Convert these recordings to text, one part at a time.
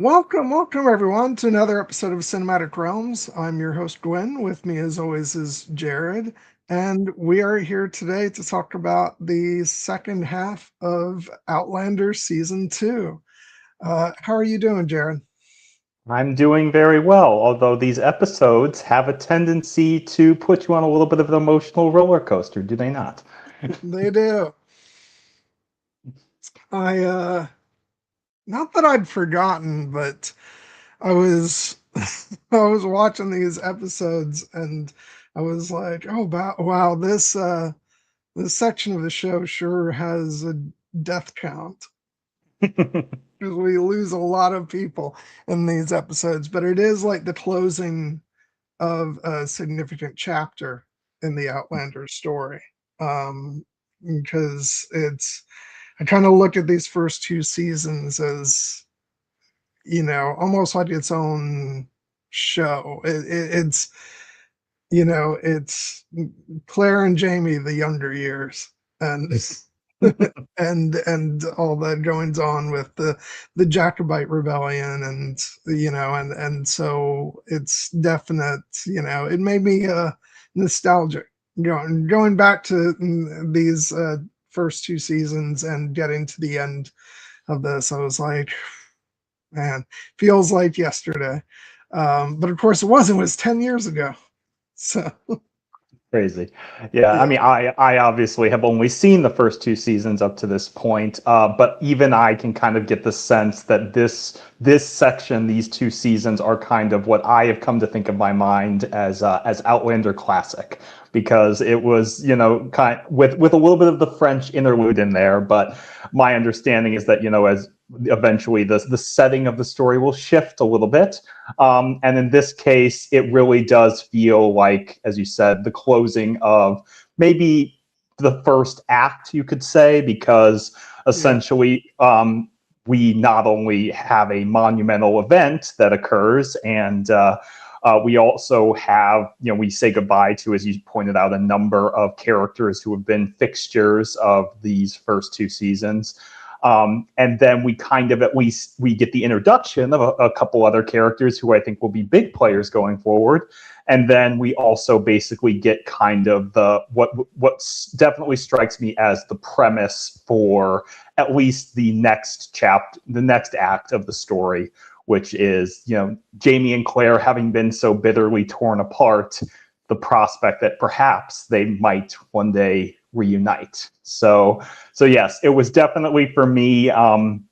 Welcome everyone to another episode of Cinematic Realms. I'm your host Gwen. With me as always is Jared, and we are here today to talk about the second half of Outlander Season 2. How are you doing, Jared? I'm doing very well, although these episodes have a tendency to put you on a little bit of an emotional roller coaster, do they not? They do. I not that I'd forgotten, but I was I was watching these episodes and I was like, "Oh wow, this section of the show sure has a death count." Because we lose a lot of people in these episodes, but it is like the closing of a significant chapter in the Outlander story. Because I kind of look at these first two seasons as, almost like its own show. It's Claire and Jamie, the younger years, and and all that goings on with the Jacobite rebellion, and and so it's definite. It made me nostalgic going back to these first two seasons and getting to the end of this. I was like, man, feels like yesterday. But of course it wasn't. It was 10 years ago. So Crazy. Yeah, I yeah. mean, I obviously have only seen the first two seasons up to this point, but even I can kind of get the sense that this section, these two seasons, are kind of what I have come to think of my mind as Outlander classic, because it was, kind with a little bit of the French interlude in there, but my understanding is that, as eventually the setting of the story will shift a little bit. And in this case, it really does feel like, as you said, the closing of maybe the first act, you could say, because Yeah. essentially we not only have a monumental event that occurs, and we also have, we say goodbye to, as you pointed out, a number of characters who have been fixtures of these first two seasons. And then we kind of, at least we get the introduction of a couple other characters who I think will be big players going forward. And then we also basically get kind of what definitely strikes me as the premise for at least the next the next act of the story, which is, Jamie and Claire having been so bitterly torn apart, the prospect that perhaps they might one day reunite. So yes, it was definitely for me an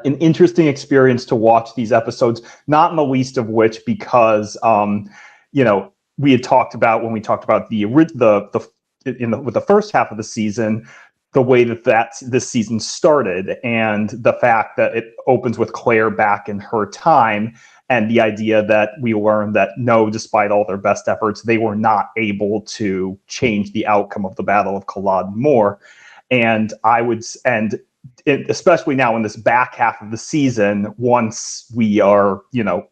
interesting experience to watch these episodes. Not in the least of which because we had talked about, when we talked about with the first half of the season, the way that this season started, and the fact that it opens with Claire back in her time, and the idea that we learned that no, despite all their best efforts, they were not able to change the outcome of the Battle of Culloden more. And especially now in this back half of the season, once we are,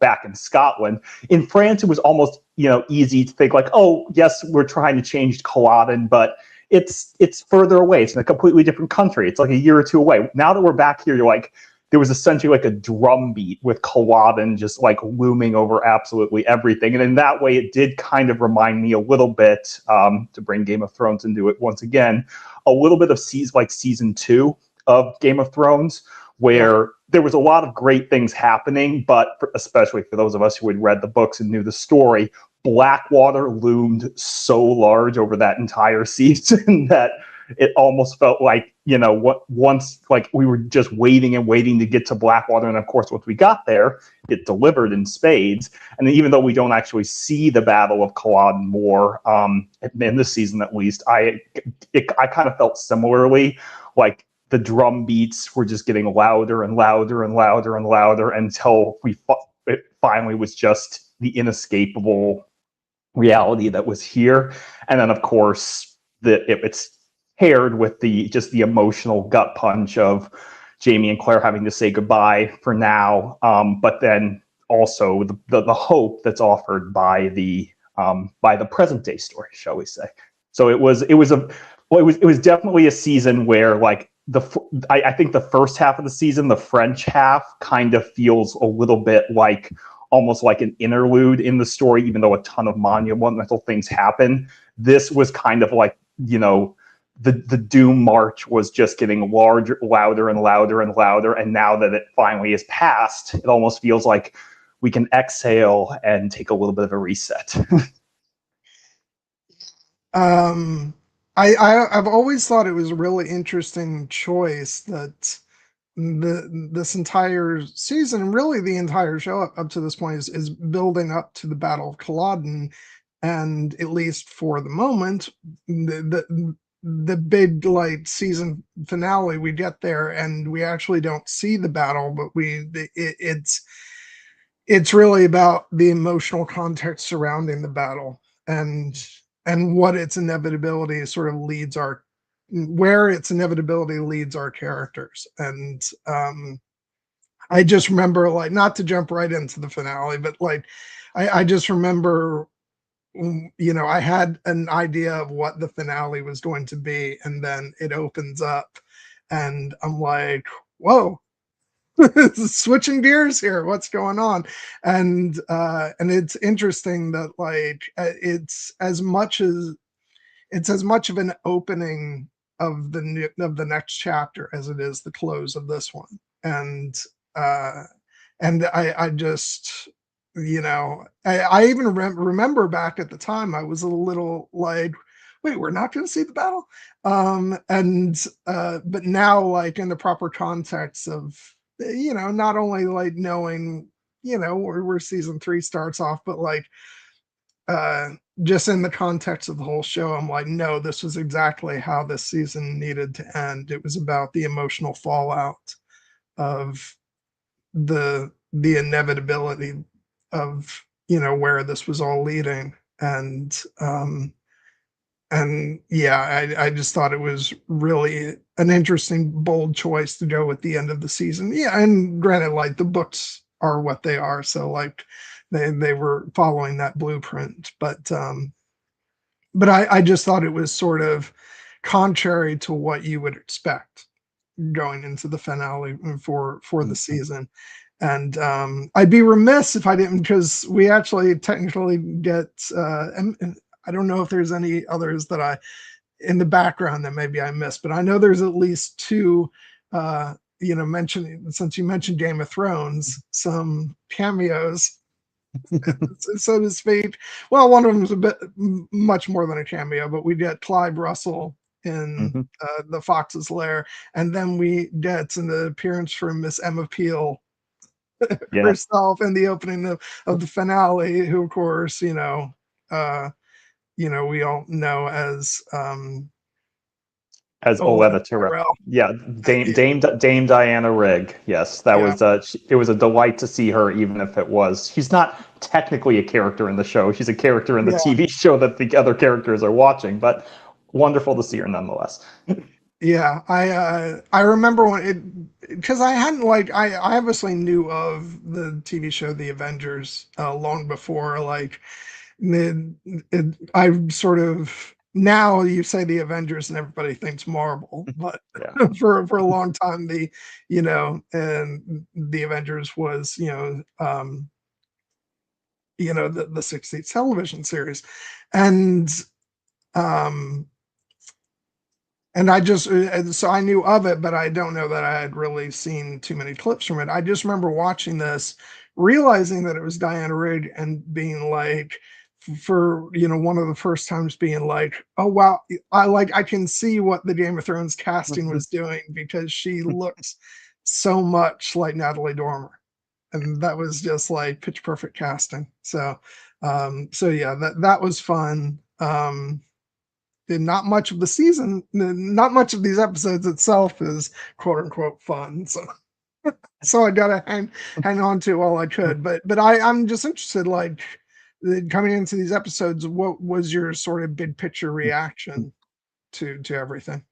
back in Scotland. In France, it was almost, easy to think like, oh, yes, we're trying to change Culloden, but it's further away. It's in a completely different country. It's like a year or two away. Now that we're back here, you're like, there was essentially like a drum beat with Culloden just like looming over absolutely everything. And in that way, it did kind of remind me a little bit, to bring Game of Thrones into it once again, a little bit of season 2 of Game of Thrones, where there was a lot of great things happening, but especially for those of us who had read the books and knew the story, Blackwater loomed so large over that entire season that it almost felt like, once like we were just waiting and waiting to get to Blackwater. And of course, once we got there, it delivered in spades. And even though we don't actually see the Battle of Culloden more, in this season at least, I kind of felt similarly, like the drum beats were just getting louder and louder and louder and louder until it finally was just the inescapable reality that was here. And then, of course, it's paired with the emotional gut punch of Jamie and Claire having to say goodbye for now, but then also the hope that's offered by the present day story, shall we say? So it was definitely a season where, like, I think the first half of the season, the French half, kind of feels a little bit like almost like an interlude in the story, even though a ton of monumental things happen. This was kind of like, the Doom March was just getting larger, louder and louder and louder. And now that it finally is past, it almost feels like we can exhale and take a little bit of a reset. Um, I've always thought it was a really interesting choice that this entire season, really the entire show up to this point, is building up to the Battle of Culloden, and at least for the moment, the big like season finale, we get there and we actually don't see the battle, but it's really about the emotional context surrounding the battle, and what its inevitability sort of leads our where its inevitability leads our characters. And I just remember, like, not to jump right into the finale, but like I just remember, I had an idea of what the finale was going to be, and then it opens up and I'm like, whoa, switching gears here, what's going on? And it's interesting that like it's as much of an opening of the next chapter as it is the close of this one. Uh and I just, I even remember back at the time I was a little like, wait, we're not going to see the battle. And But now, like, in the proper context of, not only like knowing, where season 3 starts off, but like uh just in the context of the whole show, I'm like, no, this was exactly how this season needed to end. It was about the emotional fallout of the inevitability of, where this was all leading. And yeah, I just thought it was really an interesting, bold choice to go with the end of the season. Yeah, and granted, like, the books are what they are, so like they were following that blueprint. But I just thought it was sort of contrary to what you would expect going into the finale for the season. And I'd be remiss if I didn't, because we actually technically get and I don't know if there's any others that I in the background that maybe I missed, but I know there's at least two, mentioning, since you mentioned Game of Thrones, some cameos, so to speak. Well, one of them is a bit much more than a cameo, but we get Clive Russell in Mm-hmm. the Fox's Lair, and then we get an appearance from Miss Emma Peel Yeah, herself in the opening of the finale, who of course, we all know as as Olenna Oleva Tyrell. Tyrell. Yeah, Dame Diana Rigg. Yes, that Yeah, was it was a delight to see her, even if it was she's not technically a character in the show. She's a character in the yeah, TV show that the other characters are watching, but wonderful to see her nonetheless. yeah. I remember when it, because I hadn't, like, I obviously knew of the TV show The Avengers long before, like, I sort of, now you say the Avengers and everybody thinks Marvel, but Yeah, for a long time, and the Avengers was, the 60s television series. And um and I just, so I knew of it, but I don't know that I had really seen too many clips from it. I just remember watching this, realizing that it was Diana Rigg, and being like, for, one of the first times, being like, oh wow, I can see what the Game of Thrones casting was doing, because she looks so much like Natalie Dormer, and that was just like pitch perfect casting. So yeah, that was fun. Not much of the season, not much of these episodes itself is quote unquote fun. So I gotta hang on to all I could. But I'm just interested, like, coming into these episodes, what was your sort of big picture reaction to everything?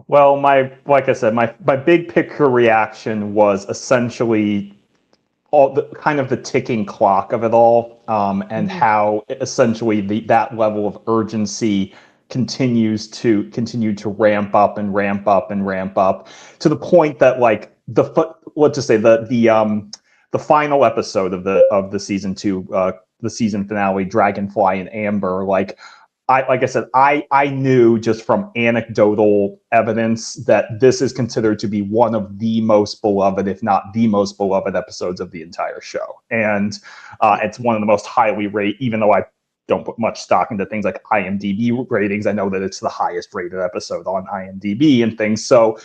well, like I said, my big picture reaction was essentially all the kind of the ticking clock of it all, and Mm-hmm. how essentially that level of urgency continue to ramp up and ramp up and ramp up to the point that like let's just say the final episode of the season 2, the season finale, Dragonfly and Amber, like I said, I knew just from anecdotal evidence that this is considered to be one of the most beloved, if not the most beloved episodes of the entire show. And it's one of the most highly rated, even though I don't put much stock into things like IMDb ratings. I know that it's the highest rated episode on IMDb and things. So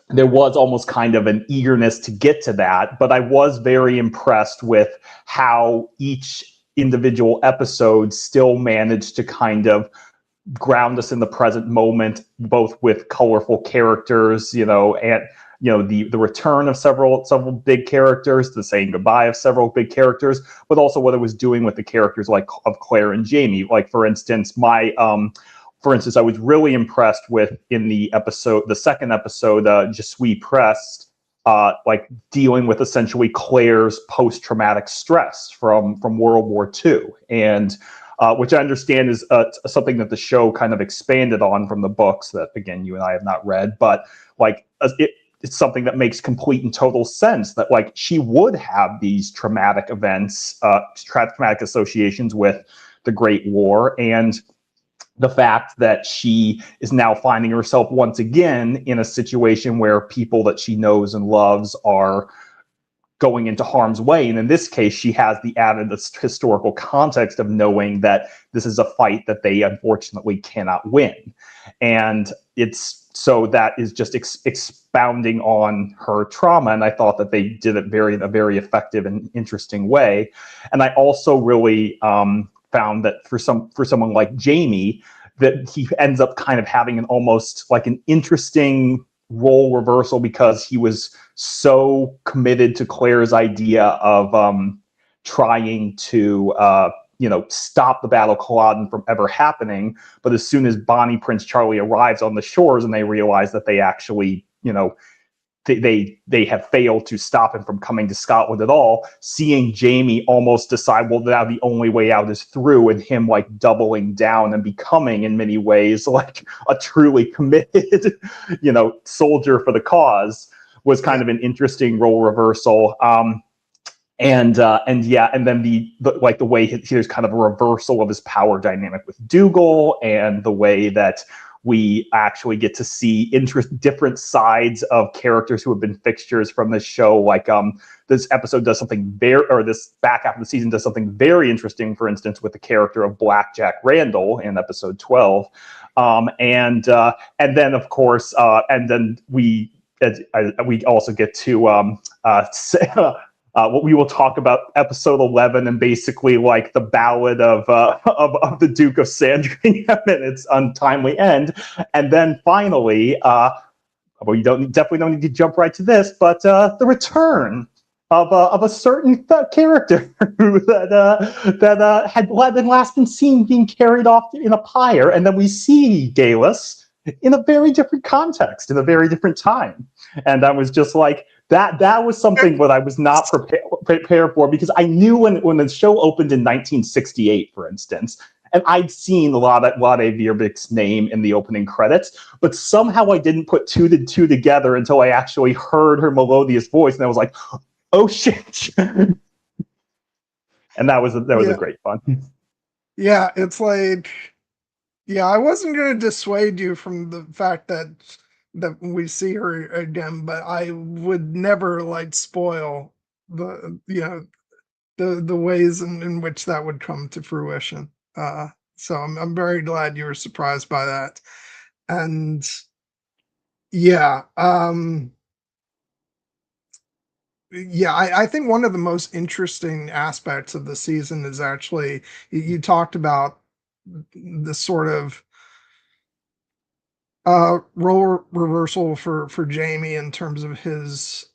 there was almost kind of an eagerness to get to that, but I was very impressed with how each individual episode still managed to kind of ground us in the present moment, both with colorful characters, and the return of several big characters, the saying goodbye of several big characters, but also what it was doing with the characters of Claire and Jamie. Like for instance, I was really impressed with in the second episode, Je suis pressed, dealing with essentially Claire's post-traumatic stress from World War II, and which I understand is something that the show kind of expanded on from the books that, again, you and I have not read, but it's something that makes complete and total sense that she would have these traumatic events, traumatic associations with the Great War, and the fact that she is now finding herself once again in a situation where people that she knows and loves are going into harm's way. And in this case, she has the added historical context of knowing that this is a fight that they unfortunately cannot win. And so that is just expounding on her trauma. And I thought that they did it in a very effective and interesting way. And I also really found that for someone like Jamie, that he ends up kind of having almost an interesting role reversal, because he was so committed to Claire's idea of trying to stop the Battle of Culloden from ever happening. But as soon as Bonnie Prince Charlie arrives on the shores and they realize that they actually, they have failed to stop him from coming to Scotland at all, seeing Jamie almost decide, well, now the only way out is through, and him doubling down and becoming in many ways a truly committed, soldier for the cause, was kind of an interesting role reversal. And then the way there's kind of a reversal of his power dynamic with Dougal, and the way that we actually get to see different sides of characters who have been fixtures from this show. This episode does something this back half of the season does something very interesting, for instance, with the character of Blackjack Randall in episode 12. And then of course, we also get to what we will talk about episode 11, and basically the ballad of the Duke of Sandringham and its untimely end. And then finally, we definitely don't need to jump right to this, but the return of a certain character that had last been seen being carried off in a pyre, and then we see Galus in a very different context, in a very different time. And I was just that was something that I was not prepared for, because I knew when the show opened in 1968, for instance, and I'd seen Lade Vierbeek's name in the opening credits, but somehow I didn't put two to two together until I actually heard her melodious voice, and I was like, oh shit. And that was a great fun. Yeah, it's I wasn't going to dissuade you from the fact that we see her again, but I would never spoil the the ways in which that would come to fruition. So I'm very glad you were surprised by that. And I think one of the most interesting aspects of the season is actually, you talked about the sort of role reversal for Jamie in terms of his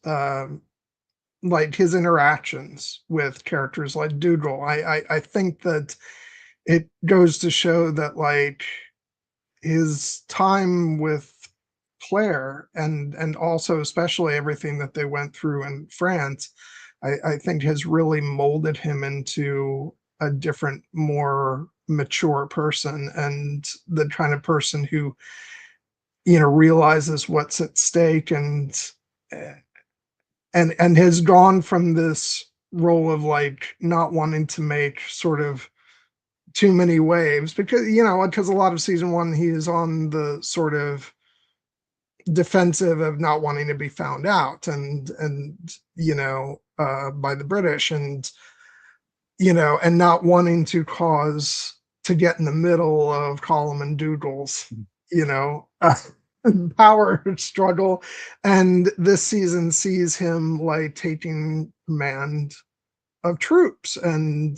his interactions with characters like Dougal. I think that it goes to show that his time with Claire, and also especially everything that they went through in France, I think has really molded him into a different, more mature person and the kind of person who, realizes what's at stake and has gone from this role of like not wanting to make sort of too many waves because a lot of season one he is on the sort of defensive of not wanting to be found out and by the British and not wanting to cause to get in the middle of Colum and Dougal's you know uh, power struggle. And this season sees him like taking command of troops and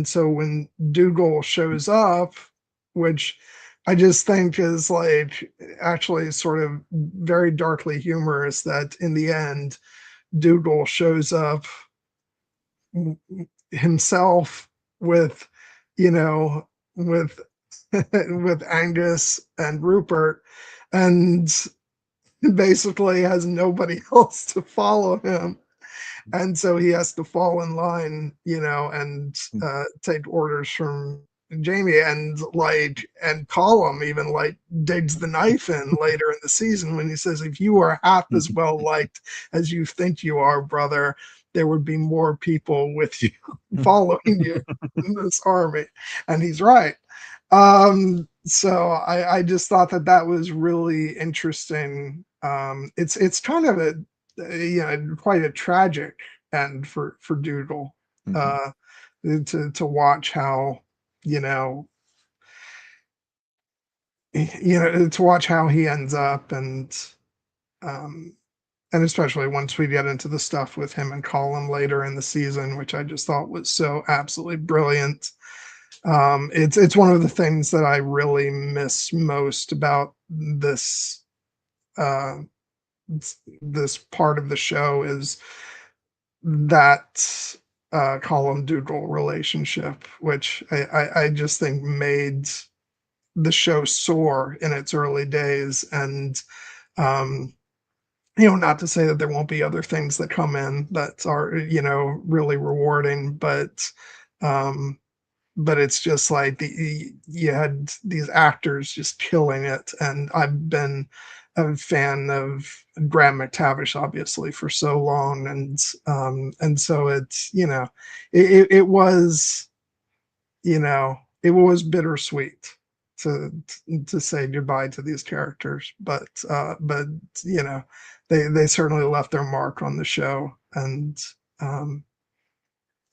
so when Dougal shows up, which I just think is like actually sort of very darkly humorous, that in the end Dougal shows up himself with you know with with Angus and Rupert, and basically has nobody else to follow him, and so he has to fall in line, and take orders from Jamie, and Colum even like digs the knife in later in the season when he says, "If you are half as well liked as you think you are, brother, there would be more people with you following you in this army," and he's right. So I just thought that was really interesting. It's kind of quite a tragic end for Dougal. Uh, to watch how you know to watch how he ends up, um and especially once we get into the stuff with him and Colin later in the season, which I just thought was so absolutely brilliant. It's one of the things that I really miss most about uh this part of the show is that Colin Dougal relationship, which I just think made the show soar in its early days. And um, not to say that there won't be other things that come in that are really rewarding, um, but it's just like you had these actors just killing it, and I've been a fan of Graham McTavish obviously for so long, and so it's it was it was bittersweet to to say goodbye to these characters, but they certainly left their mark on the show, um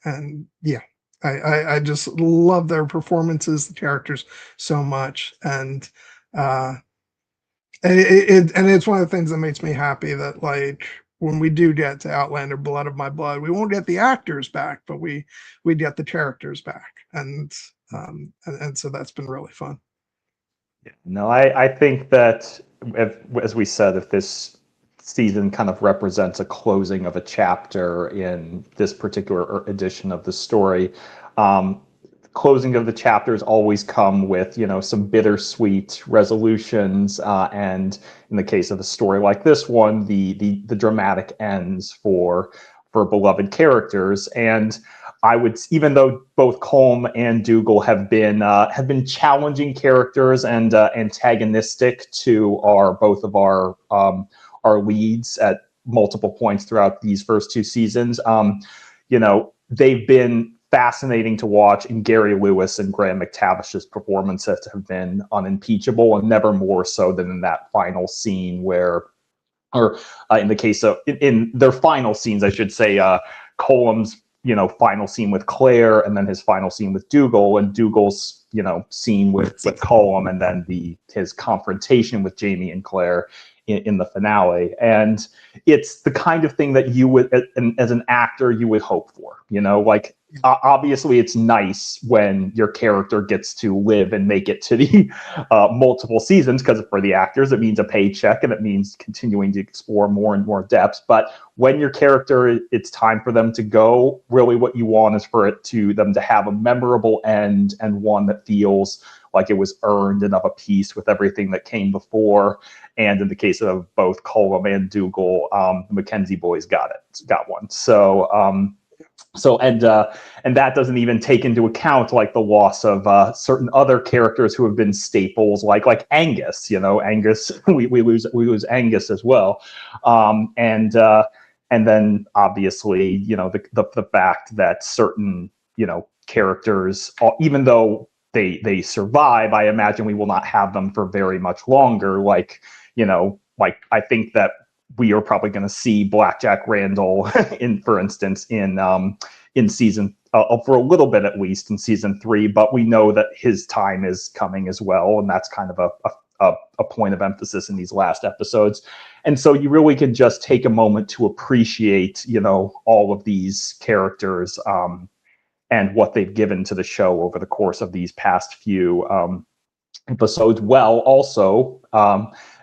and yeah, I just love their performances, the characters so much, uh, and it's one of the things that makes me happy that like when we do get to Outlander, Blood of My Blood, we won't get the actors back, but we get the characters back, and so that's been really fun. No, I think that, as we said, if this season kind of represents a closing of a chapter in this particular edition of the story, um, closing of the chapters always come with some bittersweet resolutions, and in the case of a story like this one, the dramatic ends for beloved characters. And I would, even though both Colm and Dougal have been challenging characters and antagonistic to both of our leads at multiple points throughout these first two seasons, they've been fascinating to watch, and Gary Lewis and Graham McTavish's performances have been unimpeachable, and never more so than in that final scene where, or in the case of in their final scenes, I should say, Colum's final scene with Claire, and then his final scene with Dougal, and Dougal's scene with Colum, and then his confrontation with Jamie and Claire in the finale. And it's the kind of thing that you would, as an actor, you would hope for. Like, obviously it's nice when your character gets to live and make it to the multiple seasons, because for the actors it means a paycheck and it means continuing to explore more and more depths. But when your character, it's time for them to go, really what you want is for them to have a memorable end, and one that feels like it was earned and of a piece with everything that came before. And in the case of both Colum and Dougal, the Mackenzie boys got one. So So and that doesn't even take into account like the loss of certain other characters who have been staples, like Angus. Angus. We lose Angus as well, and then obviously the fact that certain characters, even though they survive, I imagine we will not have them for very much longer. Like I think that we are probably going to see Blackjack Randall for instance, in season for a little bit at least in season 3, but we know that his time is coming as well, and that's kind of a point of emphasis in these last episodes. And so you really can just take a moment to appreciate, all of these characters and what they've given to the show over the course of these past few episodes, while also,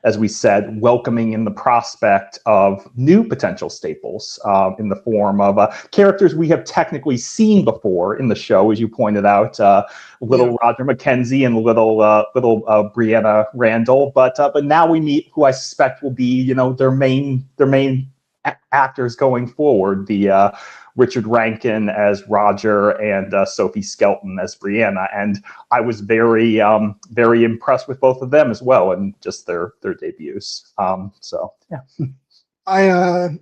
as we said, welcoming in the prospect of new potential staples in the form of characters we have technically seen before in the show, as you pointed out, little Roger McKenzie and little Brianna Randall. But now we meet who I suspect will be, their main actors going forward. The Richard Rankin as Roger and Sophie Skelton as Brianna, and I was very impressed with both of them as well, and just their debuts. So yeah, I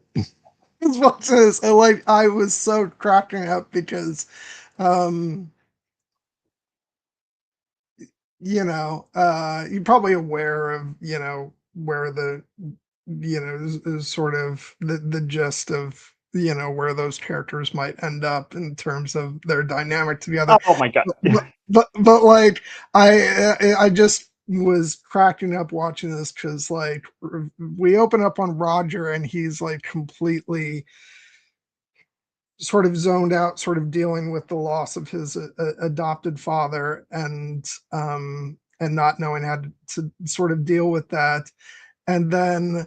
was watching this. I was so cracking up because, you're probably aware of where the is sort of the gist of where those characters might end up in terms of their dynamic together. oh my god, But like I just was cracking up watching this because like we open up on Roger and he's like completely sort of zoned out, sort of dealing with the loss of his adopted father, and not knowing how to sort of deal with that, and then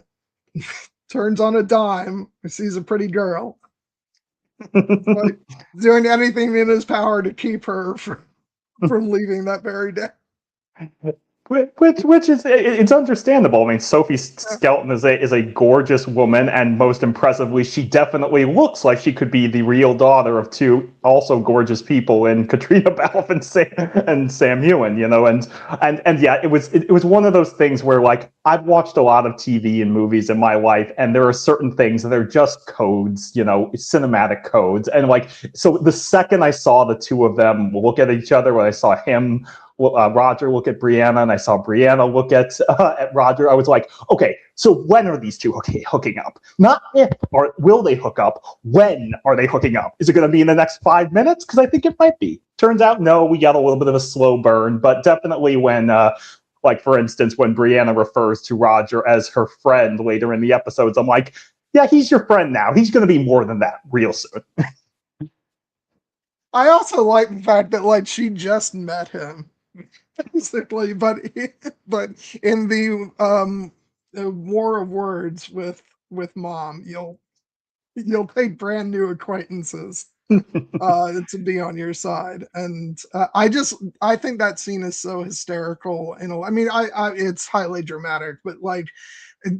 turns on a dime, sees a pretty girl, like doing anything in his power to keep her from leaving that very day. Which is, it's understandable. I mean, Sophie Skelton is a gorgeous woman, and most impressively, she definitely looks like she could be the real daughter of two also gorgeous people in Katrina Balfe and Sam Heughan. And yeah, it was one of those things where like I've watched a lot of TV and movies in my life, and there are certain things that are just codes, cinematic codes, and like so the second I saw the two of them look at each other, when I saw him. Roger look at Brianna, and I saw Brianna look at Roger. I was like, okay, so when are these two hooking up? Not if, or will they hook up? When are they hooking up? Is it going to be in the next 5 minutes? Because I think it might be. Turns out, no, we got a little bit of a slow burn, but definitely when, like for instance, when Brianna refers to Roger as her friend later in the episodes, I'm like, yeah, he's your friend now. He's going to be more than that real soon. I also like the fact that like she just met him. Basically, but in the war of words with mom, you'll take brand new acquaintances to be on your side, and I think that scene is so hysterical. I mean, it's highly dramatic, but like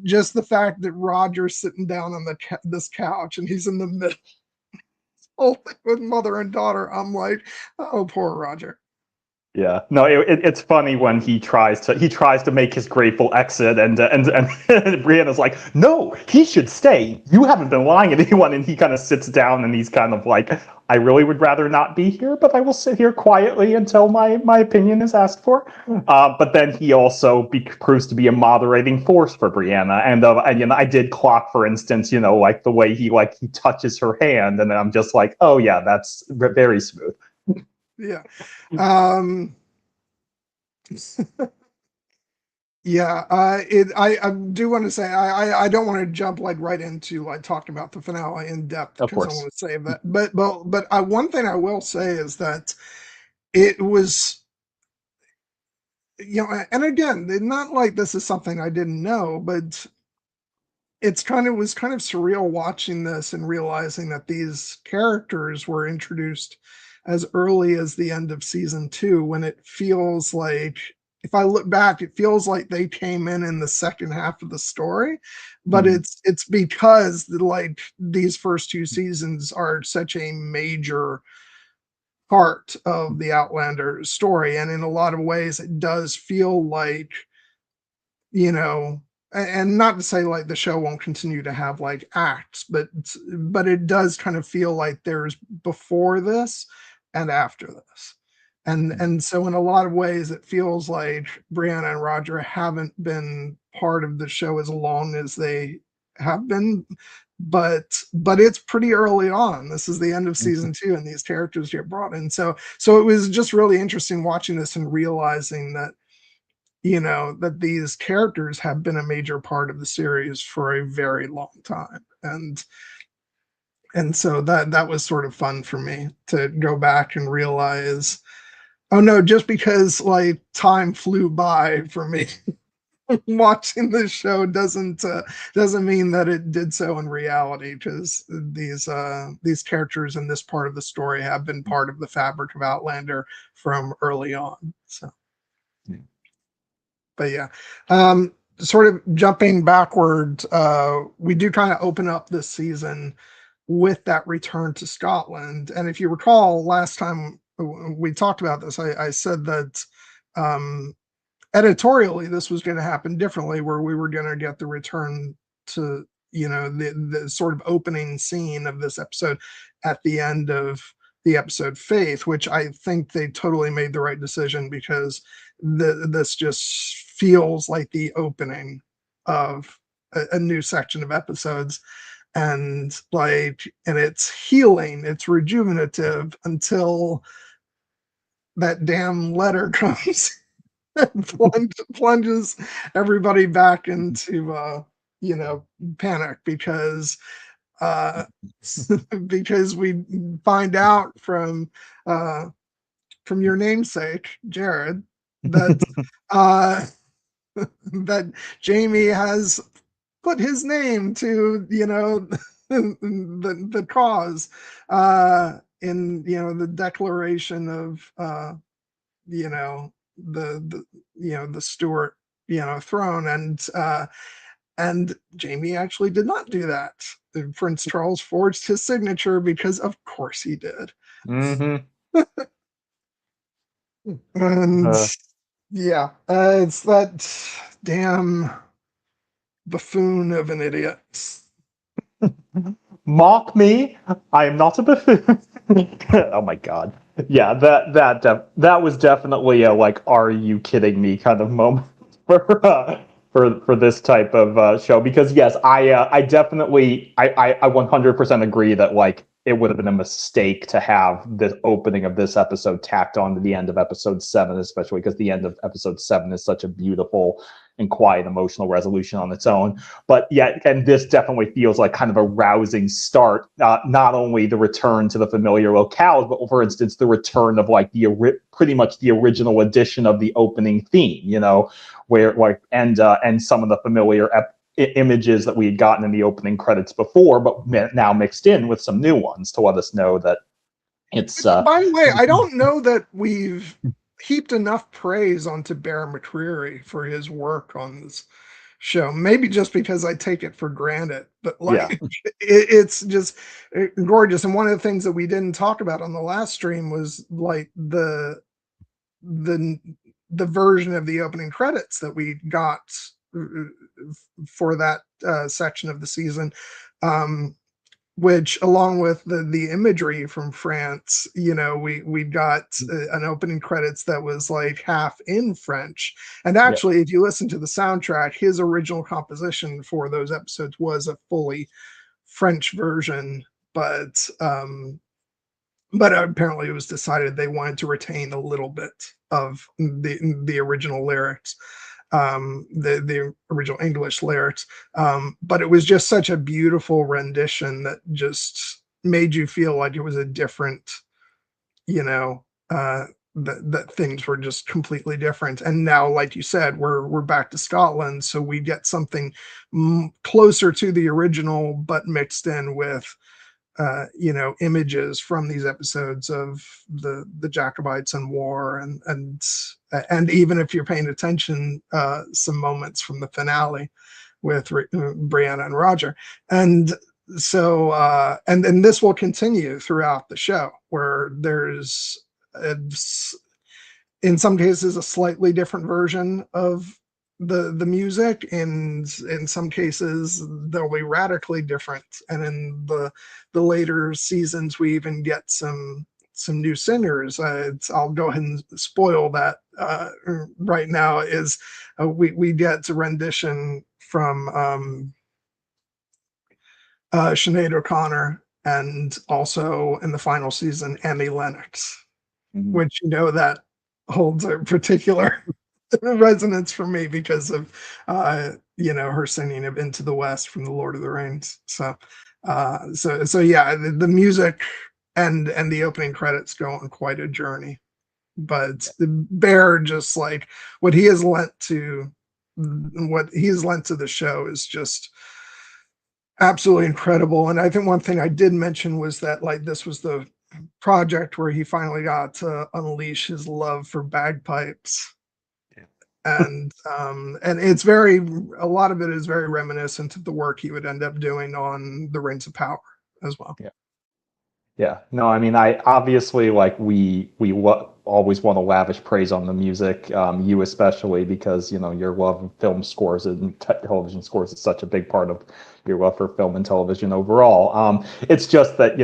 just the fact that Roger's sitting down on this couch and he's in the middle with mother and daughter. I'm like, oh, poor Roger. Yeah, no, it's funny when he tries to make his grateful exit, and Brianna's like, no, he should stay. You haven't been lying to anyone, and he kind of sits down and he's kind of like, I really would rather not be here, but I will sit here quietly until my opinion is asked for. But then he also proves to be a moderating force for Brianna, and I did clock, for instance, like the way he touches her hand, and I'm just like, oh yeah, that's very smooth. Yeah. Yeah, I do want to say I don't want to jump like right into like talking about the finale in depth Of because I course. want to save that. But one thing I will say is that it was, and again, not like this is something I didn't know, but was kind of surreal watching this and realizing that these characters were introduced as early as the end of season 2, when it feels like if I look back, it feels like they came in the second half of the story, but Mm-hmm. it's because like these first two seasons are such a major part of the Outlander story, and in a lot of ways, it does feel like, you know, and not to say like the show won't continue to have like acts, but it does kind of feel like there's before this and after this. And so in a lot of ways it feels like Brianna and Roger haven't been part of the show as long as they have been, but it's pretty early on. This is the end of season 2 and these characters get brought in. So it was just really interesting watching this and realizing that, you know, that these characters have been a major part of the series for a very long time. And so that was sort of fun for me to go back and realize, oh no, just because like time flew by for me watching this show doesn't mean that it did so in reality, because these characters in this part of the story have been part of the fabric of Outlander from early on. So but yeah, sort of jumping backward, we do kind of open up this season with that return to Scotland. And if you recall, last time we talked about this, I said that editorially this was going to happen differently, where we were going to get the return to, you know, the sort of opening scene of this episode at the end of the episode Faith, which I think they totally made the right decision, because this just feels like the opening of a new section of episodes, and it's healing, it's rejuvenative until that damn letter comes and plunges everybody back into you know, panic, because uh because we find out from your namesake Jared that uh that Jamie has put his name to, you know, the cause in, you know, the declaration of you know, the you know, the Stuart, you know, throne, and Jamie actually did not do that. Prince Charles forged his signature because of course he did. Mm-hmm. And yeah, it's that damn buffoon of an idiot. Mock me. I am not a buffoon. Oh my god. Yeah, that was definitely a like, are you kidding me kind of moment for this type of show. Because yes, I definitely I 100% agree that like it would have been a mistake to have the opening of this episode tacked on to the end of episode 7, especially because the end of episode 7 is such a beautiful and quiet emotional resolution on its own. But yeah, and this definitely feels like kind of a rousing start. Not only the return to the familiar locales, but for instance, the return of like pretty much the original edition of the opening theme. You know, where like and some of the familiar images that we had gotten in the opening credits before, but now mixed in with some new ones to let us know that it's. By the way, I don't know that we've heaped enough praise onto Bear McCreary for his work on this show. Maybe just because I take it for granted, but Yeah. like it's just gorgeous. And one of the things that we didn't talk about on the last stream was like the version of the opening credits that we got for that section of the season, which along with the imagery from France, you know, we got an opening credits that was like half in French. And Yeah. actually, if you listen to the soundtrack, his original composition for those episodes was a fully French version, but apparently it was decided they wanted to retain a little bit of the original lyrics, the original English lyrics. But it was just such a beautiful rendition that just made you feel like it was a different, you know, that things were just completely different. And now, like you said, we're back to Scotland, so we get something closer to the original, but mixed in with images from these episodes of the Jacobites and war, and even if you're paying attention, some moments from the finale with Brianna and Roger. And so and this will continue throughout the show, where there's a, in some cases a slightly different version of the music, and in some cases they'll be radically different. And in the later seasons we even get some new singers. I'll go ahead and spoil that right now. Is we get a rendition from Sinead O'Connor, and also in the final season Annie Lennox, which that holds a particular resonance for me because of her singing of Into the West from the Lord of the Rings. So yeah, the music and the opening credits go on quite a journey. But Bear, just like what he has lent to the show, is just absolutely incredible. And I think one thing I did mention was that, like, this was the project where he finally got to unleash his love for bagpipes. And it's a lot of it is very reminiscent of the work he would end up doing on the Rings of Power as well. Yeah. No, I mean, I obviously, like, we always want to lavish praise on the music, you especially, because your love of film scores and television scores is such a big part of your love for film and television overall. It's just that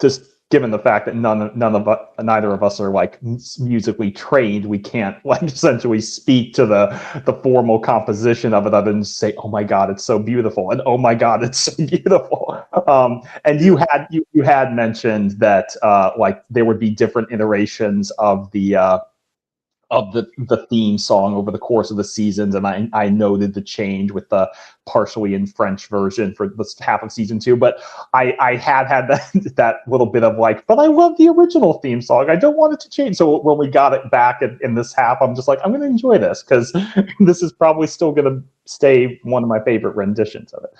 just given the fact that neither of us are like musically trained, we can't like essentially speak to the formal composition of it other than say, "Oh my God, it's so beautiful," and "Oh my God, it's so beautiful." And you had mentioned that like there would be different iterations of the theme song over the course of the seasons, and I noted the change with the partially in French version for the half of season 2. But I had that little bit of like, but I love the original theme song. I don't want it to change. So when we got it back in this half, I'm just like, I'm going to enjoy this because this is probably still going to stay one of my favorite renditions of it.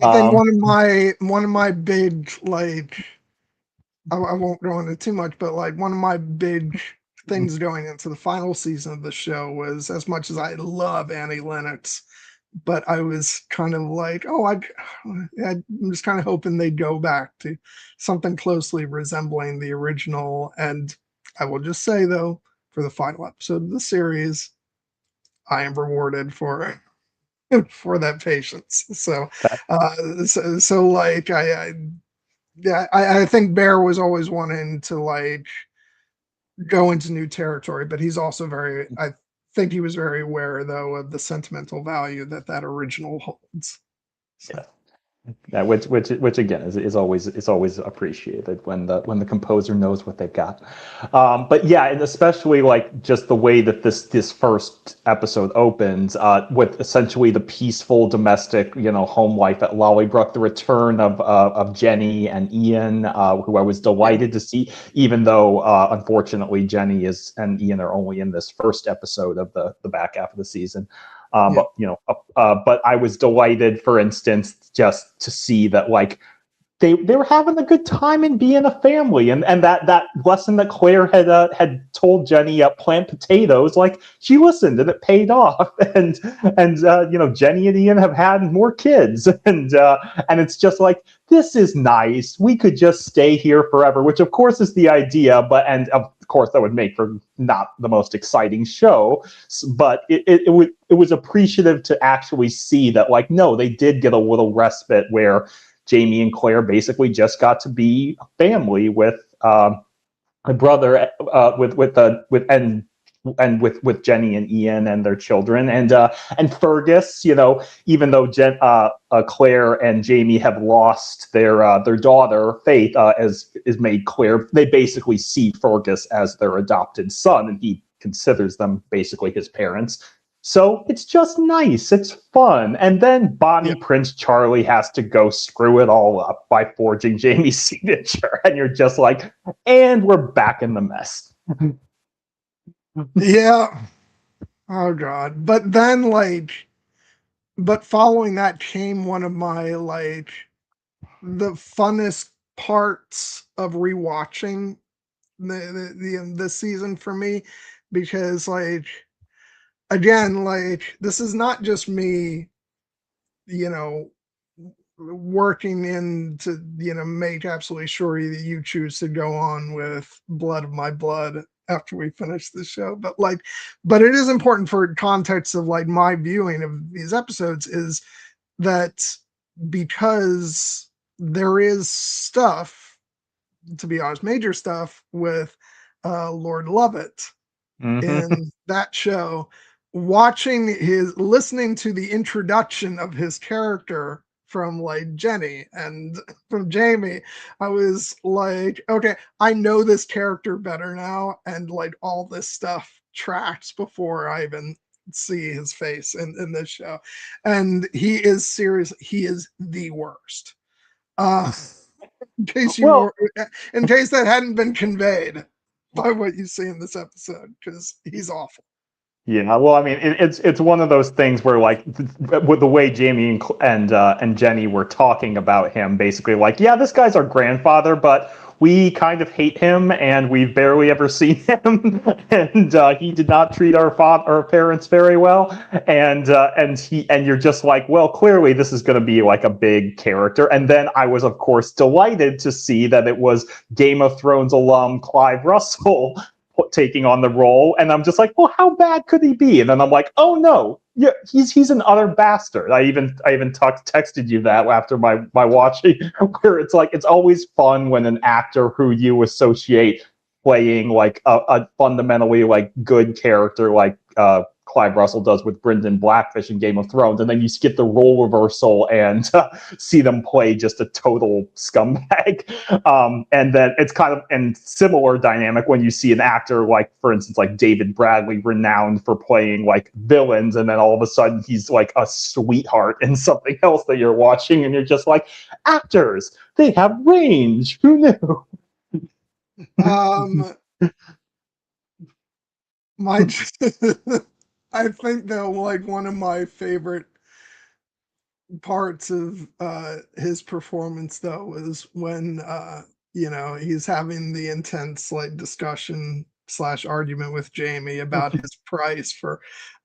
I think one of my big, like, I won't go into too much, but like one of my big things going into the final season of the show was, as much as I love Annie Lennox, but I was kind of like, I'm just kind of hoping they'd go back to something closely resembling the original. And I will just say, though, for the final episode of the series, I am rewarded for that patience. So like I think Bear was always wanting to like go into new territory, but he's also I think he was very aware, though, of the sentimental value that original holds. So. Yeah. Yeah, which again is always appreciated when the composer knows what they've got. But yeah, and especially like just the way that this first episode opens with essentially the peaceful domestic home life at Lollybrook, the return of Jenny and Ian, who I was delighted to see, even though unfortunately Jenny and Ian are only in this first episode of the back half of the season. But I was delighted, for instance, just to see that like they were having a good time and being a family, and that lesson that Claire had told Jenny, plant potatoes, like she listened and it paid off, and Jenny and Ian have had more kids, and it's just like, this is nice. We could just stay here forever, which of course is the idea, and of course that would make for not the most exciting show, but it was appreciative to actually see that, like, no, they did get a little respite where Jamie and Claire basically just got to be a family with a brother, with Jenny and Ian and their children, and Fergus. Even though Claire and Jamie have lost their daughter Faith, as is made clear, they basically see Fergus as their adopted son, and he considers them basically his parents. So it's just nice. It's fun. And then Bonnie Prince Charlie has to go screw it all up by forging Jamie's signature. And you're just like, and we're back in the mess. Yeah. Oh God. But then but following that came one of my, like, the funnest parts of rewatching this season for me, because like, again, like, this is not just me, you know, working in to, you know, make absolutely sure that you choose to go on with Blood of My Blood after we finish the show, but like, but it is important for context of like my viewing of these episodes, is that because there is stuff, to be honest, major stuff with Lord Lovett in that show, listening to the introduction of his character from like Jenny and from Jamie, I was like, okay, I know this character better now, and like all this stuff tracks before I even see his face in this show. And he is serious, he is the worst. In case you Well, were, in case that hadn't been conveyed by what you see in this episode, because he's awful. yeah, well, I mean, it's one of those things where, like, with the way Jamie and Jenny were talking about him, basically, like, yeah, this guy's our grandfather, but we kind of hate him, and we've barely ever seen him, and he did not treat our parents very well, and you're just like, well, clearly this is going to be like a big character, and then I was, of course, delighted to see that it was Game of Thrones alum Clive Russell taking on the role, and I'm just like, well, how bad could he be? And then I'm like, oh no, yeah, he's an utter bastard. I even texted you that after my watching, where it's like, it's always fun when an actor who you associate playing like a fundamentally like good character, like Clive Russell does with Brendan Blackfish in Game of Thrones, and then you get the role reversal and see them play just a total scumbag. And then it's kind of a similar dynamic when you see an actor like, for instance, like David Bradley, renowned for playing like villains, and then all of a sudden he's like a sweetheart in something else that you're watching, and you're just like, actors, they have range. Who knew? My I think though, like, one of my favorite parts of his performance though was when you know, he's having the intense like discussion slash argument with Jamie about his price for,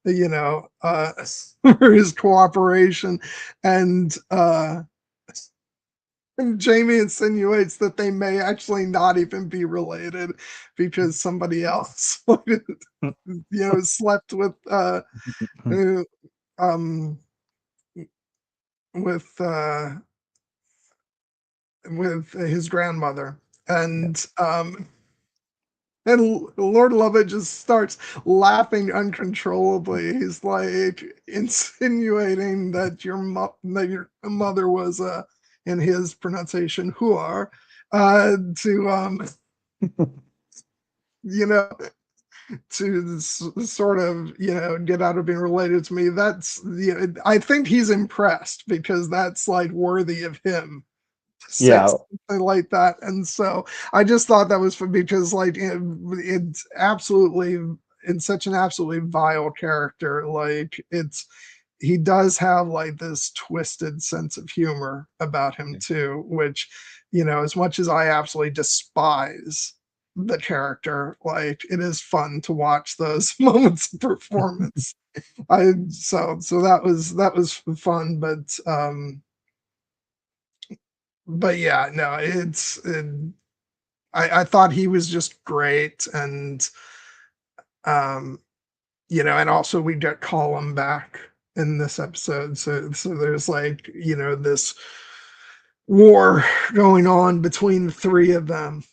you know, for his cooperation, and Jamie insinuates that they may actually not even be related because somebody else, you know, slept uh, um with uh with his grandmother, and Lord Lovett just starts laughing uncontrollably. He's like insinuating that that your mother was in his pronunciation huar, to you know, to sort of, you know, get out of being related to me. That's, you know, I think he's impressed because that's like worthy of him to say Yeah, something like that. And so I just thought that was because like it's absolutely, it's such an absolutely vile character. Like, it's, he does have like this twisted sense of humor about him too, which, you know, as much as I absolutely despise the character, like, it is fun to watch those moments of performance. So that was fun, but yeah, no, I thought he was just great, and um you know, and also we get Colin back in this episode, so there's like, you know, this war going on between the three of them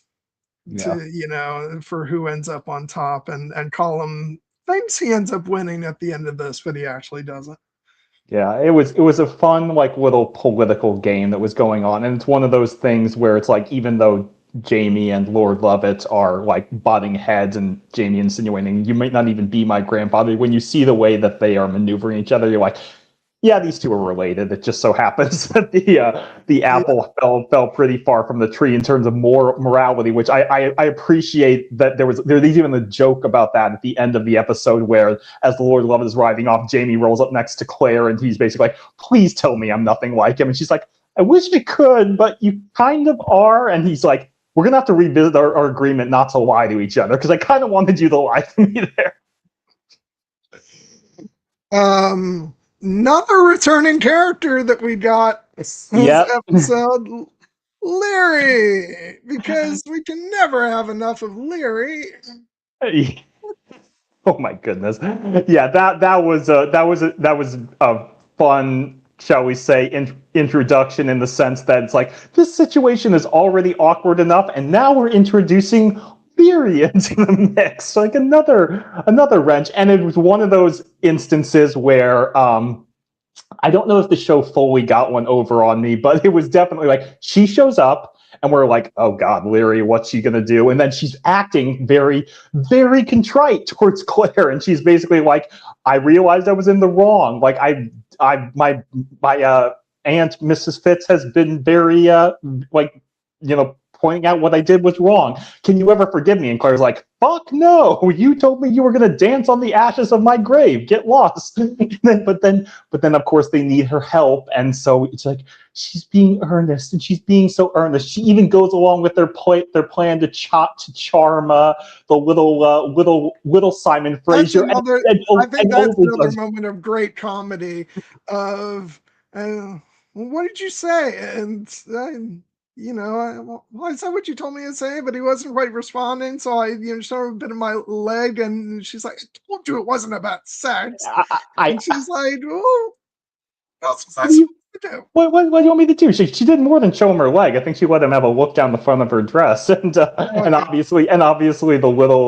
yeah. to, you know, for who ends up on top, and Colin thinks he ends up winning at the end of this, but he actually doesn't. Yeah, it was a fun like little political game that was going on, and it's one of those things where it's like, even though Jamie and Lord Lovett are like butting heads, and Jamie insinuating you might not even be my grandfather, when you see the way that they are maneuvering each other, you're like, yeah, these two are related. It just so happens that the Yeah, apple fell pretty far from the tree in terms of morality, which I appreciate that there's even a joke about that at the end of the episode, where as the Lord Love is riding off, Jamie rolls up next to Claire, and he's basically like, "Please tell me I'm nothing like him," and she's like, I wish I could, but you kind of are. And he's like, we're gonna have to revisit our agreement not to lie to each other because I kind of wanted you to lie to me there. Another returning character that we got this Yep. episode, Leary, because we can never have enough of Leary. Oh my goodness. Yeah, that was a fun, shall we say, introduction in the sense that it's like this situation is already awkward enough, and now we're introducing Theory into the mix, like another wrench. And it was one of those instances where I don't know if the show fully got one over on me, but it was definitely like she shows up and we're like, oh God, Leary, what's she gonna do? And then she's acting very, very contrite towards Claire, and she's basically like, I realized I was in the wrong. Like my aunt Mrs. Fitz has been very like pointing out what I did was wrong. Can you ever forgive me? And Claire's like, fuck no, you told me you were going to dance on the ashes of my grave. Get lost. But then of course they need her help, and so it's like she's being earnest, and she's being so earnest. She even goes along with their plan to charm the little Simon Fraser. I think that's another moment of great comedy. Of what did you say? And I said what you told me to say, but he wasn't quite responding. So I, sort of bit of my leg, and she's like, I told you it wasn't about sex. And she's like, oh, that's what to do. What do you want me to do? She did more than show him her leg. I think she let him have a look down the front of her dress, and obviously the little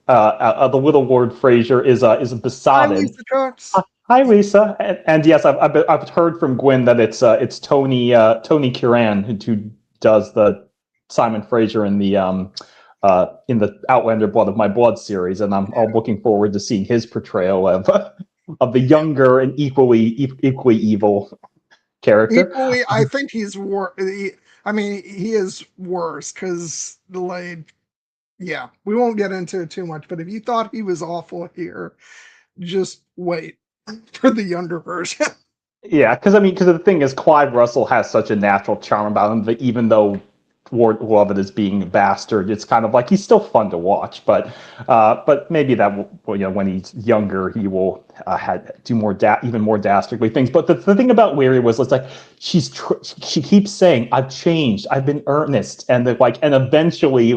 Lord Fraser is besotted. Hi, Lisa Cox. Hi, Lisa. And yes, I've heard from Gwen that it's Tony Curran who does the Simon Fraser in the Outlander Blood of My Blood series, and I'm looking forward to seeing his portrayal of the younger and equally evil character. Equally, I think he's worse. I mean, he is worse because yeah, we won't get into it too much. But if you thought he was awful here, just wait for the younger version. Yeah, because the thing is, Clive Russell has such a natural charm about him that even though Ward Lovett is being a bastard, it's kind of like he's still fun to watch. But maybe that when he's younger, he will do even more dastardly things. But the thing about Leary was, it's like she keeps saying, "I've changed, I've been earnest," and eventually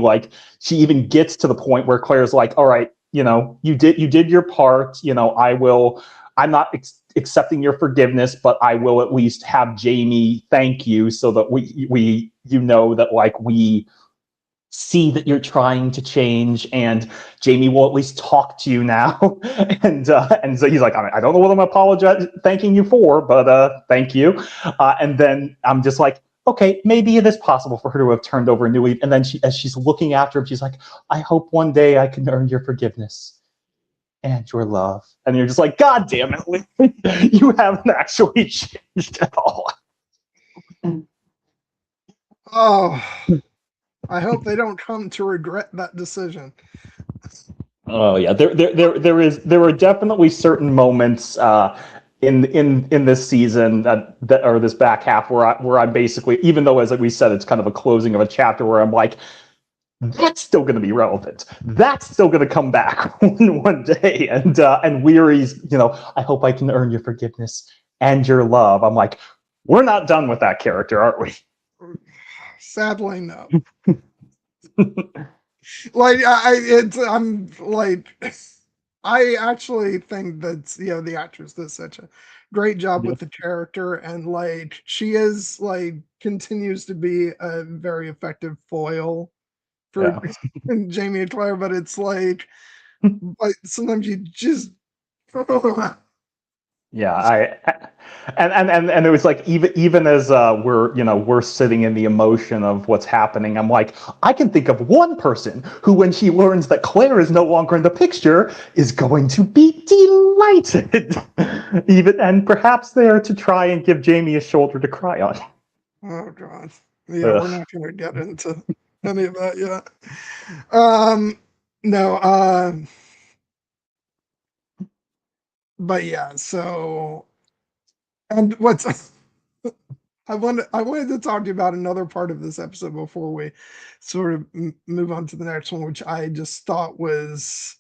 she even gets to the point where Claire's like, "All right, you did your part. I'm not accepting your forgiveness, but I will at least have Jamie thank you so that we that we see that you're trying to change, and Jamie will at least talk to you now." and so he's like, I don't know what I'm thanking you for, but thank you. And then I'm just like, okay, maybe it is possible for her to have turned over a new leaf. And then as she's looking after him, she's like, I hope one day I can earn your forgiveness and your love. And you're just like, God damn it, you haven't actually changed at all. Oh, I hope they don't come to regret that decision. Oh yeah, there are definitely certain moments in this season that or this back half where I basically, even though as we said it's kind of a closing of a chapter, where I'm like, that's still going to be relevant. That's still going to come back one day. And Weary's, I hope I can earn your forgiveness and your love. I'm like, we're not done with that character, aren't we? Sadly, no. I'm like, I actually think that the actress does such a great job with the character, and she is continues to be a very effective foil for Jamie and Claire, but it's like sometimes you just yeah, and it was like even as we're sitting in the emotion of what's happening, I'm like, I can think of one person who, when she learns that Claire is no longer in the picture, is going to be delighted, and perhaps there to try and give Jamie a shoulder to cry on. Oh God, yeah, we're not going to get into any of that yet. No, but yeah, so, and what's I wanted to talk to you about another part of this episode before we sort of move on to the next one, which I just thought was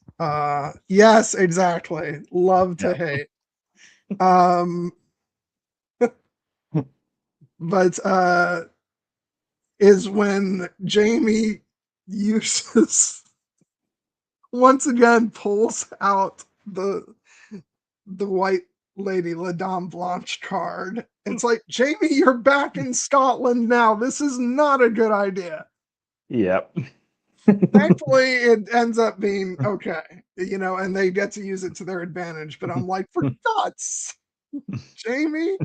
yes, exactly. Love to Yeah. hate. Um but is when Jamie uses once again pulls out the white lady La Dame Blanche card. It's like, Jamie, you're back in Scotland now. This is not a good idea. Yep. Thankfully, it ends up being okay, and they get to use it to their advantage. But I'm like, for God's Jamie,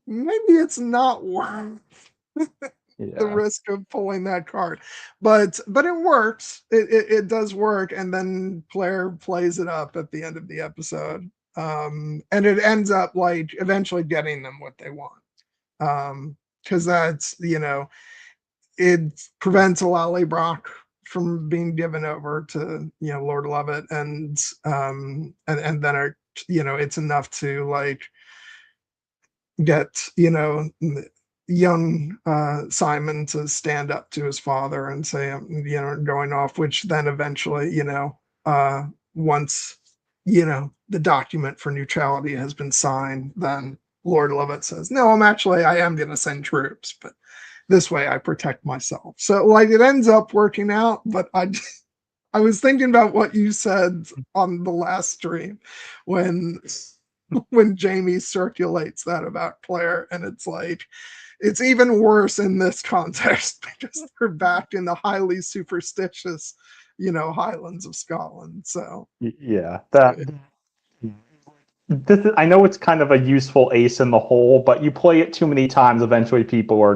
maybe it's not worth the Yeah. risk of pulling that card. But it works. It does work, and then Claire plays it up at the end of the episode. And it ends up like eventually getting them what they want. Because that's it prevents Lally Brock from being given over to Lord Lovett, and then it's enough to like get young Simon to stand up to his father and say, going off, which then eventually, once, the document for neutrality has been signed, then Lord Lovett says, no, I am going to send troops, but this way I protect myself. So like it ends up working out, but I was thinking about what you said on the last stream when Jamie circulates that about Claire, and it's like it's even worse in this context because they're back in the highly superstitious, Highlands of Scotland. So Yeah. I know it's kind of a useful ace in the hole, but you play it too many times, eventually people are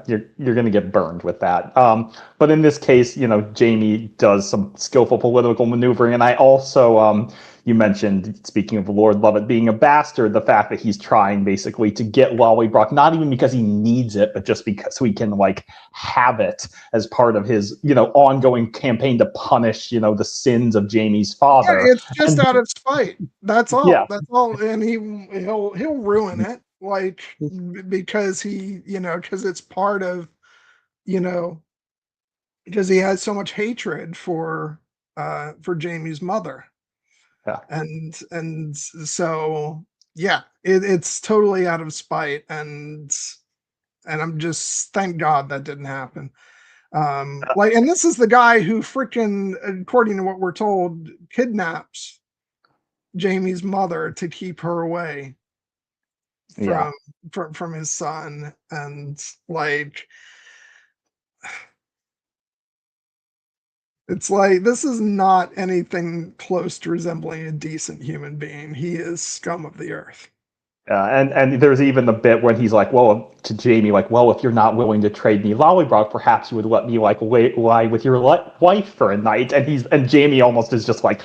you're gonna get burned with that. But in this case, Jamie does some skillful political maneuvering, and I also you mentioned, speaking of Lord Lovett being a bastard, the fact that he's trying basically to get Lollybrock, not even because he needs it, but just because we can like have it as part of his ongoing campaign to punish the sins of Jamie's yeah, father. it's just And out of spite. That's all. yeah, That's all. And he'll ruin it, like because because it's part of you know because he has so much hatred for Jamie's mother, yeah. and so yeah, it's totally out of spite, and I'm just thank God that didn't happen. And this is the guy who freaking, according to what we're told, kidnaps Jamie's mother to keep her away Yeah. from from his son, and like it's like this is not anything close to resembling a decent human being. He is scum of the earth. And there's even the bit when he's like, well, to Jamie, like, well, if you're not willing to trade me Lollybrock, perhaps you would let me like lie with your wife for a night. And Jamie almost is just like,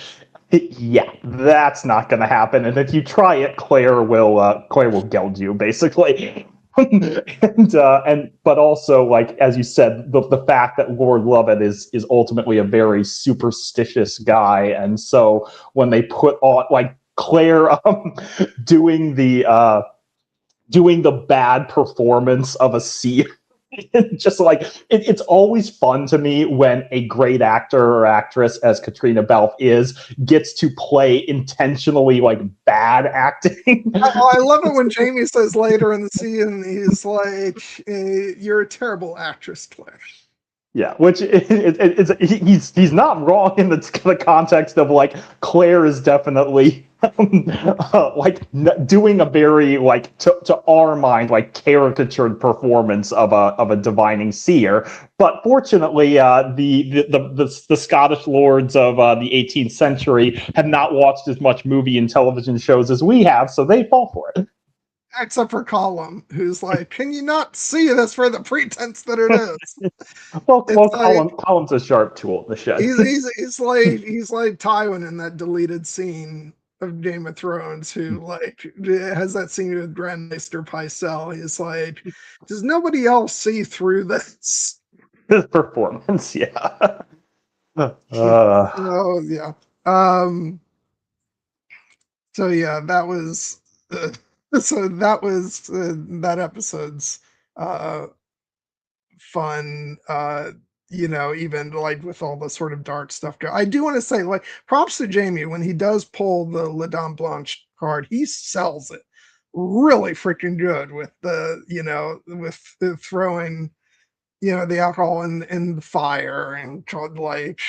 yeah, that's not going to happen. And if you try it, Claire will geld you basically. And but also like as you said, the fact that Lord Lovett is ultimately a very superstitious guy, and so when they put on like Claire doing the uh, doing the bad performance of a seer. Just like it's always fun to me when a great actor or actress, as Katrina Balfe is, gets to play intentionally like bad acting. I love it when Jamie says later in the scene, he's like, "You're a terrible actress, Claire." Yeah, which he's not wrong in the context of like Claire is definitely like doing a very like to our mind like caricatured performance of a divining seer. But fortunately, the Scottish lords of the 18th century have not watched as much movie and television shows as we have, so they fall for it. Except for Colum, who's like, "Can you not see this for the pretense that it is?" Well, It's like Colum's a sharp tool in the shed. he's like Tywin in that deleted scene of Game of Thrones, who like has that scene with Grandmaster Pycelle. He's like, does nobody else see through this? His performance, yeah. Oh yeah. Um. So yeah, that was. So that was that episode's uh, fun. Even like with all the sort of dark stuff. I do want to say, like, props to Jamie when he does pull the La Dame Blanche card. He sells it really freaking good with throwing the alcohol in the fire and like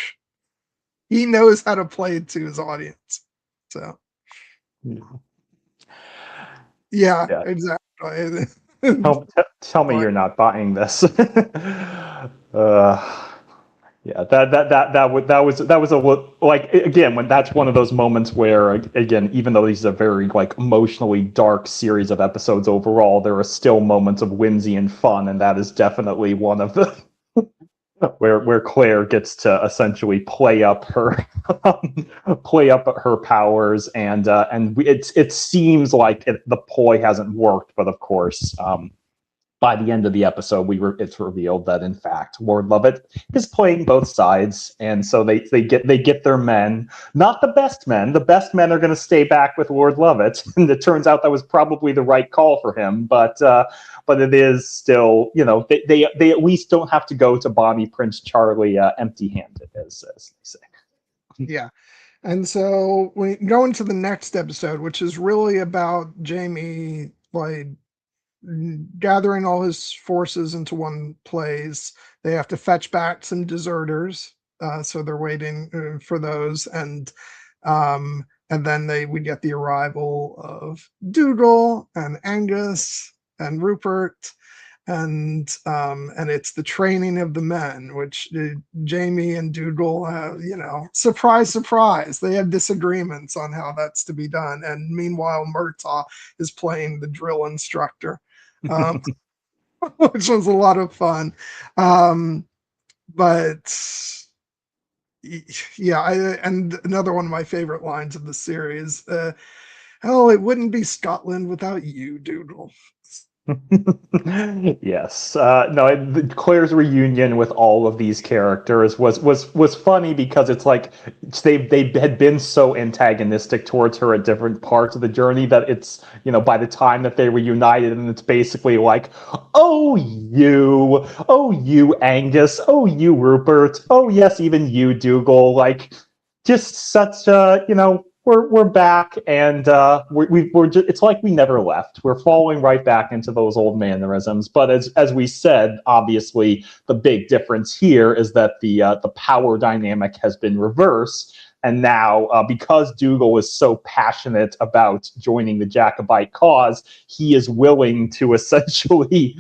he knows how to play it to his audience. So yeah, Yeah. exactly. Tell me But you're not buying this. Yeah, that was a like again when that's one of those moments where again even though these are very like emotionally dark series of episodes overall, there are still moments of whimsy and fun, and that is definitely one of the where Claire gets to essentially play up her play up her powers, and it seems like the ploy hasn't worked, but of course. By the end of the episode, it's revealed that in fact Lord Lovett is playing both sides, and so they get their men, not the best men. The best men are going to stay back with Lord Lovett, and it turns out that was probably the right call for him. But it is still, they at least don't have to go to Bonnie Prince Charlie empty-handed, as they say. yeah. And so we go into the next episode, which is really about Jamie like gathering all his forces into one place. They have to fetch back some deserters, so they're waiting for those, and then we get the arrival of Dougal and Angus and Rupert, and it's the training of the men, which Jamie and Dougal have, surprise, surprise, they have disagreements on how that's to be done, and meanwhile Murtaugh is playing the drill instructor, um, which was a lot of fun. But yeah, and another one of my favorite lines of the series. Hell, it wouldn't be Scotland without you, Dougal. Yes. No, Claire's reunion with all of these characters was funny because it's like they had been so antagonistic towards her at different parts of the journey that it's, by the time that they were united, and it's basically like, oh you Angus, oh you Rupert, oh yes, even you Dougal, like just such we're back, and we're just, it's like we never left. We're falling right back into those old mannerisms. But as we said, obviously the big difference here is that the power dynamic has been reversed, and now because Dougal is so passionate about joining the Jacobite cause, he is willing to essentially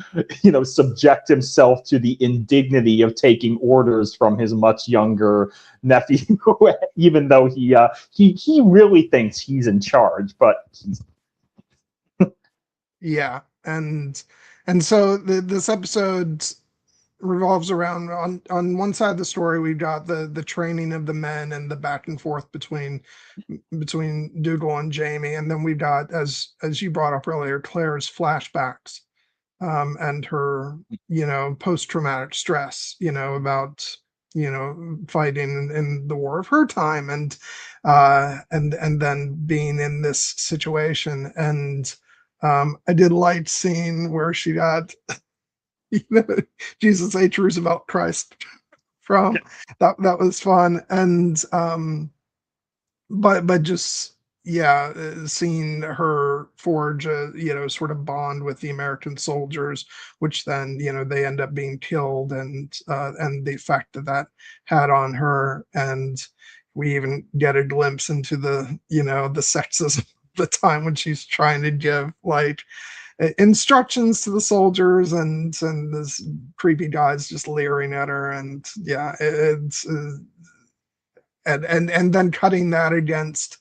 subject himself to the indignity of taking orders from his much younger nephew, even though he really thinks he's in charge, but he's Yeah, and so this episode revolves around, on one side of the story we've got the training of the men and the back and forth between Dougal and Jamie, and then we've got, as you brought up earlier, Claire's flashbacks, and her post-traumatic stress, about fighting in the war of her time, and then being in this situation. And I did like scene where she got you know, Jesus H. Roosevelt Christ from. That was fun. And but just, yeah, seeing her forge a sort of bond with the American soldiers, which then they end up being killed, and the effect that had on her. And we even get a glimpse into the sexism of the time when she's trying to give like instructions to the soldiers, and this creepy guy's just leering at her. And yeah, it's and then cutting that against,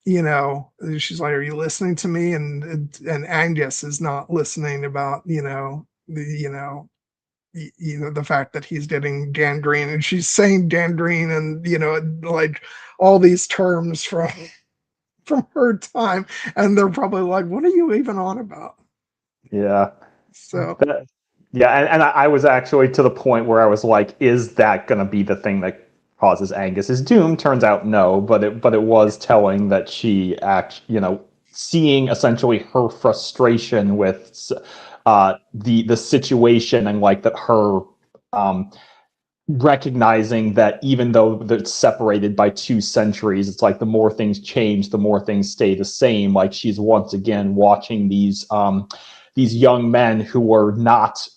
she's like, are you listening to me? And Angus is not listening about the fact that he's getting gangrene, and she's saying gangrene, and like all these terms from her time, and they're probably like, what are you even on about? yeah. So Yeah, and I was actually to the point where I was like, is that going to be the thing that causes Angus's doom? Turns out no, but it was telling that she seeing essentially her frustration with the situation, and like that her recognizing that even though it's separated by 2 centuries, it's like the more things change, the more things stay the same. Like she's once again watching these young men who were not,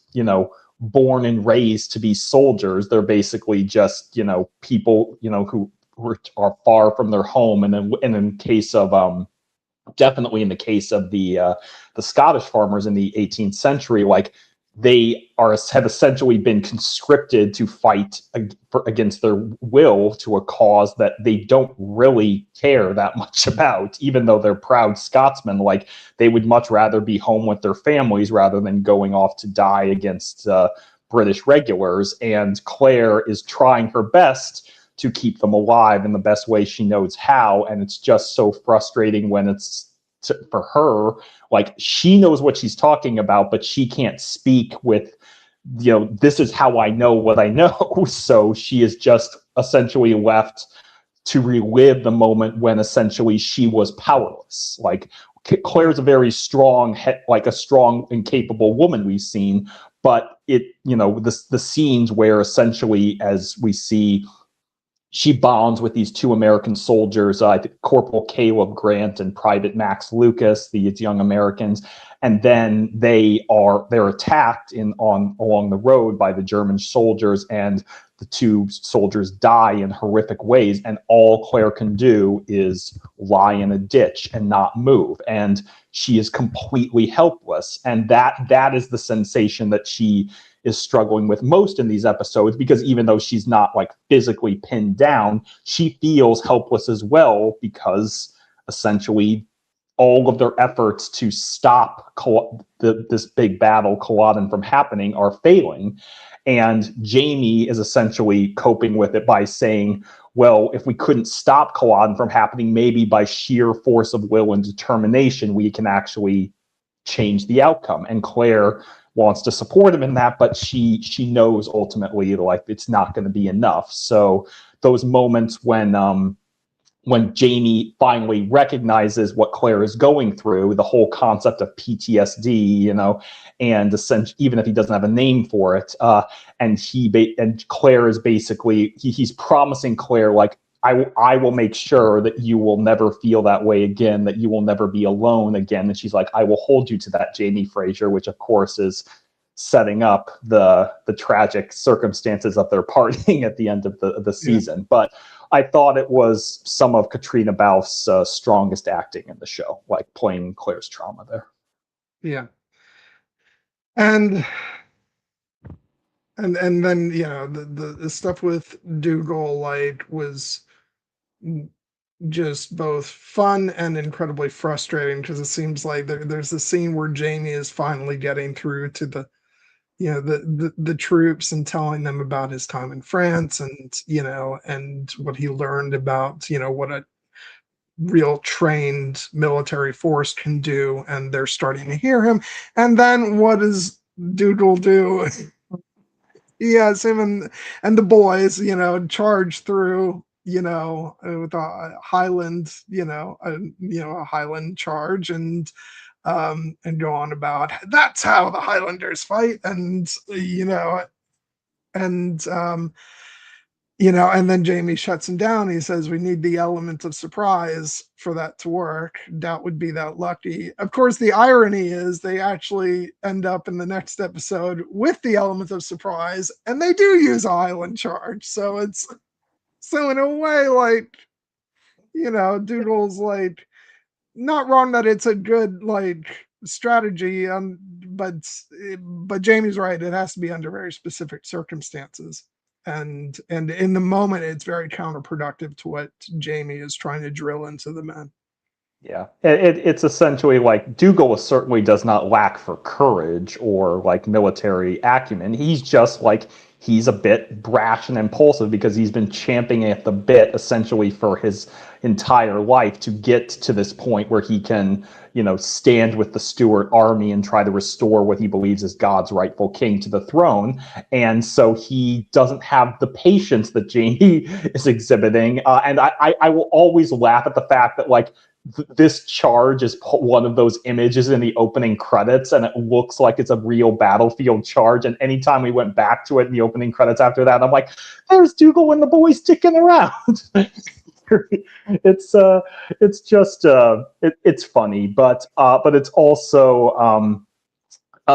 born and raised to be soldiers. They're basically just, people, who are far from their home. And in case of definitely in the case of the Scottish farmers in the 18th century, like they have essentially been conscripted to fight against their will to a cause that they don't really care that much about, even though they're proud Scotsmen. Like they would much rather be home with their families rather than going off to die against British regulars. And Claire is trying her best to keep them alive in the best way she knows how. And it's just so frustrating when for her, like she knows what she's talking about, but she can't speak with, this is how I know what I know. So she is just essentially left to relive the moment when essentially she was powerless. Like Claire's a very strong, like a strong and capable woman we've seen, but the scenes where essentially, as we see, she bonds with these 2 American soldiers, Corporal Caleb Grant and Private Max Lucas, these young Americans, and then they're attacked along the road by the German soldiers, and the 2 soldiers die in horrific ways, and all Claire can do is lie in a ditch and not move, and she is completely helpless, and that is the sensation that she is struggling with most in these episodes, because even though she's not like physically pinned down, she feels helpless as well, because essentially all of their efforts to stop this big battle, Culloden, from happening are failing. And Jamie is essentially coping with it by saying, well, if we couldn't stop Culloden from happening, maybe by sheer force of will and determination, we can actually change the outcome. And Claire wants to support him in that, but she knows ultimately like it's not going to be enough. So those moments when Jamie finally recognizes what Claire is going through, the whole concept of PTSD, and essentially, even if he doesn't have a name for it, and Claire is basically he's promising Claire, like, I will make sure that you will never feel that way again, that you will never be alone again. And she's like, I will hold you to that, Jamie Fraser, which of course is setting up the tragic circumstances of their parting at the end of the season. Yeah. But I thought it was some of Katrina Balfe's strongest acting in the show, like playing Claire's trauma there. Yeah. And then, the stuff with Dougal, like, was just both fun and incredibly frustrating, because it seems like there's a scene where Jamie is finally getting through to the troops and telling them about his time in France, and and what he learned about what a real trained military force can do, and they're starting to hear him. And then what does Dougal do? Yes, him and the boys, charge through, with a Highland, a Highland charge, and go on about that's how the Highlanders fight, and and and then Jamie shuts him down. He says, we need the element of surprise for that to work. Doubt would be that lucky. Of course, the irony is they actually end up in the next episode with the element of surprise, and they do use a Highland charge. So in a way, like, Doodle's like, not wrong that it's a good like strategy, but Jamie's right. It has to be under very specific circumstances. And in the moment, it's very counterproductive to what Jamie is trying to drill into the men. Yeah, it's essentially like Dougal certainly does not lack for courage or like military acumen. He's just like, he's a bit brash and impulsive because he's been champing at the bit essentially for his entire life to get to this point where he can, stand with the Stuart army and try to restore what he believes is God's rightful king to the throne. And so he doesn't have the patience that Jamie is exhibiting. And I will always laugh at the fact that, like, this charge is one of those images in the opening credits, and it looks like it's a real battlefield charge. And anytime we went back to it in the opening credits after that, I'm like, there's Dougal and the boys sticking around. It's just it's funny, but it's also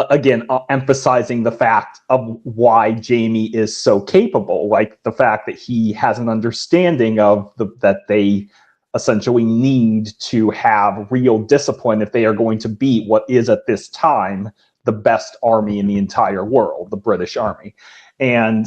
again, emphasizing the fact of why Jamie is so capable, like the fact that he has an understanding of that they essentially need to have real discipline if they are going to beat what is at this time the best army in the entire world, the British Army. And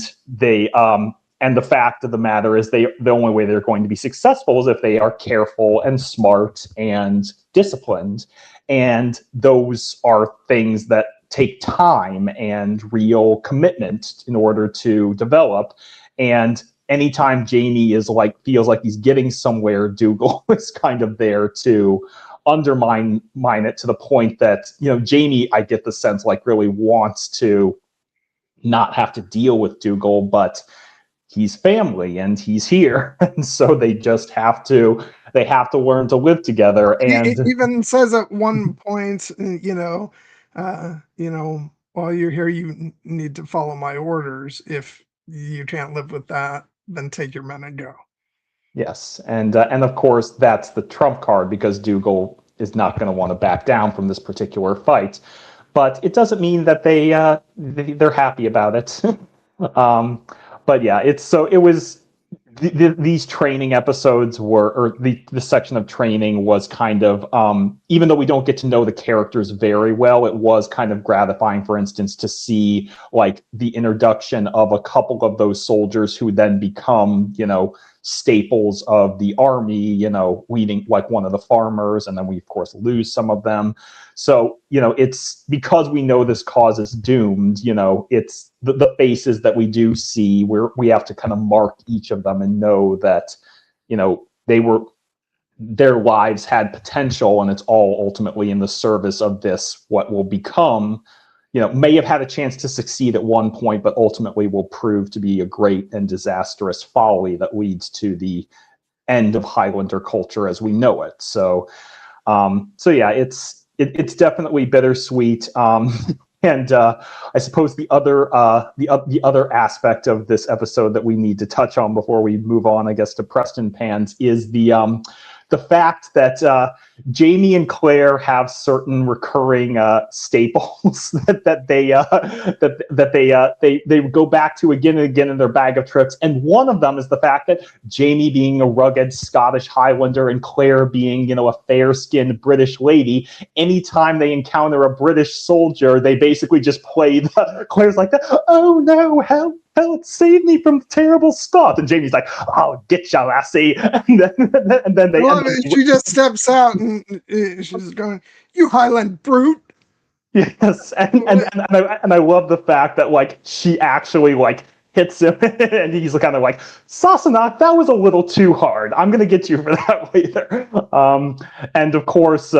and the fact of the matter is the only way they're going to be successful is if they are careful and smart and disciplined. And those are things that take time and real commitment in order to develop. And anytime Jamie feels like he's getting somewhere, Dougal is kind of there to undermine it, to the point that, Jamie, I get the sense, really wants to not have to deal with Dougal, but he's family and he's here. And so they just have to learn to live together. And it even says at one point, while you're here, you need to follow my orders. If you can't live with that, then take your men and go. Yes, and of course that's the trump card, because Dougal is not going to want to back down from this particular fight. But it doesn't mean that they're happy about it. But yeah, these training episodes or the section of training was kind of, even though we don't get to know the characters very well, it was kind of gratifying, for instance, to see the introduction of a couple of those soldiers who then become, staples of the army, leading one of the farmers, and then we of course lose some of them. So, it's because we know this cause is doomed, it's the faces that we do see where we have to kind of mark each of them and know that, their lives had potential, and it's all ultimately in the service of this, what will become, may have had a chance to succeed at one point, but ultimately will prove to be a great and disastrous folly that leads to the end of Highlander culture as we know it. So yeah, it's definitely bittersweet. And I suppose the other aspect of this episode that we need to touch on before we move on, I guess, to Preston Pans is the fact that Jamie and Claire have certain recurring staples that they go back to again and again in their bag of tricks, and one of them is the fact that Jamie being a rugged Scottish Highlander and Claire being a fair-skinned British lady, anytime they encounter a British soldier, they basically just play Claire's like, "Oh no, help! Help, save me from terrible Scott." And Jamie's like, "I'll get you, lassie." And then they. Well, she just steps out and she's going, "You Highland brute." Yes, and I love the fact that she actually hits him, and he's kind of like, "Sassenach, that was a little too hard. I'm gonna get you for that later." And of course,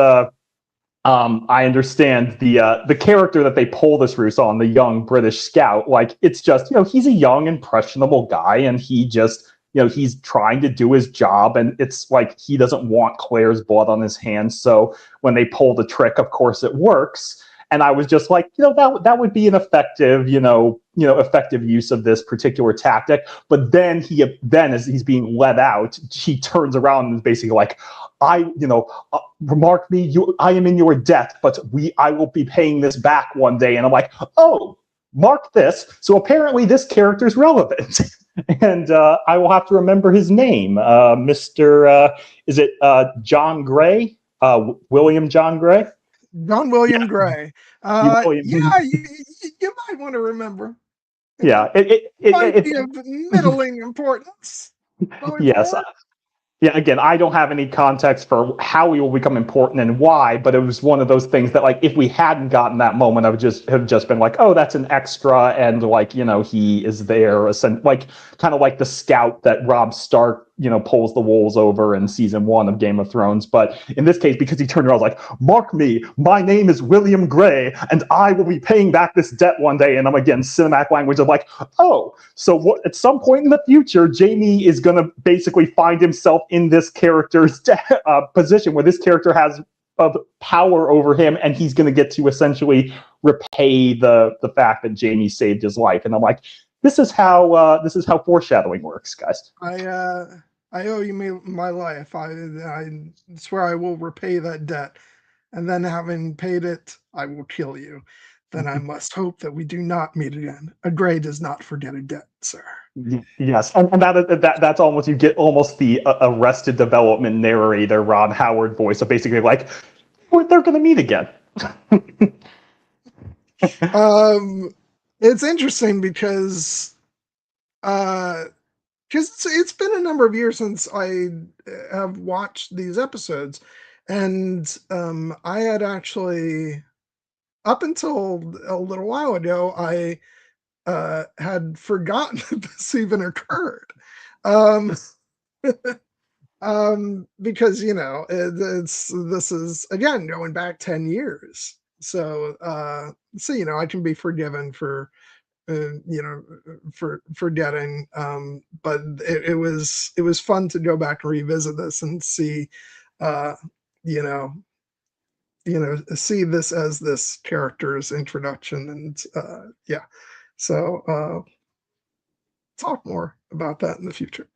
I understand the character that they pull this ruse on, the young British scout. It's just, he's a young, impressionable guy, and he just, he's trying to do his job, and it's he doesn't want Claire's blood on his hands. So when they pull the trick, of course it works. And I was just like, that would be an effective, effective use of this particular tactic. But then as he's being let out, she turns around and is basically like, remark me, I am in your debt, but I will be paying this back one day. And I'm like, oh, mark this. So apparently this character is relevant. And I will have to remember his name. Mr. Is it John Gray? William John Gray? John William Gray. Yeah, you might want to remember. Yeah, it might be of middling importance. Yes. Yeah, again, I don't have any context for how he will become important and why, but it was one of those things that, if we hadn't gotten that moment, I would have just been like, oh, that's an extra, and he is there, kind of like the scout that Robb Stark, pulls the wolves over in season 1 of Game of Thrones. But in this case, because he turned around, like, mark me, my name is William Gray, and I will be paying back this debt one day. And I'm again cinematic language of like, oh, so what? At some point in the future, Jamie is going to basically find himself in this character's position where this character has of power over him, and he's going to get to essentially repay the fact that Jamie saved his life. And I'm like, this is how foreshadowing works, guys. I owe you my life. I swear I will repay that debt, and then having paid it, I will kill you. Then I must hope that we do not meet again. A Grey does not forget a debt, sir. Yes, and that's almost, you get almost the Arrested Development narrator Ron Howard voice. So basically, like, they're going to meet again. It's interesting because it's been a number of years since I have watched these episodes, and I had actually, up until a little while ago, I had forgotten that this even occurred. Because this is again going back 10 years, so I can be forgiven for for forgetting, but it was fun to go back and revisit this and see you know see this as this character's introduction, and so talk more about that in the future.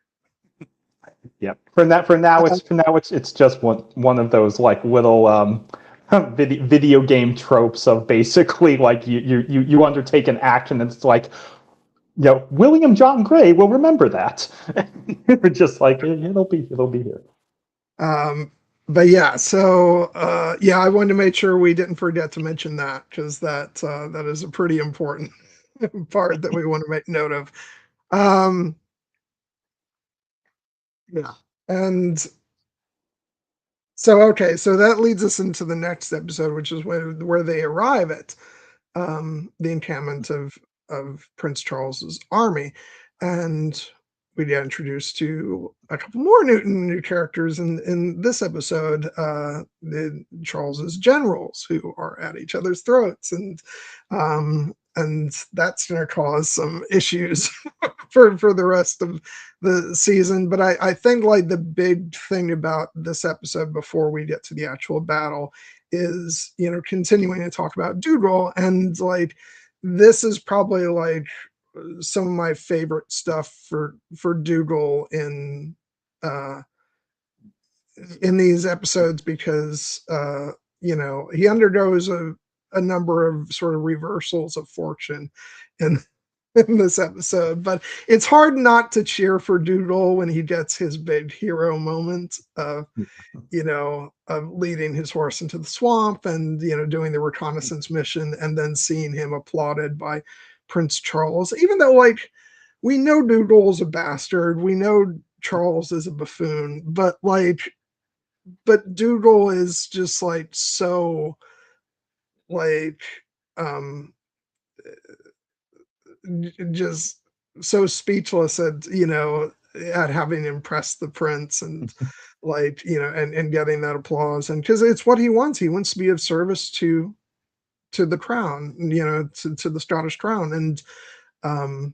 Yeah. For now, it's just one of those like little video game tropes of basically like you undertake an action and it's like, William John Gray will remember that. Just like it'll be here. But yeah, so I wanted to make sure we didn't forget to mention that, because that is a pretty important part that we want to make note of. Yeah. And so, okay, so that leads us into the next episode, which is where they arrive at the encampment of Prince Charles's army. And we get introduced to a couple more new characters in this episode, the Charles's generals, who are at each other's throats, and that's going to cause some issues for the rest of the season. But I think like the big thing about this episode before we get to the actual battle is continuing to talk about Dougal, and like this is probably like some of my favorite stuff for Dougal in these episodes, because he undergoes a number of sort of reversals of fortune in this episode, but it's hard not to cheer for Dougal when he gets his big hero moment of leading his horse into the swamp and doing the reconnaissance mission, and then seeing him applauded by Prince Charles, even though like we know Dougal's a bastard, we know Charles is a buffoon, but Dougal is just like so like just so speechless at at having impressed the prince, and like and getting that applause, and because it's what he wants to be of service to the crown, to the Scottish crown, and and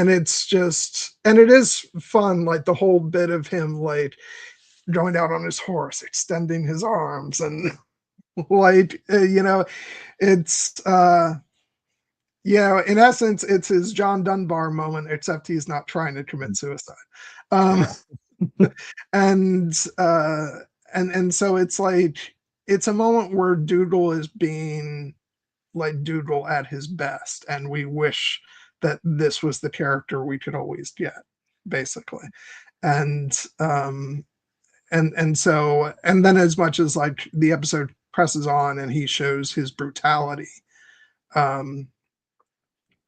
it's just, and it is fun, like the whole bit of him like going out on his horse, extending his arms, and like it's in essence it's his John Dunbar moment, except he's not trying to commit suicide. And so it's like it's a moment where Dougal is being like Dougal at his best, and we wish that this was the character we could always get, basically. And so, and then as much as like the episode presses on and he shows his brutality,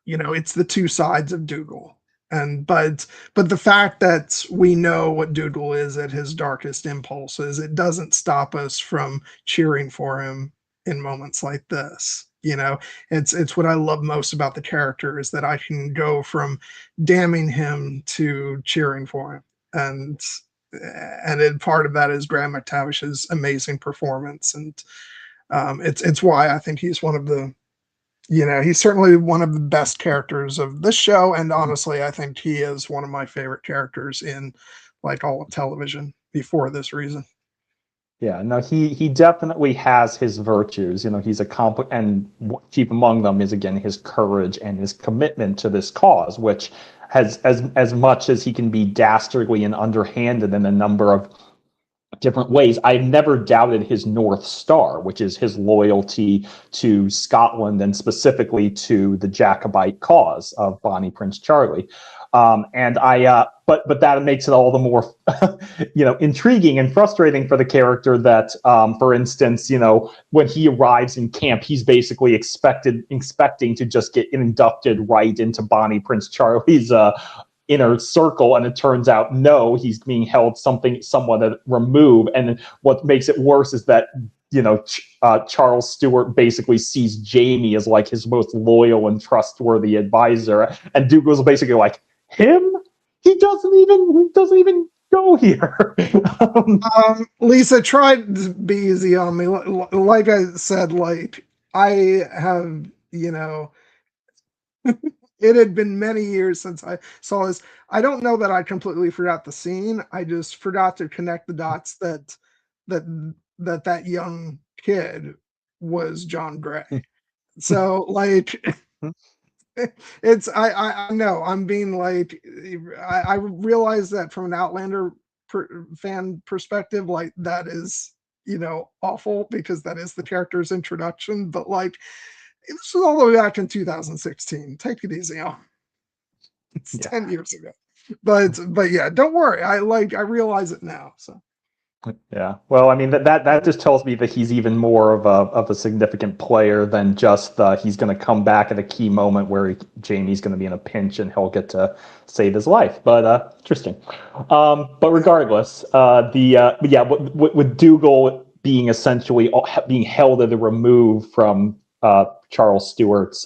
it's the two sides of Dougal. And but the fact that we know what Dougal is at his darkest impulses, it doesn't stop us from cheering for him in moments like this. You know, it's what I love most about the character is that I can go from damning him to cheering for him, and part of that is Graham McTavish's amazing performance, and it's why I think he's one of the, he's certainly one of the best characters of this show, and honestly, I think he is one of my favorite characters in like all of television before this reason. Yeah, no, he definitely has his virtues. He's and chief among them is again his courage and his commitment to this cause, which has as much as he can be dastardly and underhanded in a number of different ways. I've never doubted his North Star, which is his loyalty to Scotland and specifically to the Jacobite cause of Bonnie Prince Charlie. But that makes it all the more, intriguing and frustrating for the character that, for instance, when he arrives in camp, he's basically expecting to just get inducted right into Bonnie Prince Charlie's inner circle, and it turns out no, he's being held somewhat removed. And what makes it worse is that Charles Stewart basically sees Jamie as like his most loyal and trustworthy advisor, and Dougal's basically like, him? He doesn't even go here. Lisa, tried to be easy on me. Like I said, like I have, it had been many years since I saw this. I don't know that I completely forgot the scene. I just forgot to connect the dots that that young kid was John Gray. So like it's I know I'm being like I realize that from an Outlander fan perspective, like that is awful because that is the character's introduction. But like this was all the way back in 2016. Take it easy on. It's Yeah. 10 years ago. But yeah, don't worry. I realize it now. So Yeah. Well, I mean that just tells me that he's even more of a significant player than just he's going to come back at a key moment where Jamie's going to be in a pinch and he'll get to save his life. But interesting. But regardless, with Dougal being essentially being held at a remove from Charles Stewart's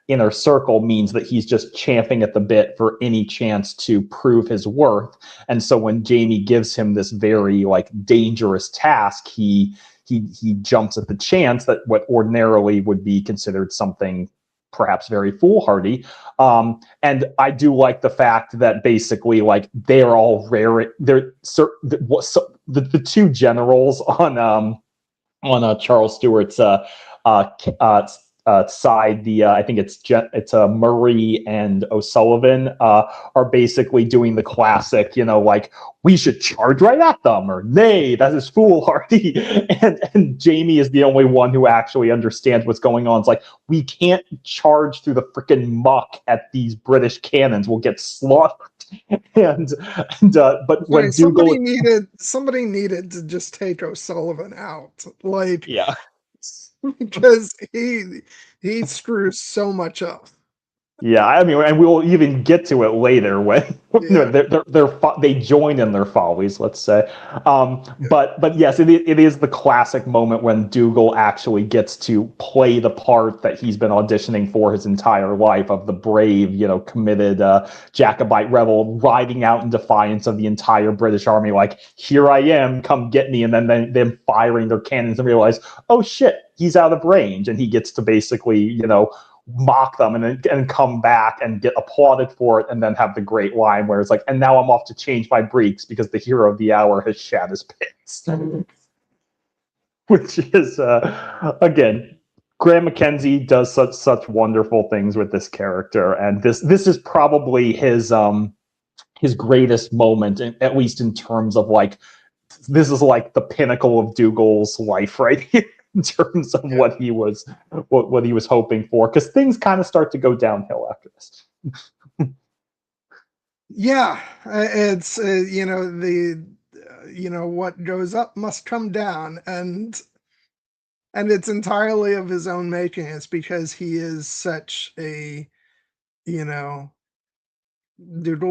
inner circle means that he's just champing at the bit for any chance to prove his worth. And so when Jamie gives him this very like dangerous task, he jumps at the chance that what ordinarily would be considered something perhaps very foolhardy. And I do like the fact that basically like they're all rare. The two generals on Charles Stewart's side, I think it's Murray and O'Sullivan are basically doing the classic, like we should charge right at them, or nay, that is foolhardy. And Jamie is the only one who actually understands what's going on. It's like we can't charge through the freaking muck at these British cannons; we'll get slaughtered. and but when somebody Dougal needed to just take O'Sullivan out, like yeah. because he screws so much up. Yeah, I mean, and we'll even get to it later when they join in their follies, let's say. But yes, it is the classic moment when Dougal actually gets to play the part that he's been auditioning for his entire life of the brave, committed Jacobite rebel riding out in defiance of the entire British army. Like, here I am, come get me, and then them firing their cannons and realize, oh shit, he's out of range, and he gets to basically, mock them and come back and get applauded for it, and then have the great line where it's like, and now I'm off to change my breeks because the hero of the hour has shat his pants. Which is again, Graham Mackenzie does such wonderful things with this character, and this is probably his greatest moment, at least in terms of like, this is like the pinnacle of Dougal's life right here. In terms of what he was hoping for, because things kind of start to go downhill after this. Yeah, it's what goes up must come down, and it's entirely of his own making. It's because he is such a Dougal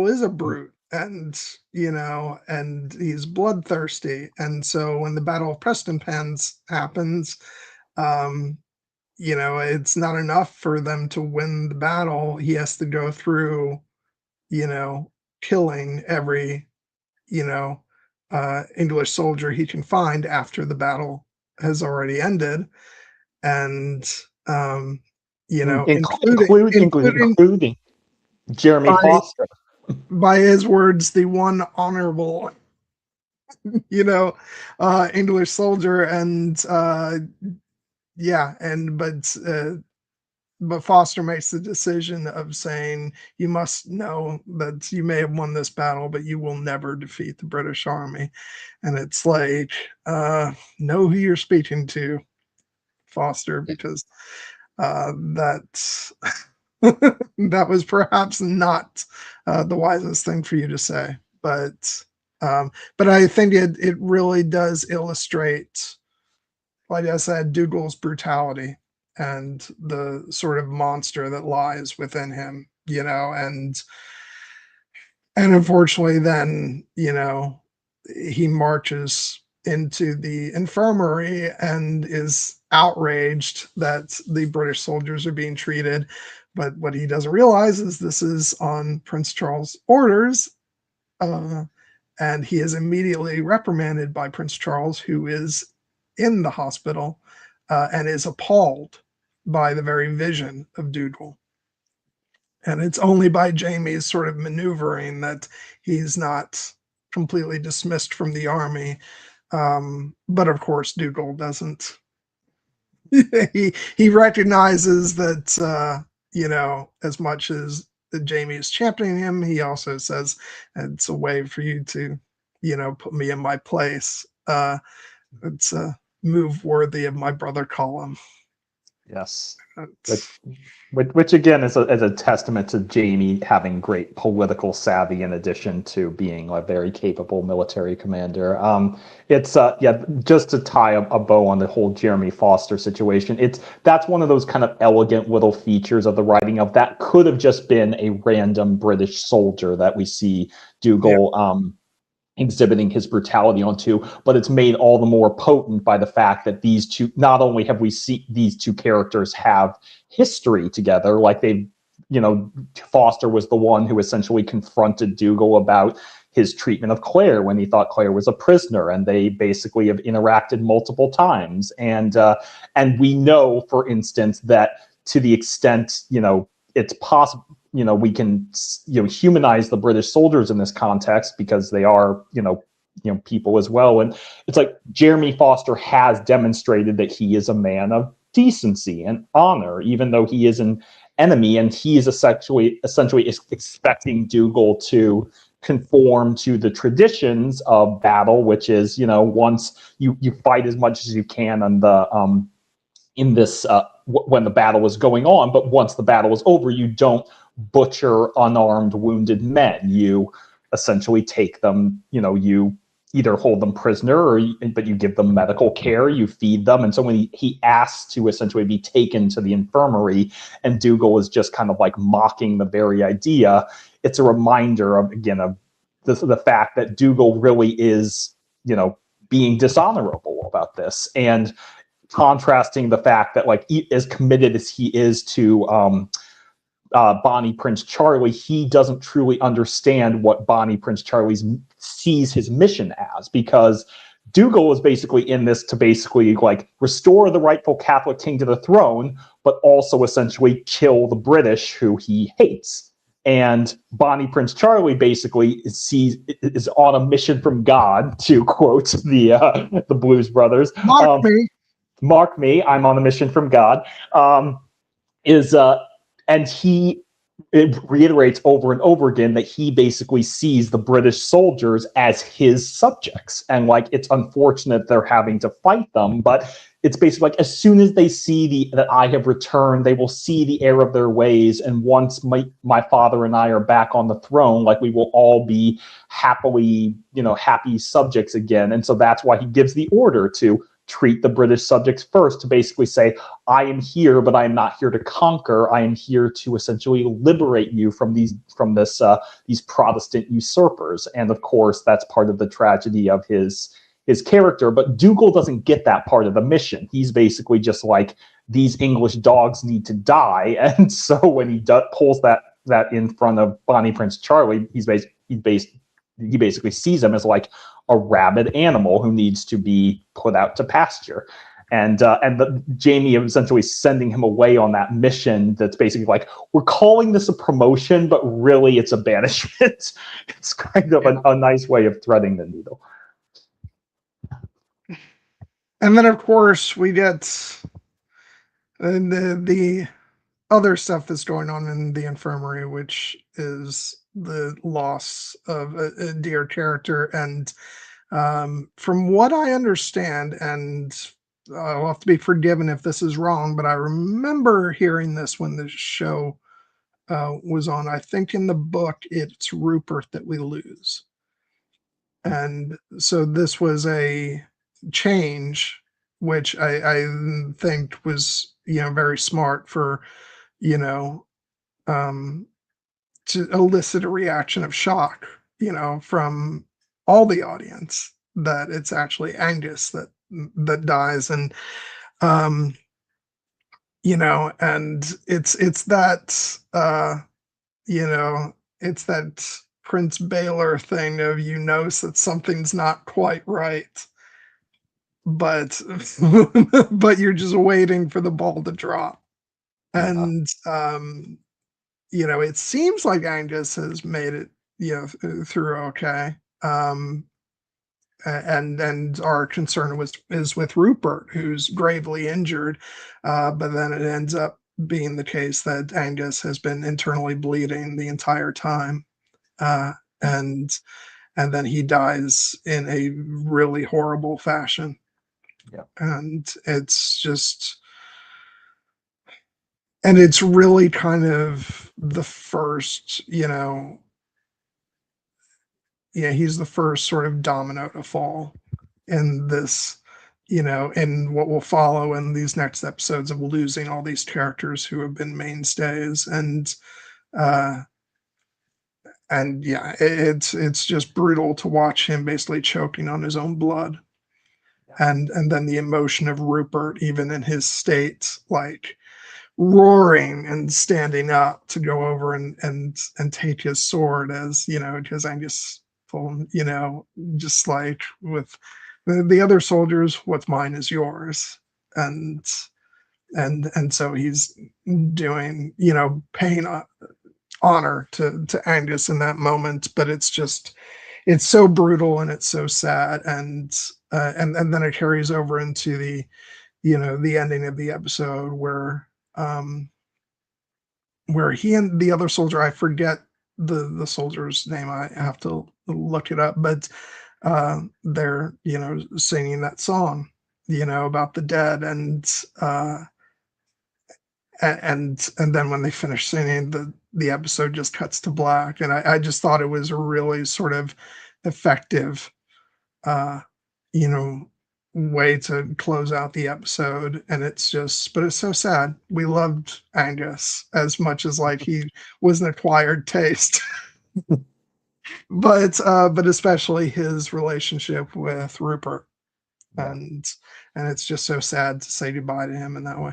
is a brute, and and he's bloodthirsty, and so when the Battle of Preston Pans happens, um it's not enough for them to win the battle. He has to go through, killing every, you know, English soldier he can find after the battle has already ended. And, um, including Including Jeremy by Foster. his words, the one honorable, you know, English soldier. And yeah, and but Foster makes the decision of saying, "You must know that you may have won this battle, but you will never defeat the British Army." And it's like, know who you're speaking to, Foster, because that that was perhaps not the wisest thing for you to say. But I think it really does illustrate, like I said, Dougal's brutality and the sort of monster that lies within him, and unfortunately then, he marches into the infirmary and is outraged that the British soldiers are being treated. But what he doesn't realize is this is on Prince Charles' orders, uh, and he is immediately reprimanded by Prince Charles, who is in the hospital, and is appalled by the very vision of Dougal. And it's only by Jamie's sort of maneuvering that he's not completely dismissed from the army. But of course, Dougal doesn't. He recognizes that, as much as Jamie is championing him, he also says it's a way for you to, put me in my place. It's a move worthy of my brother Colum. Yes. Which again is a testament to Jamie having great political savvy in addition to being a very capable military commander. It's just to tie a bow on the whole Jeremy Foster situation. That's one of those kind of elegant little features of the writing of that could have just been a random British soldier that we see Dougal. Yeah. Exhibiting his brutality onto, but it's made all the more potent by the fact that these two, not only have we seen these two characters have history together, like Foster was the one who essentially confronted Dougal about his treatment of Claire when he thought Claire was a prisoner, and they basically have interacted multiple times. And we know, for instance, that to the extent, it's possible, we can, humanize the British soldiers in this context because they are, people as well. And it's like Jeremy Foster has demonstrated that he is a man of decency and honor, even though he is an enemy, and he is essentially expecting Dougal to conform to the traditions of battle, which is, once you fight as much as you can on the in this when the battle is going on, but once the battle is over, you don't butcher unarmed wounded men. You essentially take them, you either hold them prisoner but you give them medical care, you feed them. And so when he asks to essentially be taken to the infirmary, and Dougal is just kind of like mocking the very idea, it's a reminder of the fact that Dougal really is, being dishonorable about this. And contrasting the fact that, like, as committed as he is to Bonnie Prince Charlie, he doesn't truly understand what Bonnie Prince Charlie sees his mission as, because Dougal is basically in this to basically like restore the rightful Catholic king to the throne, but also essentially kill the British who he hates. And Bonnie Prince Charlie basically is on a mission from God, to quote the Blues Brothers. Mark me, I'm on a mission from God. And he reiterates over and over again that he basically sees the British soldiers as his subjects, and like it's unfortunate they're having to fight them, but it's basically like as soon as they see that I have returned, they will see the error of their ways, and once my father and I are back on the throne, like we will all be happy subjects again. And so that's why he gives the order to treat the British subjects first, to basically say, I am here, but I am not here to conquer. I am here to essentially liberate you from these Protestant usurpers. And of course, that's part of the tragedy of his character. But Dougal doesn't get that part of the mission. He's basically just like, these English dogs need to die. And so when he pulls that in front of Bonnie Prince Charlie, he basically sees him as like a rabid animal who needs to be put out to pasture. And Jamie essentially sending him away on that mission that's basically like, we're calling this a promotion, but really it's a banishment. It's kind of a nice way of threading the needle. And then, of course, we get the other stuff that's going on in the infirmary, which is the loss of a dear character. And from what I understand, and I'll have to be forgiven if this is wrong, but I remember hearing this when the show was on. I think in the book, it's Rupert that we lose. And so this was a change, which I think was, very smart for, to elicit a reaction of shock, from all the audience that it's actually Angus that dies. And and it's that it's that Prince Baylor thing of, that something's not quite right, but but you're just waiting for the ball to drop. And it seems like Angus has made it, through okay. And our concern is with Rupert, who's gravely injured, but then it ends up being the case that Angus has been internally bleeding the entire time, and then he dies in a really horrible fashion. Yeah. And it's really kind of the first, he's the first sort of domino to fall in this, in what will follow in these next episodes of losing all these characters who have been mainstays. And it's just brutal to watch him basically choking on his own blood. And then the emotion of Rupert, even in his state, like roaring and standing up to go over and take his sword, as because Angus told him, just like with the other soldiers, what's mine is yours. And so he's doing, paying honor to Angus in that moment. But it's so brutal and it's so sad. And then it carries over into the ending of the episode where he and the other soldier, I forget the soldier's name, I have to look it up, but they're singing that song about the dead. And then when they finish singing, the episode just cuts to black. And I just thought it was a really sort of effective way to close out the episode. And but it's so sad. We loved Angus as much as like he was an acquired taste. but especially his relationship with Rupert. And it's just so sad to say goodbye to him in that way.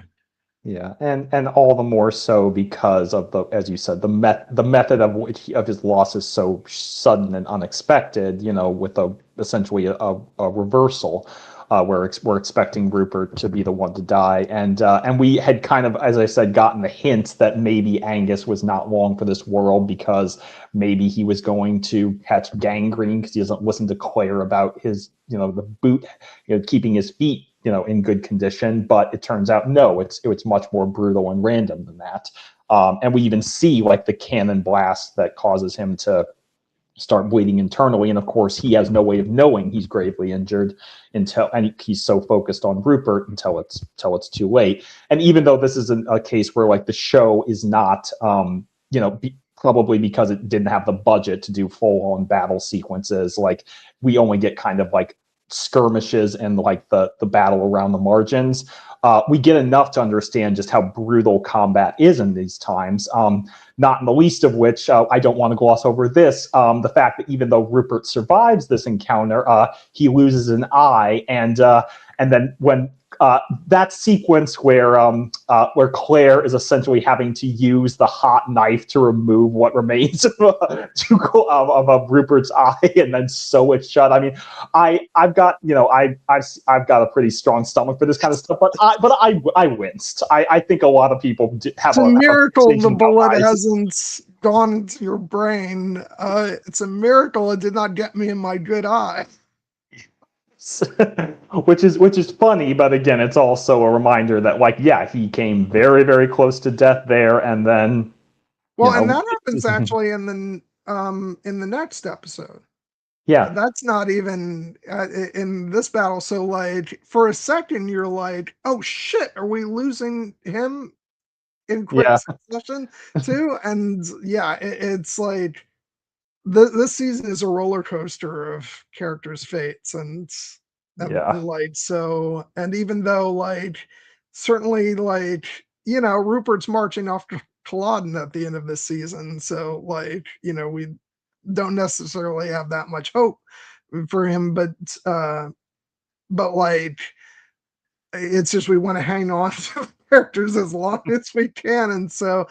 Yeah, and all the more so because of as you said, the method of his loss is so sudden and unexpected. With essentially a reversal, where we're expecting Rupert to be the one to die, and we had kind of, as I said, gotten the hint that maybe Angus was not long for this world, because maybe he was going to catch gangrene because he doesn't listen to Claire about his, the boot, keeping his feet in good condition. But it turns out, no, it's much more brutal and random than that. And we even see like the cannon blast that causes him to start bleeding internally. And of course, he has no way of knowing he's gravely injured and he's so focused on Rupert until it's too late. And even though this is a case where like the show is not, probably because it didn't have the budget to do full on battle sequences, like we only get kind of like skirmishes and like the battle around the margins, we get enough to understand just how brutal combat is in these times. Not in the least of which, I don't want to gloss over this, the fact that even though Rupert survives this encounter, he loses an eye, and then when that sequence where Claire is essentially having to use the hot knife to remove what remains of Rupert's eye and then sew it shut. I mean, I've got I've got a pretty strong stomach for this kind of stuff, but I winced. I think a lot of people It's have a a miracle the fixation about bullet eyes. hasn't gone into your brain. It's a miracle it did not get me in my good eye. which is funny, but again, it's also a reminder that like yeah, he came very very close to death there, and then you Well, and know that happens actually in the next episode. yeah That's not even in this battle. So like for a second, you're like, "Oh shit, are we losing him in quick yeah succession too?" And yeah, it's like this season is a roller coaster of characters' fates yeah like so. And even though like certainly like Rupert's marching off to Culloden at the end of this season, so like we don't necessarily have that much hope for him, but like it's just we want to hang on to characters as long as we can. And so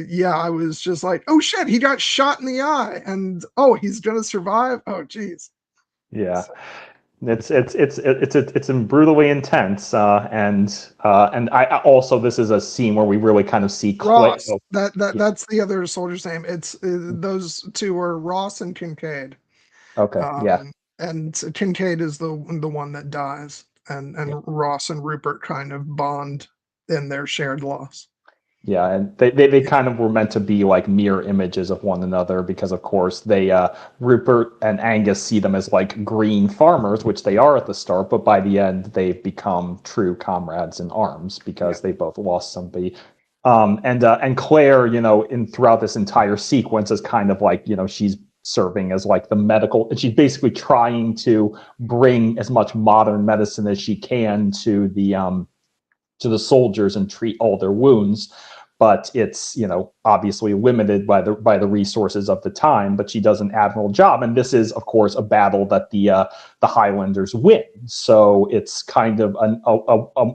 yeah, I was just like, oh shit, he got shot in the eye, and oh, he's gonna survive. Oh geez. yeah. So, It's brutally intense, and I also this is a scene where we really kind of see Clay. Ross, Oh, yeah, that's the other soldier's name. It's those two are Ross and Kincaid. okay, yeah, And Kincaid is the one that dies, yeah. and Ross and Rupert kind of bond in their shared loss. Yeah, and they kind of were meant to be like mirror images of one another because, of course, they Rupert and Angus see them as like green farmers, which they are at the start, but by the end they've become true comrades in arms Yeah. because they both lost somebody. And Claire, in throughout this entire sequence is kind of like she's serving as like the medical, and she's basically trying to bring as much modern medicine as she can to the soldiers and treat all their wounds, but it's obviously limited by the resources of the time. But she does an admirable job, and this is of course a battle that the Highlanders win, so it's kind of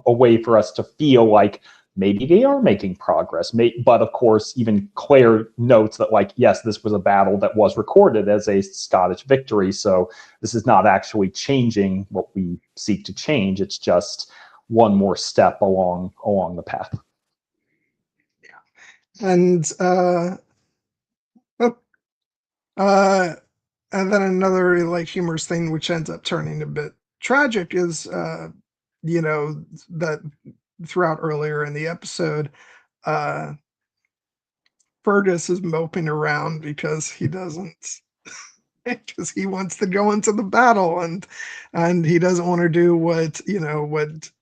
a way for us to feel like maybe they are making progress. But of course, even Claire notes that like yes, this was a battle that was recorded as a Scottish victory, so this is not actually changing what we seek to change. It's just one more step along the path. And oh, uh and then another like humorous thing which ends up turning a bit tragic is that throughout earlier in the episode, uh Fergus is moping around because he doesn't because he wants to go into the battle, and he doesn't want to do what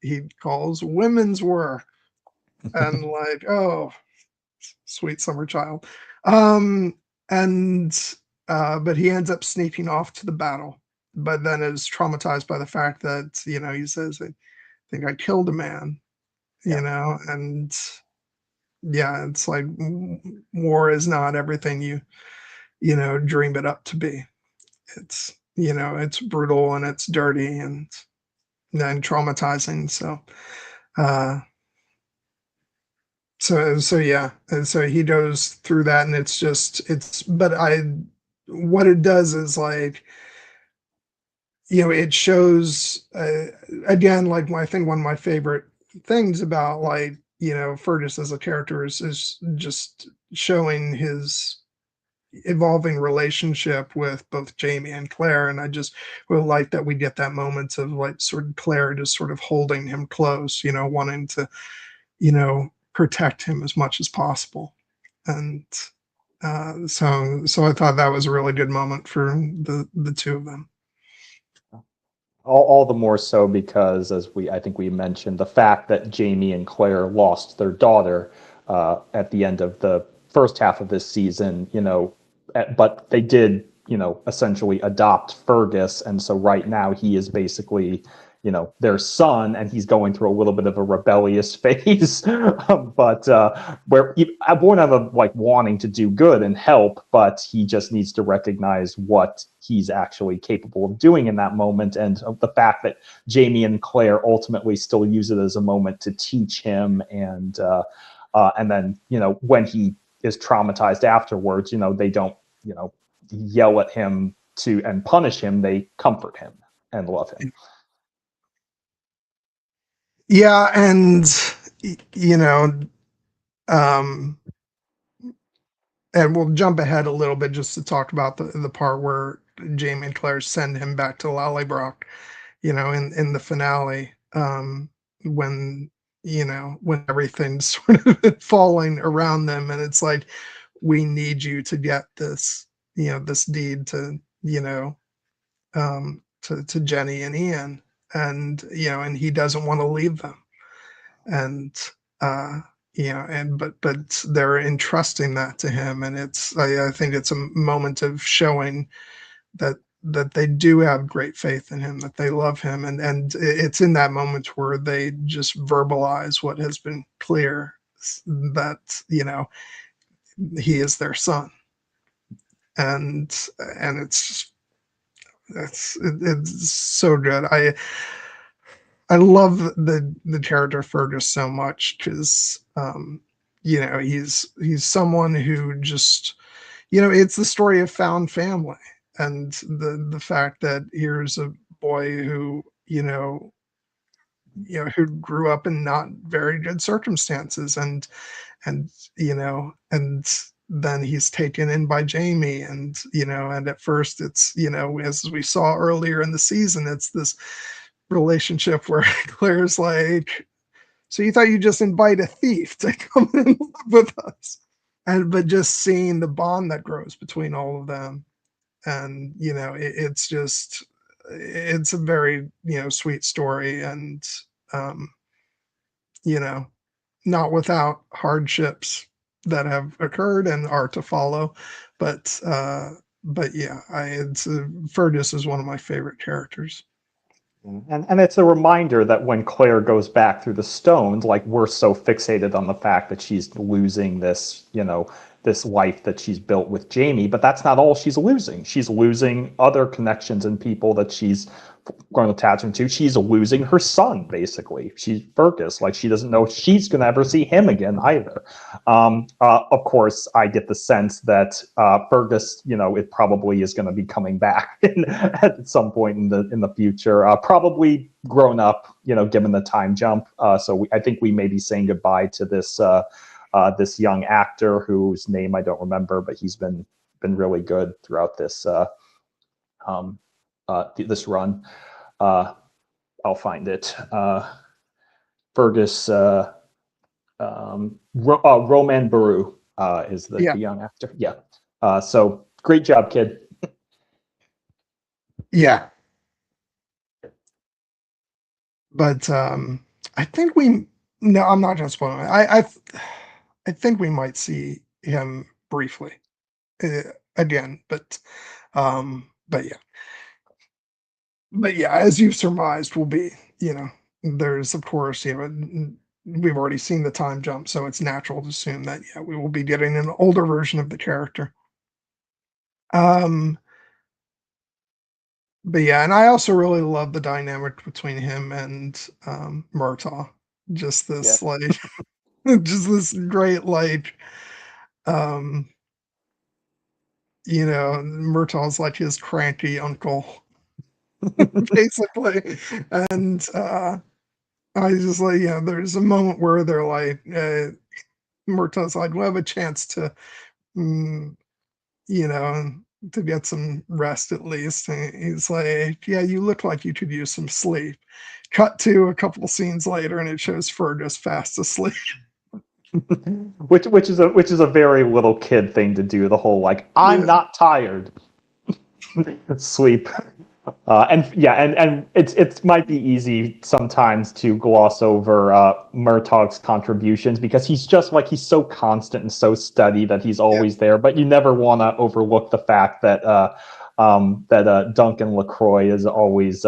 he calls women's work, and like, oh, sweet summer child. um and but he ends up sneaking off to the battle, but then is traumatized by the fact that he says, I think I killed a man, Yeah, and yeah, it's like war is not everything you dream it up to be. It's brutal and it's dirty and then traumatizing. Uh so yeah, and so he goes through that, and but I what it does is like it shows, again, like I think one of my favorite things about like Fergus as a character is just showing his evolving relationship with both Jamie and Claire. And I just really like that we get that moment of like sort of Claire just sort of holding him close, wanting to, protect him as much as possible. And so I thought that was a really good moment for the two of them. all the more so because, as I think we mentioned, the fact that Jamie and Claire lost their daughter at the end of the first half of this season, but they did, essentially adopt Fergus, and so right now he is basically, their son, and he's going through a little bit of a rebellious phase, but born out of like wanting to do good and help, but he just needs to recognize what he's actually capable of doing in that moment, and the fact that Jamie and Claire ultimately still use it as a moment to teach him, and then when he is traumatized afterwards, they don't yell at him and punish him, they comfort him and love him. Yeah, and you know, um, and we'll jump ahead a little bit just to talk about the part where Jamie and Claire send him back to Lallybroch, in the finale, when when everything's sort of falling around them, and it's like, we need you to get this, this deed to, to Jenny and Ian, and and he doesn't want to leave them, and but they're entrusting that to him, and I think it's a moment of showing that they do have great faith in him, that they love him, and it's in that moment where they just verbalize what has been clear, that he is their son, and it's so good. I love the character Fergus so much, because he's someone who just, it's the story of found family, and the fact that here's a boy who who grew up in not very good circumstances, and and then he's taken in by Jamie, and and at first it's, as we saw earlier in the season, it's this relationship where Claire's like, so you thought you just invite a thief to come and live with us, but just seeing the bond that grows between all of them, and it's just, it's a very sweet story, and um you know not without hardships that have occurred and are to follow, but yeah, Fergus is one of my favorite characters. And it's a reminder that when Claire goes back through the stones, like, we're so fixated on the fact that she's losing this, this life that she's built with Jamie, but that's not all she's losing. She's losing other connections and people that she's going to attach him to. She's losing her son, basically. She's Fergus. Like, she doesn't know if she's going to ever see him again either. Of course, I get the sense that Fergus, it probably is going to be coming back at some point in the future. Probably grown up, given the time jump. So I think we may be saying goodbye to this this young actor whose name I don't remember, but he's been really good throughout this this run. I'll find it. Fergus Roman Baru is the young actor. Yeah. So great job, kid. Yeah. But I think no, I'm not gonna spoil it. I think we might see him briefly again, but yeah. But yeah, as you've surmised, will be, there's, of course, we've already seen the time jump, so it's natural to assume that, yeah, we will be getting an older version of the character. But yeah, and I also really love the dynamic between him and Murtaugh. Just this like, just this great like, um, Murtaugh's like his cranky uncle, basically, and I just like, there's a moment where they're like, Murtaugh's like, we'll have a chance to, mm, you know, to get some rest at least. And he's like, yeah, you look like you could use some sleep. Cut to a couple scenes later, and it shows Fergus fast asleep. which is a very little kid thing to do. The whole like, I'm not tired. Sleep. And it might be easy sometimes to gloss over Murtaugh's contributions, because he's so constant and so steady that he's always there. But you never want to overlook the fact that Duncan LaCroix is always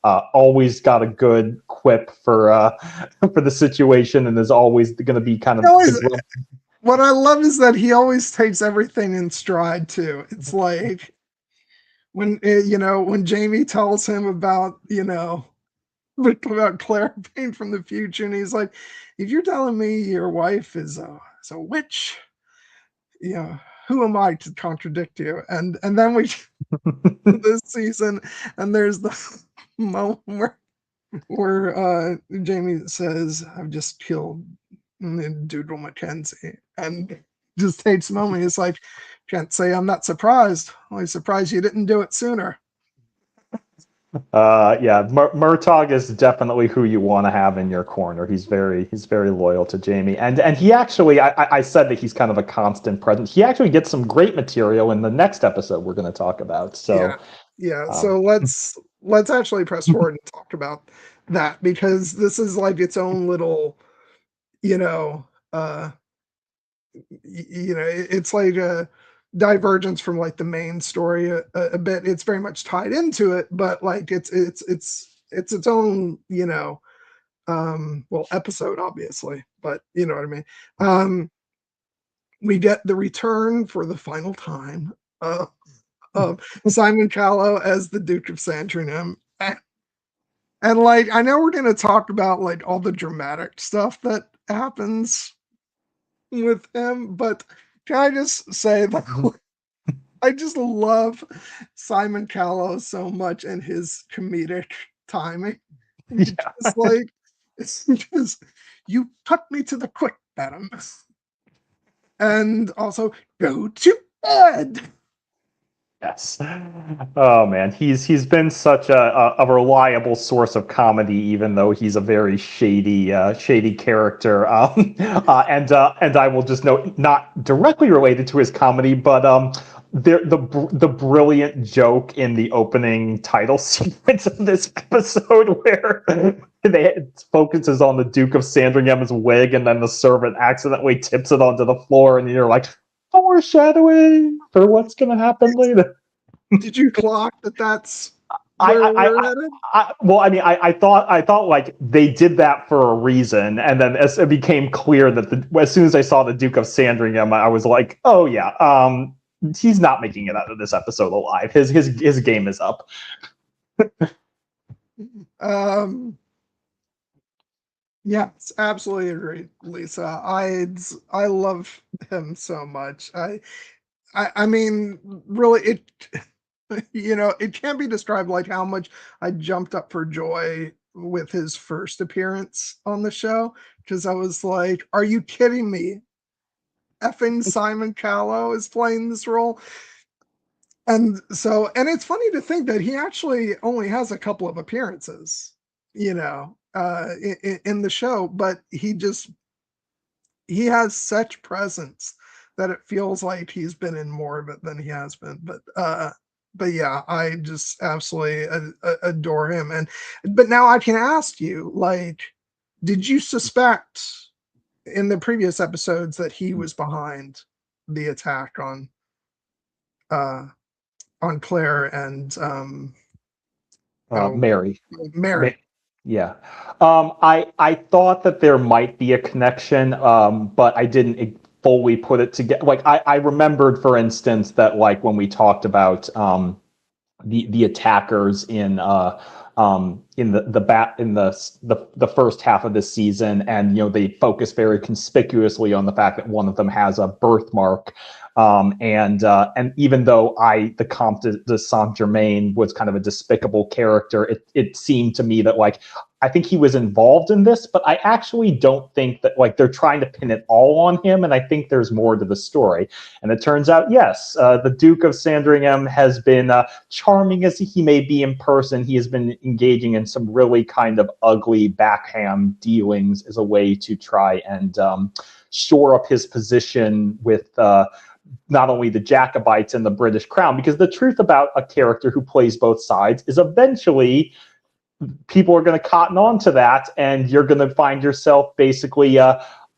always got a good quip for for the situation, and is always going to be kind of what I love is that he always takes everything in stride too. It's like when when Jamie tells him about about Claire Payne from the future, and he's like, "If you're telling me your wife is a witch, who am I to contradict you?" And then we this season, and there's the moment where Jamie says, "I've just killed Doodle Mackenzie," and just takes a moment. It's like, can't say I'm not surprised. Only surprised you didn't do it sooner. Yeah, Murtaugh is definitely who you want to have in your corner. He's very loyal to Jamie, and he actually, I said that he's kind of a constant presence. He actually gets some great material in the next episode we're going to talk about. So yeah. So let's actually press forward and talk about that, because this is like its own little, it's like a divergence from like the main story a bit. It's very much tied into it, but like it's its own, episode, obviously, but you know what I mean. We get the return for the final time of Simon Callow as the Duke of Sandringham. And like, I know we're going to talk about like all the dramatic stuff that happens with him, but can I just say that I just love Simon Callow so much and his comedic timing. yeah. It's like, it's just, you took me to the quick, Madam. And also, go to bed. Yes. Oh man, he's been such a reliable source of comedy, even though he's a very shady character. And I will just note, not directly related to his comedy, but the brilliant joke in the opening title sequence of this episode, where it focuses on the Duke of Sandringham's wig, and then the servant accidentally tips it onto the floor, and you're like, foreshadowing for what's going to happen later. Did you clock that that's where we're headed? I thought like they did that for a reason, and then as it became clear that as soon as I saw the Duke of Sandringham, I was like, oh yeah, he's not making it out of this episode alive. His game is up. Yes, absolutely agree, Lisa. I love him so much. I mean, really, it can't be described like how much I jumped up for joy with his first appearance on the show, because I was like, "Are you kidding me? Effing Simon Callow is playing this role." And it's funny to think that he actually only has a couple of appearances, in the show, but he has such presence that it feels like he's been in more of it than he has been. But yeah, I just absolutely adore him. But now I can ask you, like, did you suspect in the previous episodes that he was behind the attack on Claire and Mary. Mary? Yeah. I thought that there might be a connection, but I didn't fully put it together. Like I remembered, for instance, that like when we talked about the attackers in the first half of this season, and they focus very conspicuously on the fact that one of them has a birthmark. And even though the Comte de Saint Germain was kind of a despicable character, it seemed to me that like I think he was involved in this, but I actually don't think that like they're trying to pin it all on him, and I think there's more to the story. And it turns out, yes, the Duke of Sandringham has been charming as he may be in person. He has been engaging in some really kind of ugly backhand dealings as a way to try and shore up his position with not only the Jacobites and the British Crown, because the truth about a character who plays both sides is eventually people are going to cotton on to that, and you're going to find yourself basically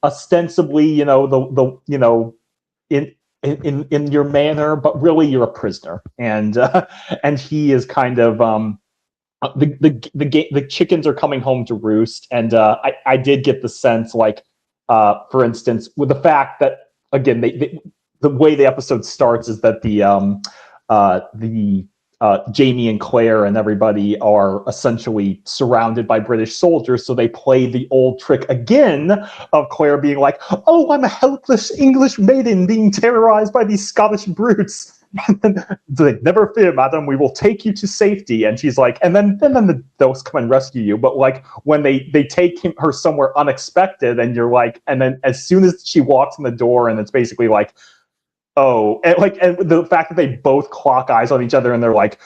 ostensibly, in your manner, but really you're a prisoner. And he is kind of the chickens are coming home to roost, and I did get the sense, like, for instance, with the fact that, again, the way the episode starts is that the Jamie and Claire and everybody are essentially surrounded by British soldiers, so they play the old trick again of Claire being like, "Oh, I'm a helpless English maiden being terrorized by these Scottish brutes." Like, "Never fear, madam, we will take you to safety." And she's like, those come and rescue you. But like when they take her somewhere unexpected, and you're like, and then as soon as she walks in the door, and it's basically like, oh, and the fact that they both clock eyes on each other, and they're like,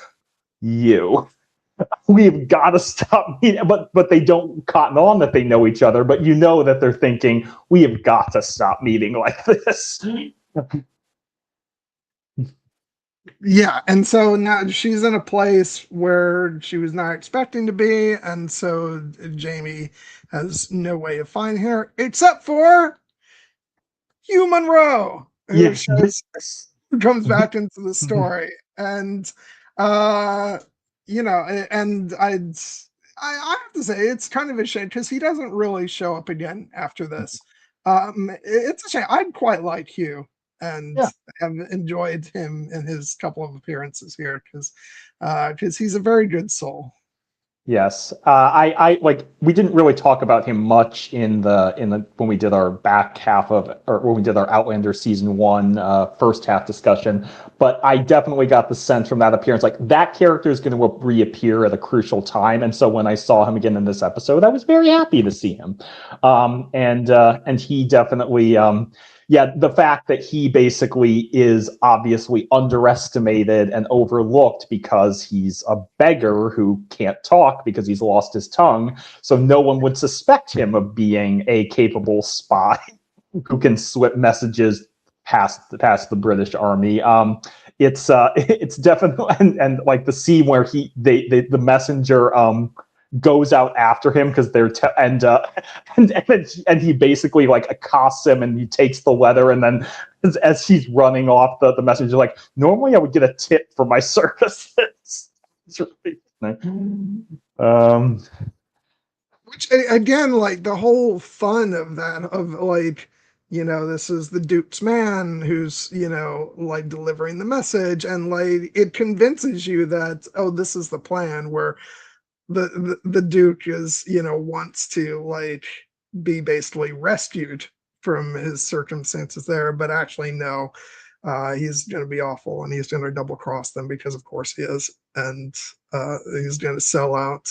we've got to stop. But they don't cotton on that they know each other. But you know that they're thinking, we have got to stop meeting like this. Yeah, and so now she's in a place where she was not expecting to be, and so Jamie has no way of finding her except for Hugh Monroe, who Yeah. shows comes back into the story, and uh, and I have to say it's kind of a shame because he doesn't really show up again after this. It's a shame. I'd quite like Hugh and Yeah. have enjoyed him in his couple of appearances here because he's a very good soul. Yes, I like. We didn't really talk about him much in the when we did our back half of, or when we did our Outlander season one first half discussion. But I definitely got the sense from that appearance, like that character is going to reappear at a crucial time. And so when I saw him again in this episode, I was very happy to see him. And he definitely yeah, the fact that he basically is obviously underestimated and overlooked because he's a beggar who can't talk because he's lost his tongue. So no one would suspect him of being a capable spy who can slip messages past the British army. It's definitely, and like the scene where the messenger goes out after him because they're and he basically like accosts him, and he takes the letter, and then as he's running off, the messenger like, normally I would get a tip for my services. It's really nice. Which again, like the whole fun of that, of like, this is the Duke's man who's, like delivering the message, and like it convinces you that, oh, this is the plan where the Duke is, wants to like be basically rescued from his circumstances there, but actually no, he's going to be awful, and he's going to double cross them because of course he is, and he's going to sell out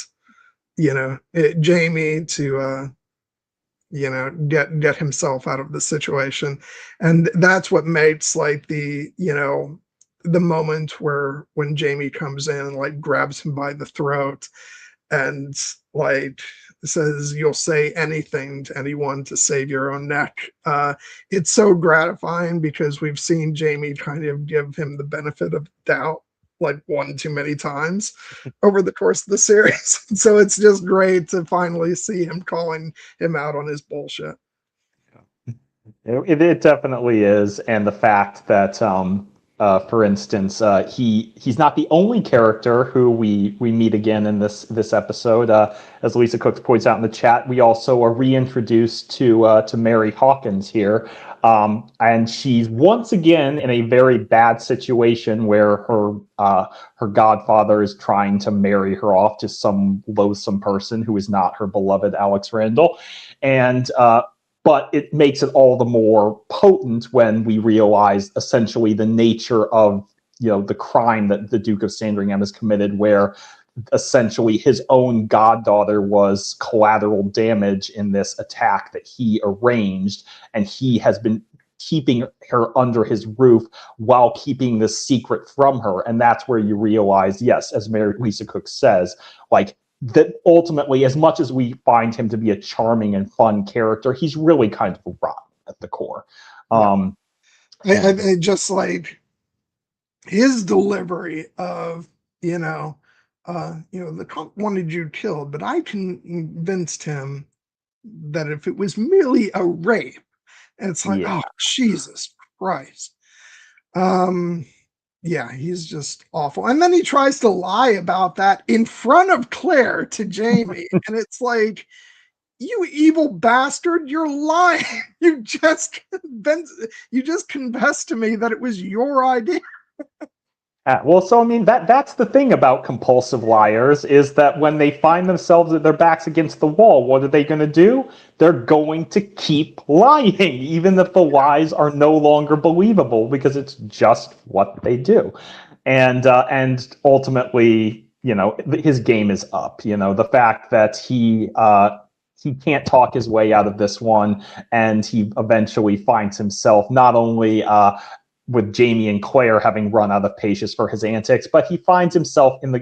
Jamie to get himself out of the situation. And that's what makes like the moment where when Jamie comes in and like grabs him by the throat and like says, "You'll say anything to anyone to save your own neck." It's so gratifying because we've seen Jamie kind of give him the benefit of doubt like one too many times over the course of the series. So it's just great to finally see him calling him out on his bullshit. It definitely is, and the fact that, for instance, he's not the only character who we meet again in this episode. As Lisa Cooks points out in the chat, we also are reintroduced to Mary Hawkins here, and she's once again in a very bad situation where her godfather is trying to marry her off to some loathsome person who is not her beloved Alex Randall, and but it makes it all the more potent when we realize essentially the nature of the crime that the Duke of Sandringham has committed, where essentially his own goddaughter was collateral damage in this attack that he arranged, and he has been keeping her under his roof while keeping this secret from her. And that's where you realize, yes, as Mary Lisa Cook says, like, that ultimately, as much as we find him to be a charming and fun character, he's really kind of rotten at the core. Yeah. I just like his delivery of, the cop wanted you killed, but I convinced him that if it was merely a rape, and it's like, Yeah. oh, Jesus Christ. Um, Yeah, he's just awful. And then he tries to lie about that in front of Claire to Jamie. And it's like, you evil bastard, you're lying. You just confessed to me that it was your idea. Well, so I mean that's the thing about compulsive liars is that when they find themselves at their backs against the wall, what are they going to do? They're going to keep lying, even if the lies are no longer believable, because it's just what they do, and ultimately, his game is up. The fact that he can't talk his way out of this one, and he eventually finds himself not only with Jamie and Claire having run out of patience for his antics, but he finds himself in the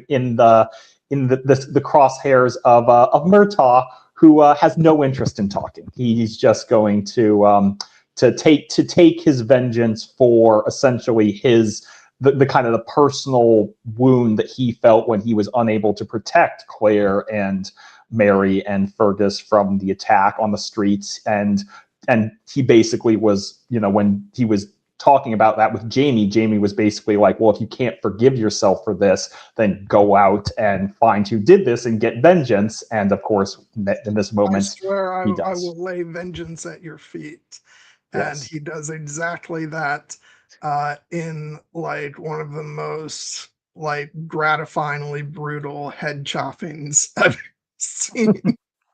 crosshairs of Murtaugh, who has no interest in talking. He's just going to take his vengeance for essentially the kind of the personal wound that he felt when he was unable to protect Claire and Mary and Fergus from the attack on the streets. And he basically was, when he was talking about that with Jamie was basically like, well, if you can't forgive yourself for this, then go out and find who did this and get vengeance. And of course, in this moment, I swear he I does. will lay vengeance at your feet. And Yes. he does exactly that in like one of the most like gratifyingly brutal head choppings I've seen.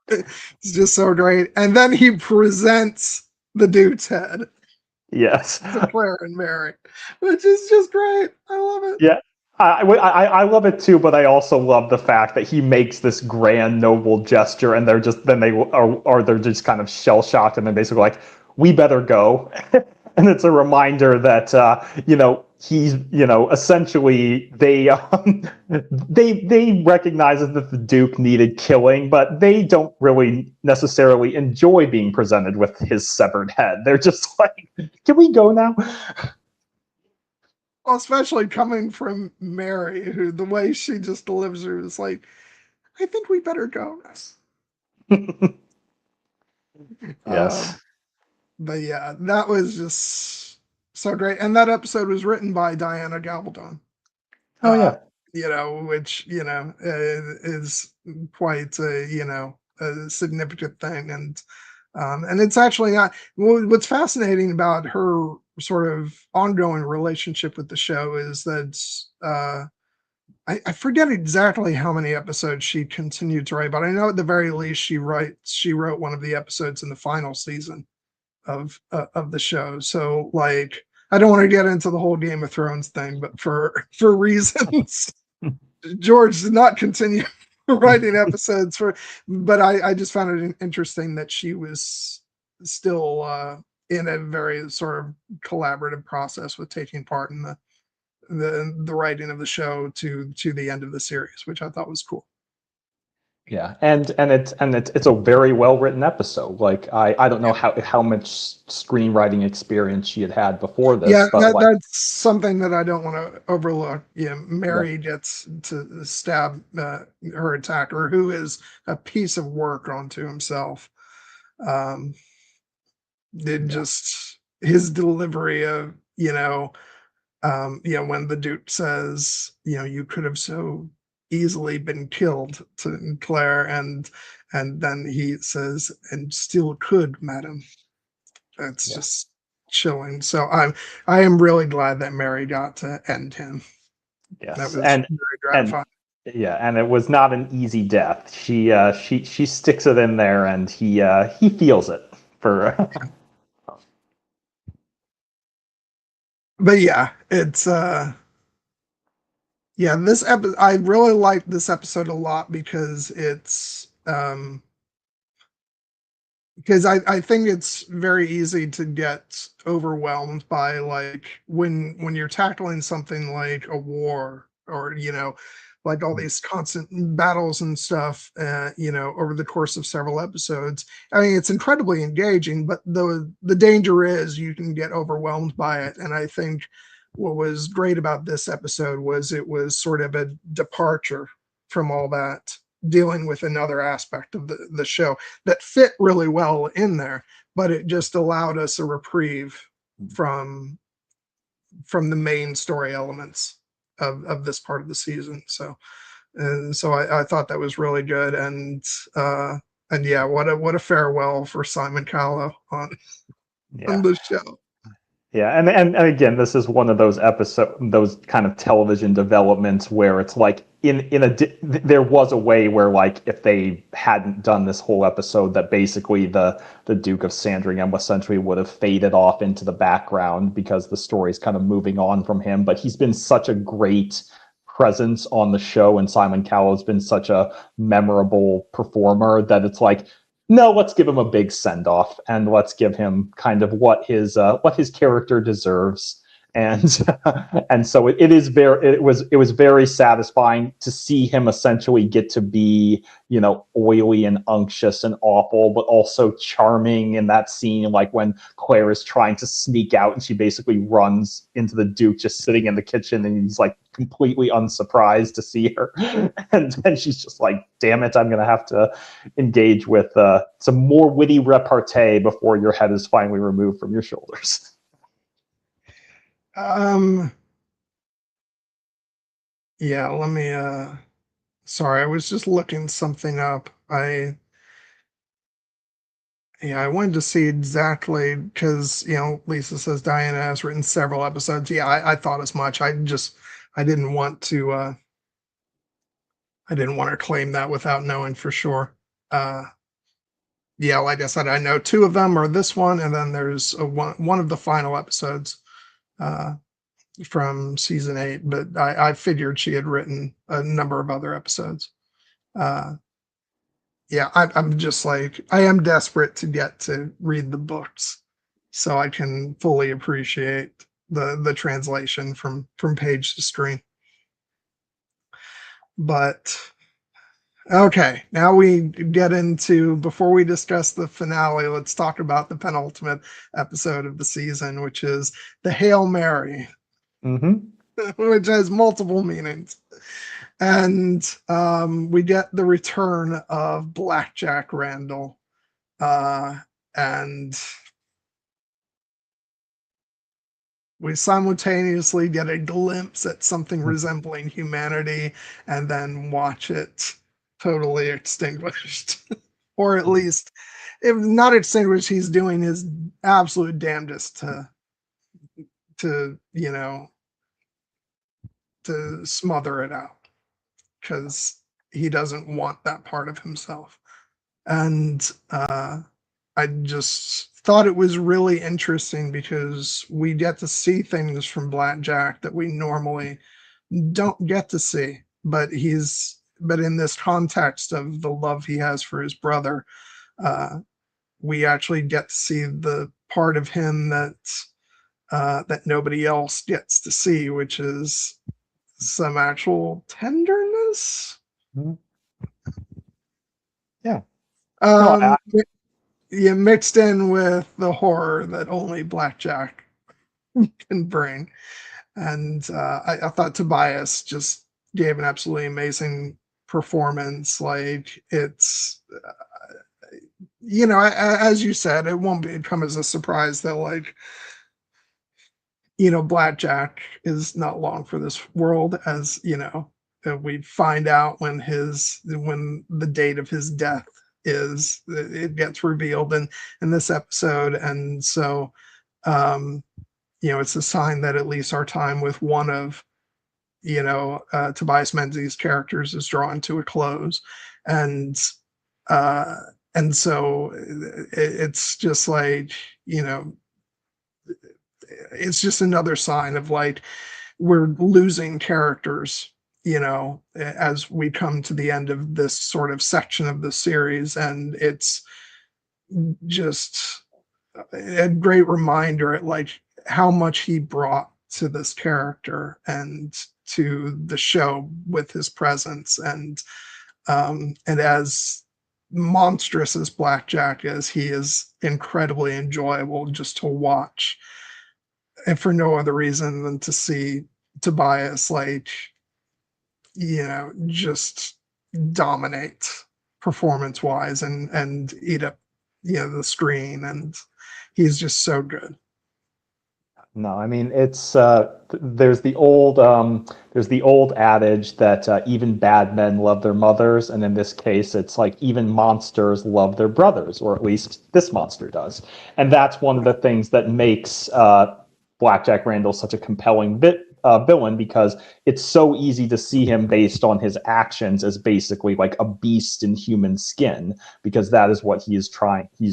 It's just so great. And then he presents the dude's head Yes. to Claire and Mary, which is just great. I love it. Yeah. I love it too, but I also love the fact that he makes this grand noble gesture, and they're just kind of shell shocked, and then basically like, we better go. And it's a reminder that he's essentially they recognize that the Duke needed killing, but they don't really necessarily enjoy being presented with his severed head. They're just like, can we go now? Well, especially coming from Mary, who the way she just delivers it is like, I think we better go. Yes. Um, but yeah, that was just so great. And that episode was written by Diana Gabaldon, Oh uh, yeah. which, is quite a significant thing. And it's actually not, what's fascinating about her sort of ongoing relationship with the show is that, I forget exactly how many episodes she continued to write, but I know at the very least she wrote one of the episodes in the final season of the show. So like, I don't want to get into the whole Game of Thrones thing, but for reasons, George did not continue writing episodes but I just found it interesting that she was still in a very sort of collaborative process with taking part in the writing of the show to the end of the series, which I thought was cool. Yeah, and it's a very well written episode. Like I don't know Yeah. how much screenwriting experience she had before Yeah, this, but like that's something that I don't want to overlook. Yeah, yeah, Mary gets to stab her attacker, who is a piece of work onto himself. Um, it yeah, just his delivery of when the Duke says, you could have so easily been killed to Claire, and then he says, and still could, madam. That's yeah, just chilling. So I am really glad that Mary got to end him. That yes, was and very and gratifying. yeah, and it was not an easy death. She sticks it in there, and he feels it for. But yeah, it's yeah, this episode I really like this episode a lot because I think it's very easy to get overwhelmed by like when you're tackling something like a war or like all these constant battles and stuff over the course of several episodes. I mean, it's incredibly engaging, but the danger is you can get overwhelmed by it. And I think what was great about this episode was it was sort of a departure from all that, dealing with another aspect of the show that fit really well in there, but it just allowed us a reprieve from from the main story elements of this part of the season. So and so I thought that was really good. And yeah, what a farewell for Simon Callow on Yeah. the show. Yeah, and again, this is one of those kind of television developments where it's like there was a way where like if they hadn't done this whole episode, that basically the Duke of Sandringham essentially would have faded off into the background because the story's kind of moving on from him. But he's been such a great presence on the show, and Simon Cowell's been such a memorable performer that it's like, no, let's give him a big send off and let's give him kind of what his character deserves. And and so it was very satisfying to see him essentially get to be, you know, oily and unctuous and awful, but also charming in that scene, like when Claire is trying to sneak out and she basically runs into the Duke just sitting in the kitchen, and he's like completely unsurprised to see her. And then she's just like, damn it, I'm gonna have to engage with some more witty repartee before your head is finally removed from your shoulders. Um, yeah, let me. Sorry, I was just looking something up. I wanted to see exactly because Lisa says Diana has written several episodes. Yeah, I thought as much. I didn't want to. I didn't want to claim that without knowing for sure. Uh, yeah, like I said, I know two of them are this one, and then there's one of the final episodes uh, from season 8. But I figured she had written a number of other episodes. Uh, yeah, I'm just like I am desperate to get to read the books so I can fully appreciate the translation from page to screen. But okay, now we get into, before we discuss the finale, let's talk about the penultimate episode of the season, which is the Hail Mary, Mm-hmm. which has multiple meanings. And we get the return of Blackjack Randall. And we simultaneously get a glimpse at something resembling humanity and then watch it totally extinguished. Or at least, if not extinguished, he's doing his absolute damnedest to to smother it out because he doesn't want that part of himself. And I just thought it was really interesting because we get to see things from Blackjack that we normally don't get to see. But in this context of the love he has for his brother, uh, we actually get to see the part of him that nobody else gets to see, which is some actual tenderness. Mm-hmm. Yeah. No, Um, yeah, mixed in with the horror that only Blackjack can bring. And I thought Tobias just gave an absolutely amazing performance. Like it's, as you said, it won't come as a surprise that like Blackjack is not long for this world, as we find out when the date of his death is. It gets revealed in this episode, and so um, it's a sign that at least our time with one of Tobias Menzies' characters is drawn to a close, and uh, and so it's just like it's just another sign of like we're losing characters as we come to the end of this sort of section of the series, and it's just a great reminder at like how much he brought to this character and to the show with his presence, and as monstrous as Blackjack is, he is incredibly enjoyable just to watch, and for no other reason than to see Tobias like just dominate performance wise and eat up the screen, and he's just so good. No, I mean it's there's the old adage that even bad men love their mothers, and in this case, it's like even monsters love their brothers, or at least this monster does, and that's one of the things that makes Blackjack Randall such a compelling villain, because it's so easy to see him based on his actions as basically like a beast in human skin, because that is what he's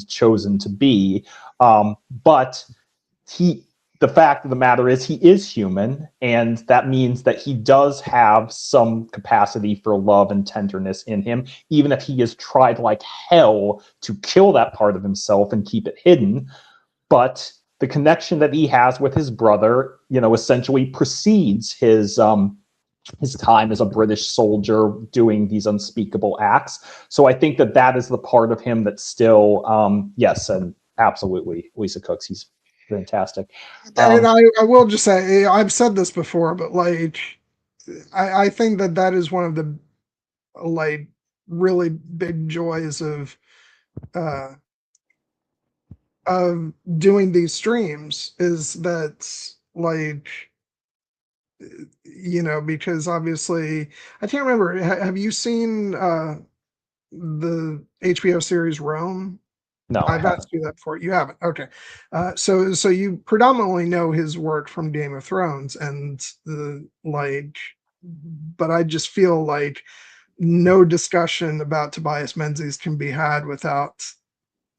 chosen to be. But he the fact of the matter is he is human, and that means that he does have some capacity for love and tenderness in him, even if he has tried like hell to kill that part of himself and keep it hidden. But the connection that he has with his brother, essentially precedes his time as a British soldier doing these unspeakable acts. So I think that that is the part of him that still, yes, and absolutely, Lisa Cooks, he's fantastic. And Um, I will just say, I've said this before, but like, I think that that is one of the like really big joys uh of doing these streams is that like because obviously I can't remember. Have you seen the HBO series Rome? no, I I've haven't. asked you that before. You haven't. Okay. So you predominantly know his work from Game of Thrones and the like, but I just feel like no discussion about Tobias Menzies can be had without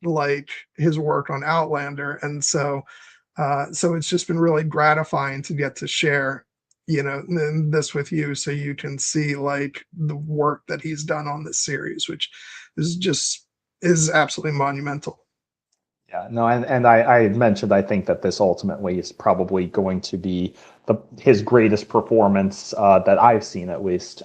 like his work on Outlander. And so it's just been really gratifying to get to share, this with you so you can see like the work that he's done on this series, which is absolutely monumental. Yeah, no, and I mentioned I think that this ultimately is probably going to be his greatest performance that I've seen, at least,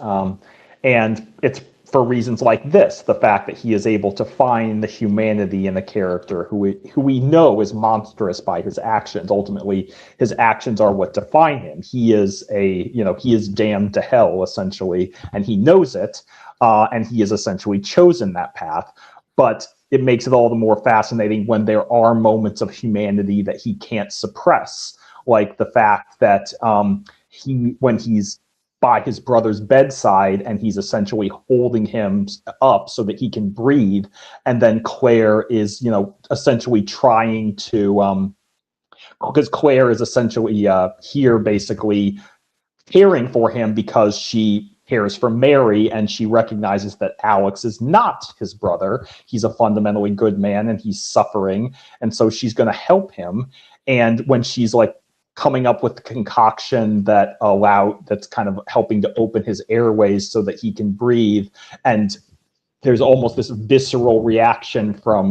and it's for reasons like this: the fact that he is able to find the humanity in a character who we know is monstrous by his actions. Ultimately, his actions are what define him. He is damned to hell essentially, and he knows it, and he has essentially chosen that path. But it makes it all the more fascinating when there are moments of humanity that he can't suppress, like the fact that when he's by his brother's bedside and he's essentially holding him up so that he can breathe, and then Claire is, essentially trying to, because Claire is essentially here basically caring for him because she cares for Mary, and she recognizes that Alex is not his brother. He's a fundamentally good man and he's suffering. And so she's going to help him. And when she's like coming up with the concoction that's kind of helping to open his airways so that he can breathe, and there's almost this visceral reaction from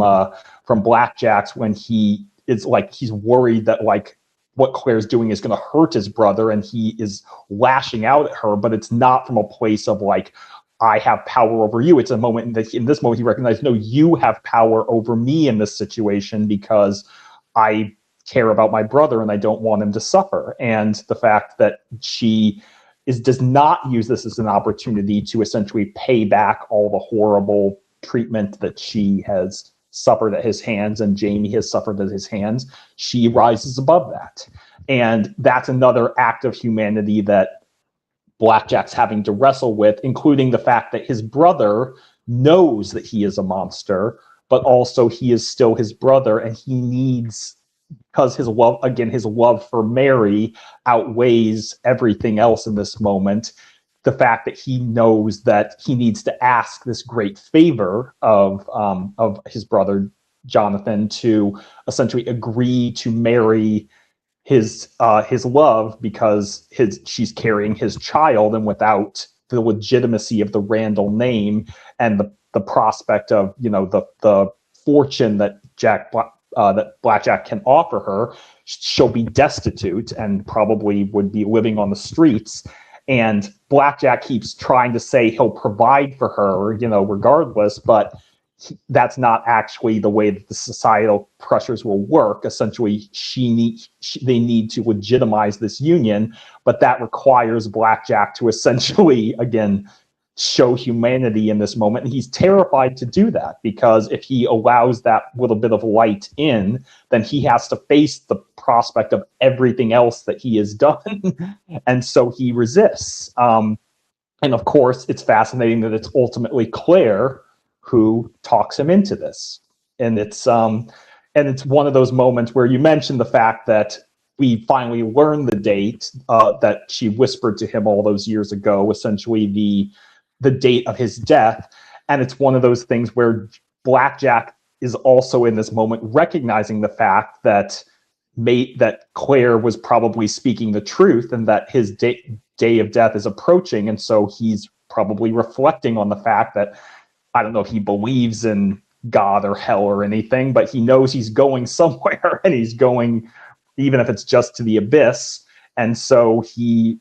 Blackjack's when he is like he's worried that like what Claire's doing is going to hurt his brother, and he is lashing out at her, but it's not from a place of like I have power over you. It's a moment that in this moment he recognizes, no, you have power over me in this situation because I care about my brother and I don't want him to suffer. And the fact that she does not use this as an opportunity to essentially pay back all the horrible treatment that she has suffered at his hands and Jamie has suffered at his hands. She rises above that. And that's another act of humanity that Blackjack's having to wrestle with, including the fact that his brother knows that he is a monster, but also he is still his brother, and he needs, because his love for Mary outweighs everything else in this moment. The fact that he knows that he needs to ask this great favor of his brother Jonathan to essentially agree to marry his love, because she's carrying his child, and without the legitimacy of the Randall name and the prospect of the fortune that that Blackjack can offer her, she'll be destitute and probably would be living on the streets. And Blackjack keeps trying to say he'll provide for her, regardless, but that's not actually the way that the societal pressures will work. Essentially, they need to legitimize this union, but that requires Blackjack to essentially, again, show humanity in this moment. And he's terrified to do that, because if he allows that little bit of light in, then he has to face the prospect of everything else that he has done. And so he resists. And of course, it's fascinating that it's ultimately Claire who talks him into this. And it's one of those moments where you mentioned the fact that we finally learn the date that she whispered to him all those years ago, essentially the date of his death. And it's one of those things where Blackjack is also in this moment recognizing the fact that Claire was probably speaking the truth, and that his day of death is approaching. And so he's probably reflecting on the fact that, I don't know if he believes in God or hell or anything, but he knows he's going somewhere, and he's going, even if it's just to the abyss. And so he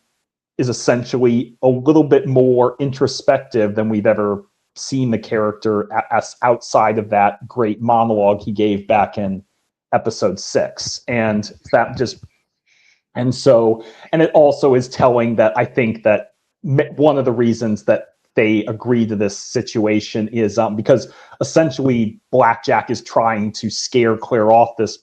is essentially a little bit more introspective than we've ever seen the character as outside of that great monologue he gave back in episode 6. And that just, and it also is telling that I think that one of the reasons that they agree to this situation is because essentially Blackjack is trying to scare Claire off this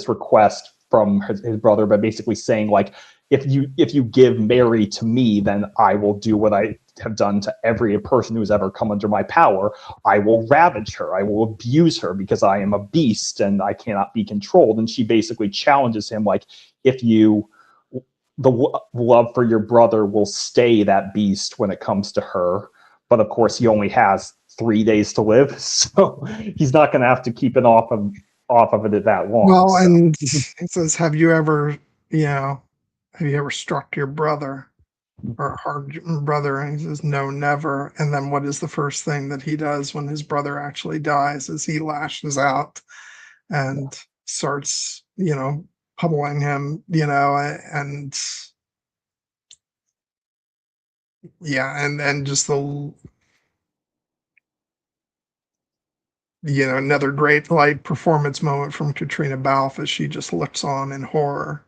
request from his brother by basically saying, like, if you give Mary to me, then I will do what I have done to every person who's ever come under my power. I will ravage her. I will abuse her, because I am a beast and I cannot be controlled. And she basically challenges him, like, if you, the love for your brother will stay that beast when it comes to her. But of course, he only has 3 days to live, so he's not going to have to keep it off of it that long. Well, so. And it says, have you ever struck your brother or harmed your brother? And he says, no, never. And then what is the first thing that he does when his brother actually dies? Is he lashes out and starts, pummeling him, and and just the, another great light performance moment from Katrina Balfe as she just looks on in horror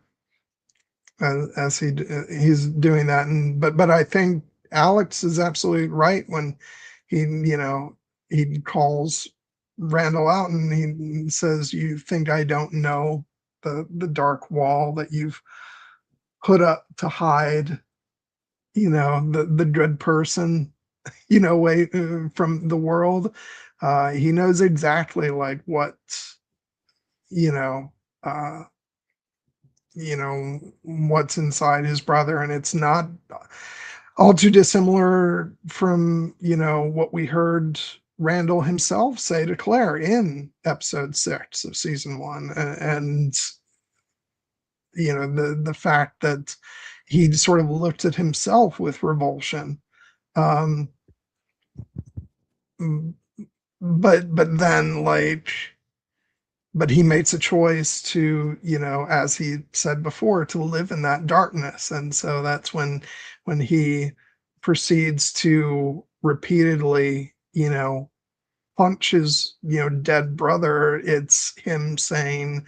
as he's doing that. And but I think Alex is absolutely right when he calls Randall out and he says, you think I don't know the dark wall that you've put up to hide the good person away from the world. He knows exactly like what you know uh what's inside his brother, and it's not all too dissimilar from what we heard Randall himself say to Claire in episode 6 of season 1. And the fact that he sort of looked at himself with revulsion, um but then but he makes a choice to, as he said before, to live in that darkness. And so that's when he proceeds to repeatedly, punch his, dead brother. It's him saying,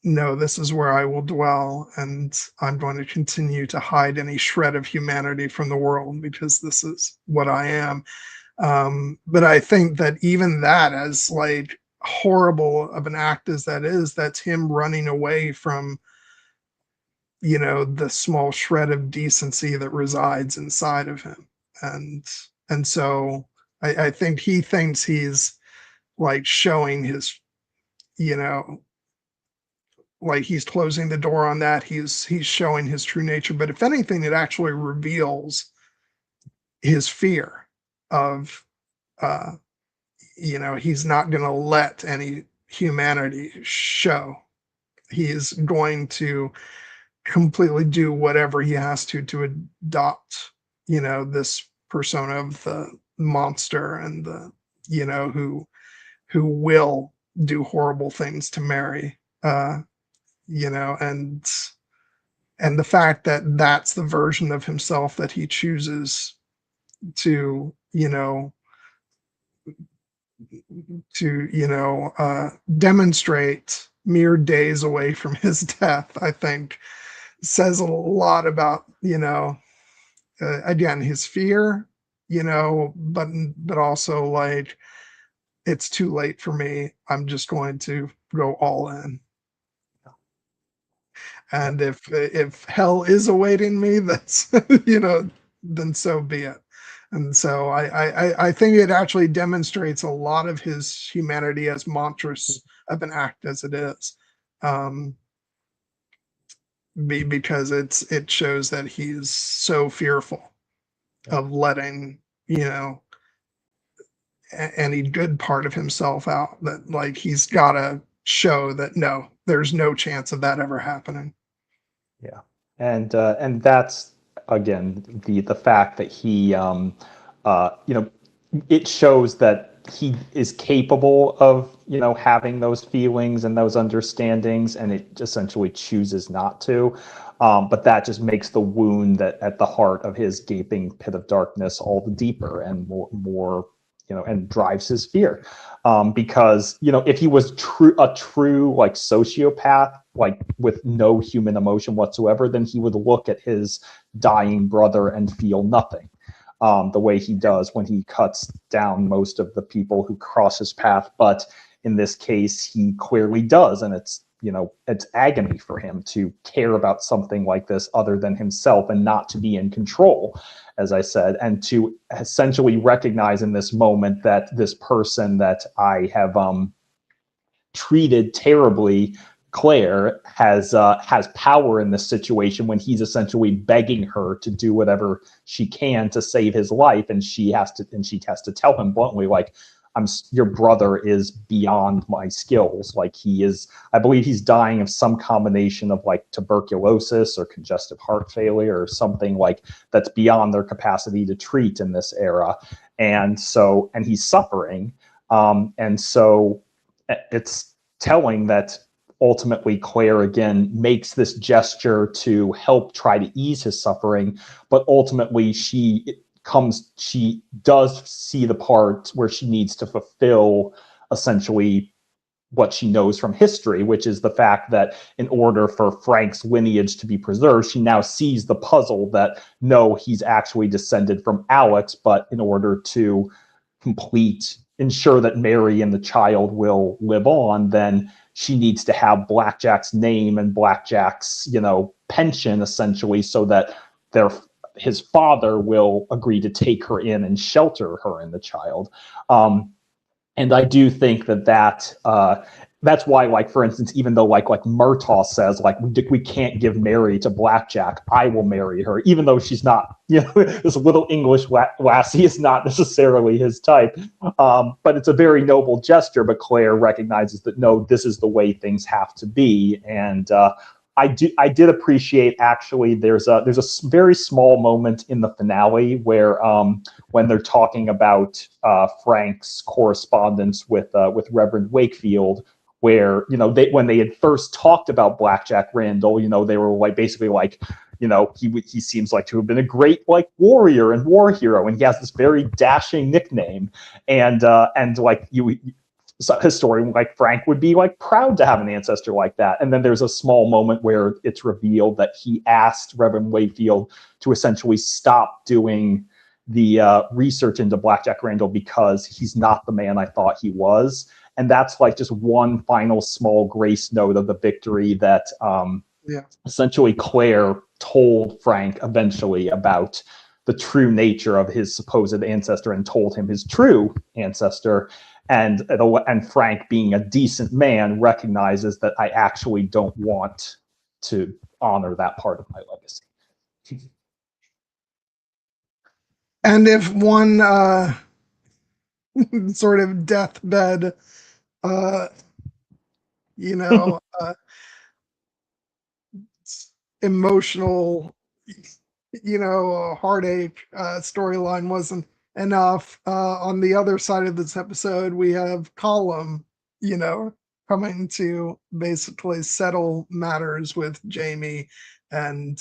no, this is where I will dwell, and I'm going to continue to hide any shred of humanity from the world, because this is what I am. But I think that even that, as like horrible of an act as that is, that's him running away from the small shred of decency that resides inside of him. And so I think he thinks he's like showing his, like he's closing the door on that. He's showing his true nature. But if anything, it actually reveals his fear of he's not going to let any humanity show. He's going to completely do whatever he has to adopt, this persona of the monster, and the, who will do horrible things to Mary, and the fact that that's the version of himself that he chooses to, demonstrate mere days away from his death, I think says a lot about, again, his fear, but also like, it's too late for me. I'm just going to go all in. And if hell is awaiting me, that's then so be it. And so I think it actually demonstrates a lot of his humanity, as monstrous of an act as it is. Um, because it shows that he's so fearful of letting any good part of himself out, that like he's got to show that no, there's no chance of that ever happening. Yeah, and that's again the fact that he it shows that he is capable of having those feelings and those understandings, and it essentially chooses not to. But that just makes the wound that at the heart of his gaping pit of darkness all the deeper and more and drives his fear. Because if he was a true like sociopath, like with no human emotion whatsoever, then he would look at his dying brother and feel nothing. The way he does when he cuts down most of the people who cross his path. But in this case, he clearly does, and it's agony for him to care about something like this other than himself and not to be in control, as I said, and to essentially recognize in this moment that this person that I have treated terribly, Claire, has power in this situation when he's essentially begging her to do whatever she can to save his life, and she has to tell him bluntly, like, your brother is beyond my skills. Like, he is, I believe he's dying of some combination of like tuberculosis or congestive heart failure or something like that's beyond their capacity to treat in this era. And he's suffering. And so it's telling that ultimately Claire again makes this gesture to help try to ease his suffering, but ultimately she does see the part where she needs to fulfill essentially what she knows from history, which is the fact that in order for Frank's lineage to be preserved, she now sees the puzzle that no, he's actually descended from Alex, but in order to ensure that Mary and the child will live on, then she needs to have Blackjack's name and Blackjack's, pension essentially, so that his father will agree to take her in and shelter her and the child. And I do think that's why, like, for instance, even though like Murtaugh says, like, we can't give Mary to Blackjack, I will marry her, even though she's not, this little English lassie is not necessarily his type. But it's a very noble gesture. But Claire recognizes that no, this is the way things have to be. And I did appreciate, actually, there's a very small moment in the finale where when they're talking about Frank's correspondence with Reverend Wakefield, where when they had first talked about Blackjack Randall, they were like basically like, he seems like to have been a great like warrior and war hero, and he has this very dashing nickname, and like historian like Frank would be like proud to have an ancestor like that. And then there's a small moment where it's revealed that he asked Reverend Wakefield to essentially stop doing the research into Blackjack Randall because he's not the man I thought he was. And that's like just one final small grace note of the victory that essentially Claire told Frank eventually about the true nature of his supposed ancestor and told him his true ancestor. And Frank, being a decent man, recognizes that I actually don't want to honor that part of my legacy. And if one sort of deathbed, you know, emotional, heartache storyline wasn't enough. On the other side of this episode, we have Colum, coming to basically settle matters with Jamie and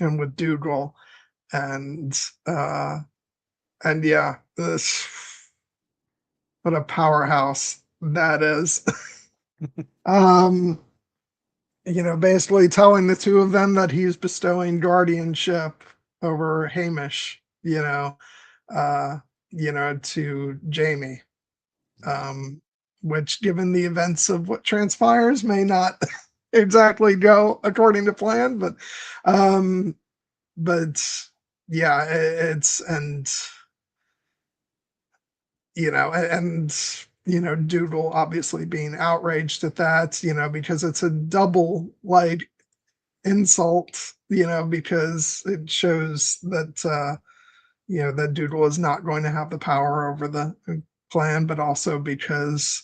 with Dougal, and yeah, this, what a powerhouse that is. Basically telling the two of them that he's bestowing guardianship over Hamish, uh, to Jamie, which, given the events of what transpires, may not exactly go according to plan, um, but yeah, it's and Doodle obviously being outraged at that, because it's a double like insult, because it shows that that Doodle is not going to have the power over the clan, but also because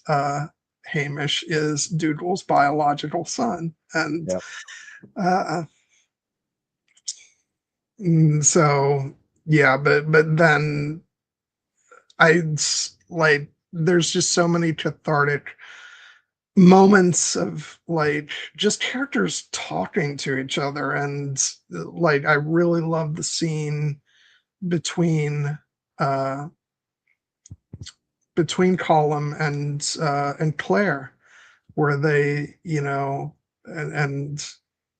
Hamish is Doodle's biological son, and Yep. uh, so yeah, but then I like there's just so many cathartic moments of like just characters talking to each other, and like I really love the scene between uh Colum and Claire, where they, and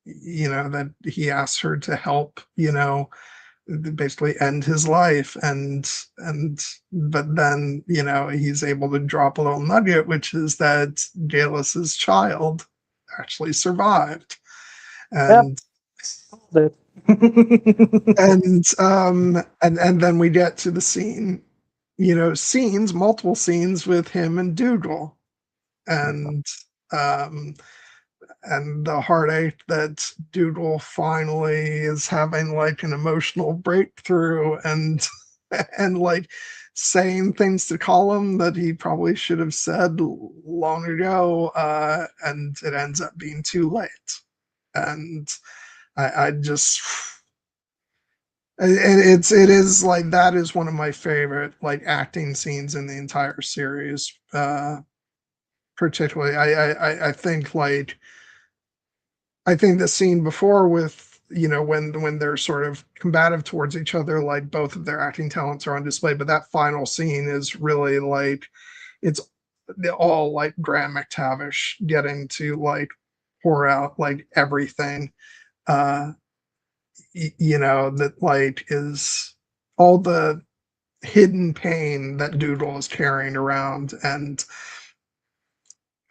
that he asks her to help, basically end his life, and but then he's able to drop a little nugget, which is that Gaelus's child actually survived, Yep. and But and then we get to the scene, multiple scenes with him and Dougal, and um and the heartache that Dougal finally is having like an emotional breakthrough, and and like saying things to Colin that he probably should have said long ago, and it ends up being too late. And I just and it is like that is one of my favorite like acting scenes in the entire series. Particularly, I think like I think the scene before with when they're sort of combative towards each other, like both of their acting talents are on display, but that final scene is really like it's all like Graham McTavish getting to like pour out like everything, uh that like is all the hidden pain that Doodle is carrying around, and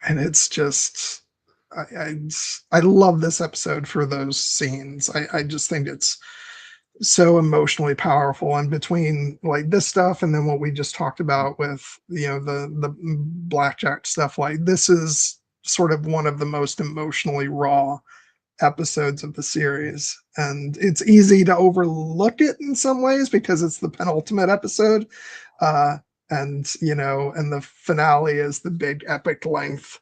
it's just I love this episode for those scenes. I just think it's so emotionally powerful, and between like this stuff and then what we just talked about with the blackjack stuff, like this is sort of one of the most emotionally raw episodes of the series, and it's easy to overlook it in some ways because it's the penultimate episode, uh and the finale is the big epic length,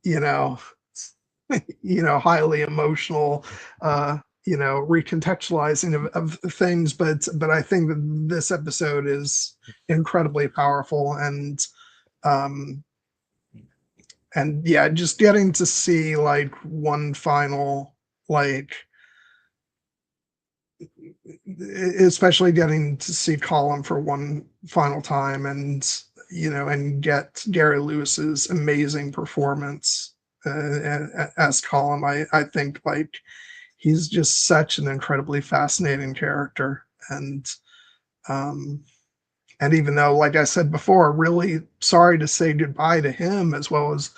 you know highly emotional, recontextualizing of things, but I think that this episode is incredibly powerful, um and yeah, just getting to see like one final like especially getting to see Colin for one final time, and get Gary Lewis's amazing performance as Colin. I think like he's just such an incredibly fascinating character, um and even though, like I said before, really sorry to say goodbye to him as well as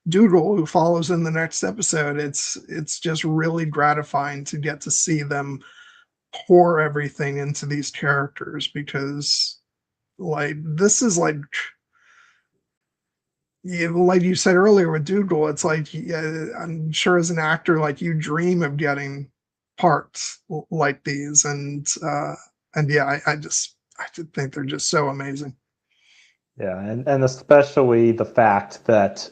Dougal, who follows in the next episode. It's just really gratifying to get to see them pour everything into these characters, because like this is like you said earlier with Dougal, it's like I'm sure as an actor, like you dream of getting parts like these, and yeah, I just think they're just so amazing. yeah, and especially the fact that,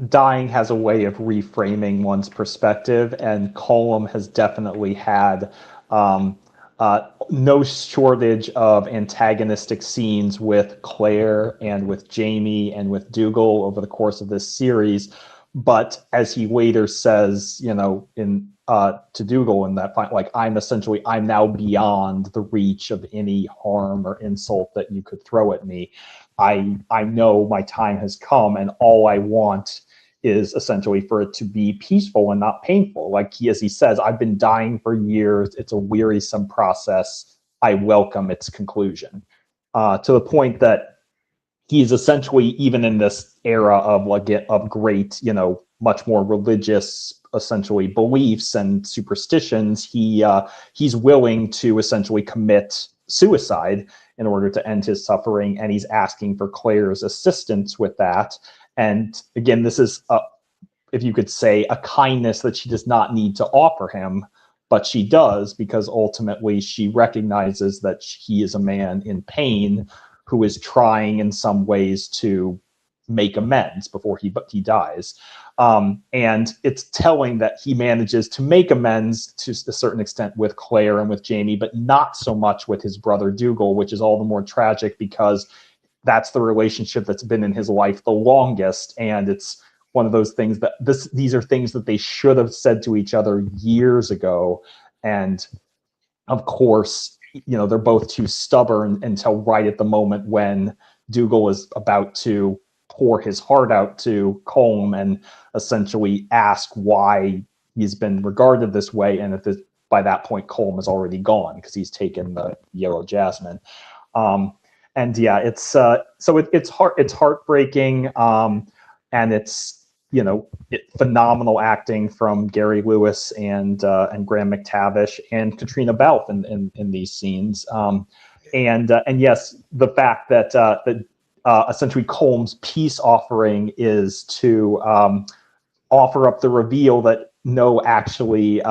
dying has a way of reframing one's perspective, and Colum has definitely had no shortage of antagonistic scenes with Claire and with Jamie and with Dougal over the course of this series. But as he later says, in to Dougal in that fight, like I'm now beyond the reach of any harm or insult that you could throw at me. I know my time has come, and all I want is essentially for it to be peaceful and not painful. Like as he says, I've been dying for years. It's a wearisome process. I welcome its conclusion. To the point that he's essentially, even in this era of of great, much more religious, essentially, beliefs and superstitions, he's willing to essentially commit suicide in order to end his suffering, and he's asking for Claire's assistance with that. And again, this is, if you could say, a kindness that she does not need to offer him, but she does, because ultimately she recognizes that he is a man in pain who is trying in some ways to make amends before he dies. And it's telling that he manages to make amends to a certain extent with Claire and with Jamie, but not so much with his brother Dougal, which is all the more tragic because that's the relationship that's been in his life the longest. And it's one of those things that these are things that they should have said to each other years ago. And of course, they're both too stubborn until right at the moment when Dougal is about to pour his heart out to Colm and essentially ask why he's been regarded this way. And by that point, Colm is already gone because he's taken the yellow jasmine. And yeah, it's heartbreaking, and it's phenomenal acting from Gary Lewis and Graham McTavish and Katrina Balfe in these scenes. And yes, the fact that essentially Colm's peace offering is to offer up the reveal that no, actually,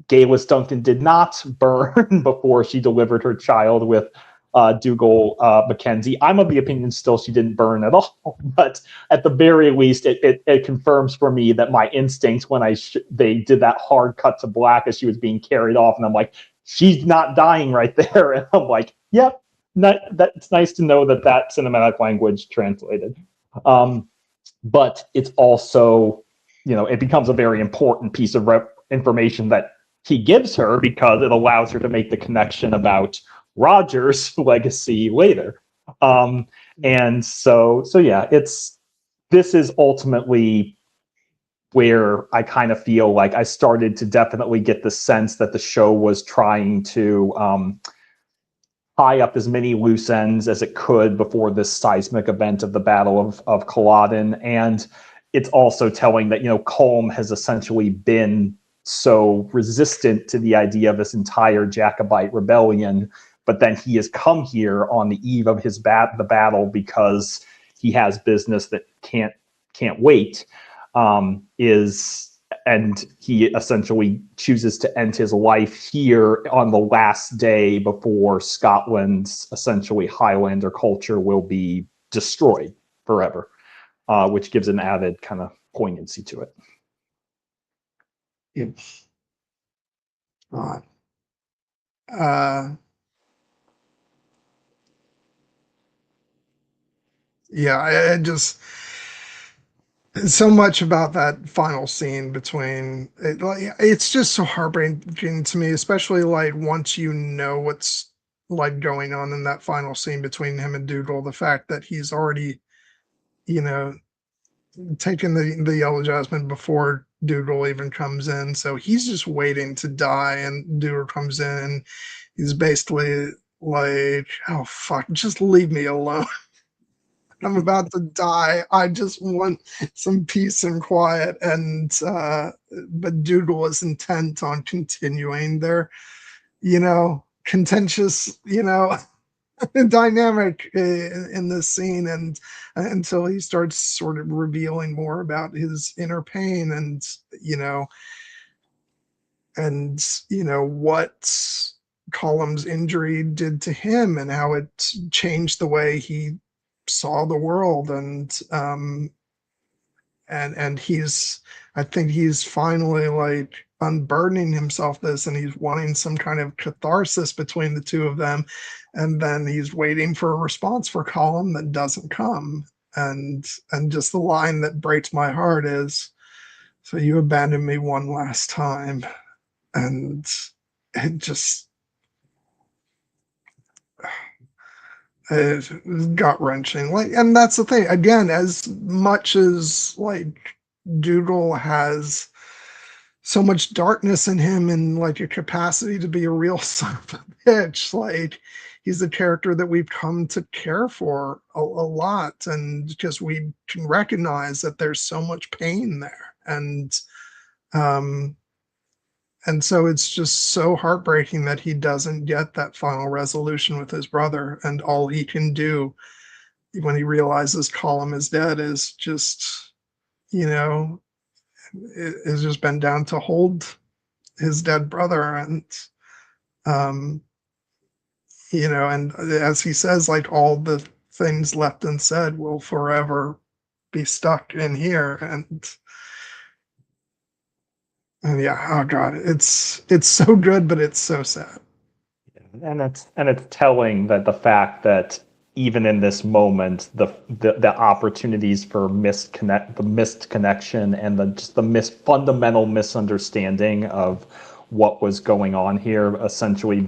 Galis Duncan did not burn before she delivered her child with Dougal Mackenzie. I'm of the opinion still she didn't burn at all, but at the very least, it confirms for me that my instincts when they did that hard cut to black as she was being carried off, and I'm like, she's not dying right there, and I'm like, yep, it's nice to know that cinematic language translated. But it's also, it becomes a very important piece of information that he gives her because it allows her to make the connection about Roger's legacy later. And so yeah, this is ultimately where I kind of feel like I started to definitely get the sense that the show was trying to tie up as many loose ends as it could before this seismic event of the Battle of Culloden. And it's also telling that, Colm has essentially been so resistant to the idea of this entire Jacobite rebellion, but then he has come here on the eve of the battle because he has business that can't wait. And he essentially chooses to end his life here on the last day before Scotland's essentially Highlander culture will be destroyed forever, which gives an added kind of poignancy to it. Yep. Yeah, I just so much about that final scene between it's just so heartbreaking to me, especially like once you know what's like going on in that final scene between him and Dougal, the fact that he's already, you know, taken the yellow jasmine before Dougal even comes in, so he's just waiting to die, and Dougal comes in and he's basically like, oh fuck, just leave me alone. I'm about to die. I just want some peace and quiet. And but Dougal is intent on continuing their, contentious, dynamic in this scene, and until he starts sort of revealing more about his inner pain, and what Column's injury did to him and how it changed the way he saw the world. And I think he's finally like unburdening himself this, and he's wanting some kind of catharsis between the two of them, and then he's waiting for a response for Colin that doesn't come. And just the line that breaks my heart is, so you abandoned me one last time. And it just gut wrenching. Like, and that's the thing. Again, as much as like Dougal has so much darkness in him and like a capacity to be a real son of a bitch. Like he's a character that we've come to care for a lot, and because we can recognize that there's so much pain there, um and so it's just so heartbreaking that he doesn't get that final resolution with his brother, and all he can do when he realizes Colum is dead is just, you know, it has just been down to hold his dead brother. And um and as he says, like, all the things left unsaid will forever be stuck in here. And yeah, oh god, it's so good, but it's so sad. And it's telling that the fact that even in this moment, the opportunities for the missed connection and the fundamental misunderstanding of what was going on here, essentially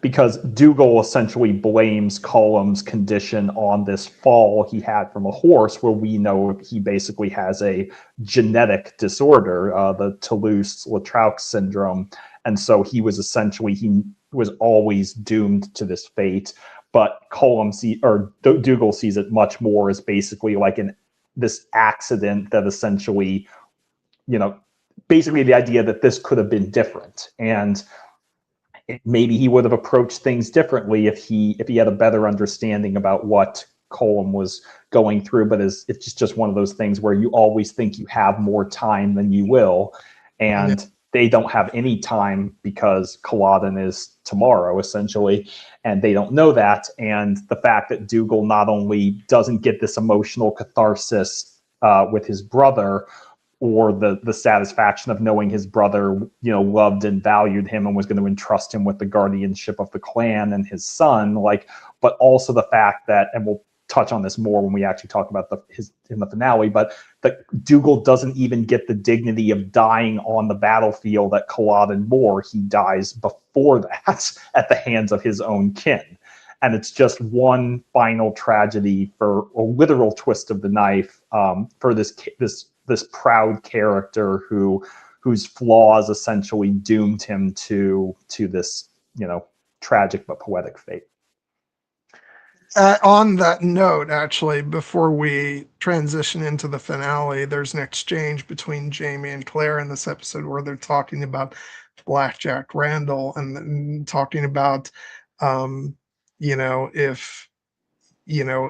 because Dougal essentially blames Colum's condition on this fall he had from a horse, where we know he basically has a genetic disorder, the Toulouse-Lautrec syndrome, and so he was always doomed to this fate. But Dougal sees it much more as basically like this accident that essentially, basically the idea that this could have been different, and maybe he would have approached things differently if he had a better understanding about what Colum was going through. But it's just one of those things where you always think you have more time than you will, and they don't have any time because Culloden is tomorrow, essentially, and they don't know that. And the fact that Dougal not only doesn't get this emotional catharsis with his brother, or the satisfaction of knowing his brother, loved and valued him and was going to entrust him with the guardianship of the clan and his son, but also the fact that, and we'll touch on this more when we actually talk about in the finale, but that Dougal doesn't even get the dignity of dying on the battlefield at Culloden Moor. He dies before that at the hands of his own kin. And it's just one final tragedy, for a literal twist of the knife, for this proud character whose flaws essentially doomed him to this, tragic but poetic fate. On that note, actually, before we transition into the finale, there's an exchange between Jamie and Claire in this episode where they're talking about Blackjack Randall and talking about, if,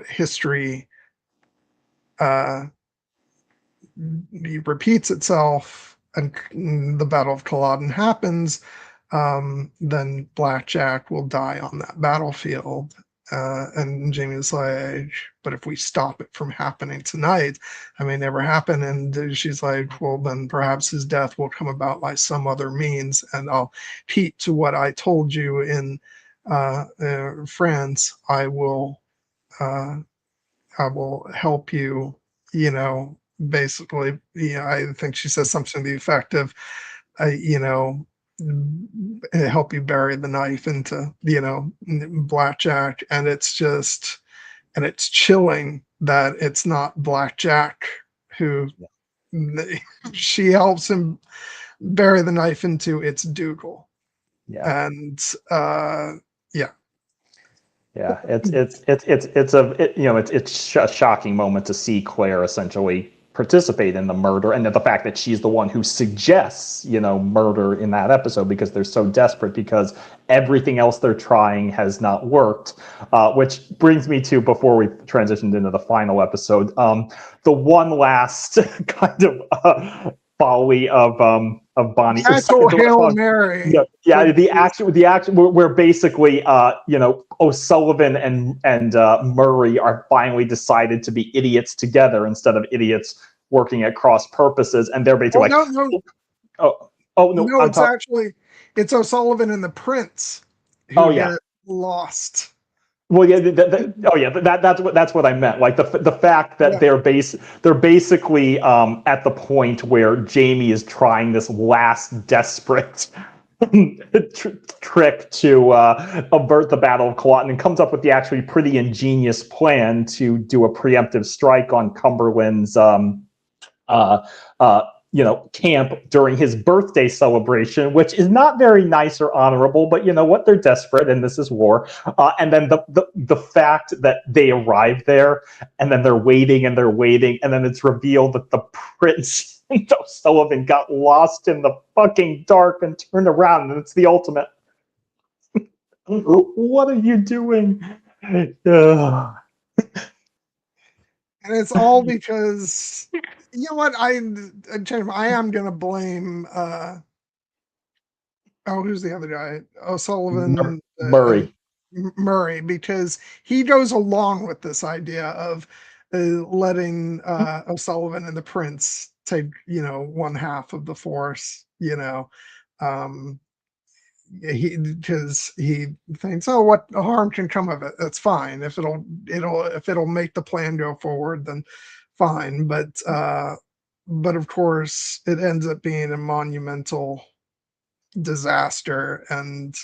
history repeats itself and the Battle of Culloden happens, then Blackjack will die on that battlefield. And Jamie's like, but if we stop it from happening tonight, it may never happen. And she's like, well, then perhaps his death will come about by some other means. And I'll heed to what I told you in France. I will help you, basically. I think she says something to the effect of, help you bury the knife into, Blackjack. And it's chilling that it's not Blackjack who she helps him bury the knife into. It's Dougal. And yeah, it's a shocking moment to see Claire essentially participate in the murder, and the fact that she's the one who suggests, murder in that episode, because they're so desperate, because everything else they're trying has not worked. Which brings me to, before we transitioned into the final episode, the one last kind of folly of Bonnie. The actual Hail Mary. The actual where basically O'Sullivan and Murray are finally decided to be idiots together instead of idiots working at cross purposes, and they're basically it's O'Sullivan and the Prince who get lost. Well, yeah, that's what I meant. Like the fact that they're basically at the point where Jamie is trying this last desperate trick to avert the Battle of Culloden, and comes up with the actually pretty ingenious plan to do a preemptive strike on Cumberland's uh, uh, camp during his birthday celebration, which is not very nice or honorable, but you know what? They're desperate and this is war. And then the fact that they arrive there and then they're waiting, and then it's revealed that the prince and O'Sullivan got lost in the fucking dark and turned around, and it's the ultimate. What are you doing? And it's all because, you know what, I am gonna blame who's the other guy? O'Sullivan, Murray. Murray, because he goes along with this idea of letting O'Sullivan and the prince take, one half of the force, because he thinks, oh, what harm can come of it? That's fine. If it'll make the plan go forward, then fine. But of course it ends up being a monumental disaster, and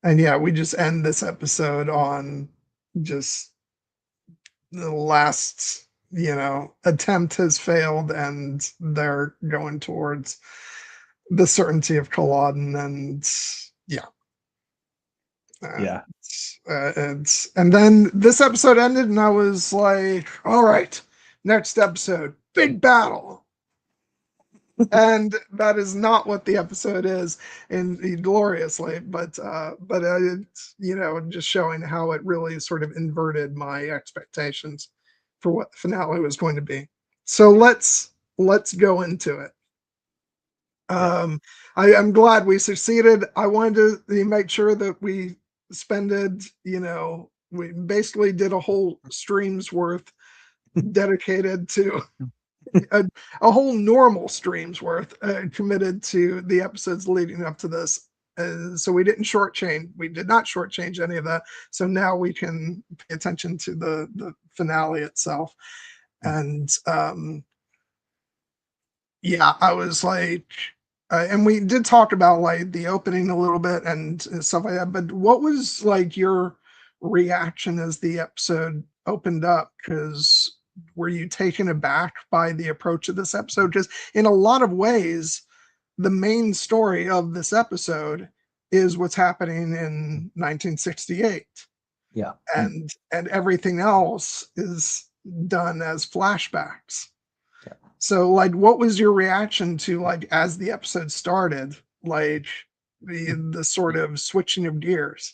yeah, we just end this episode on just the last, attempt has failed, and they're going towards the certainty of Culloden, and yeah. And then this episode ended, and I was like, all right, next episode, big battle. And that is not what the episode is gloriously, but it's, just showing how it really sort of inverted my expectations for what the finale was going to be. So let's go into it. I'm glad we succeeded. I wanted to make sure that we spended, we basically did a whole stream's worth dedicated to a whole normal stream's worth committed to the episodes leading up to this. So we did not shortchange any of that. So now we can pay attention to the finale itself. And yeah, I was like, and we did talk about like the opening a little bit and stuff like that. But what was like your reaction as the episode opened up? Because were you taken aback by the approach of this episode? Because in a lot of ways, the main story of this episode is what's happening in 1968. Yeah. And everything else is done as flashbacks. Yeah. So like, what was your reaction to like, as the episode started, like the sort of switching of gears?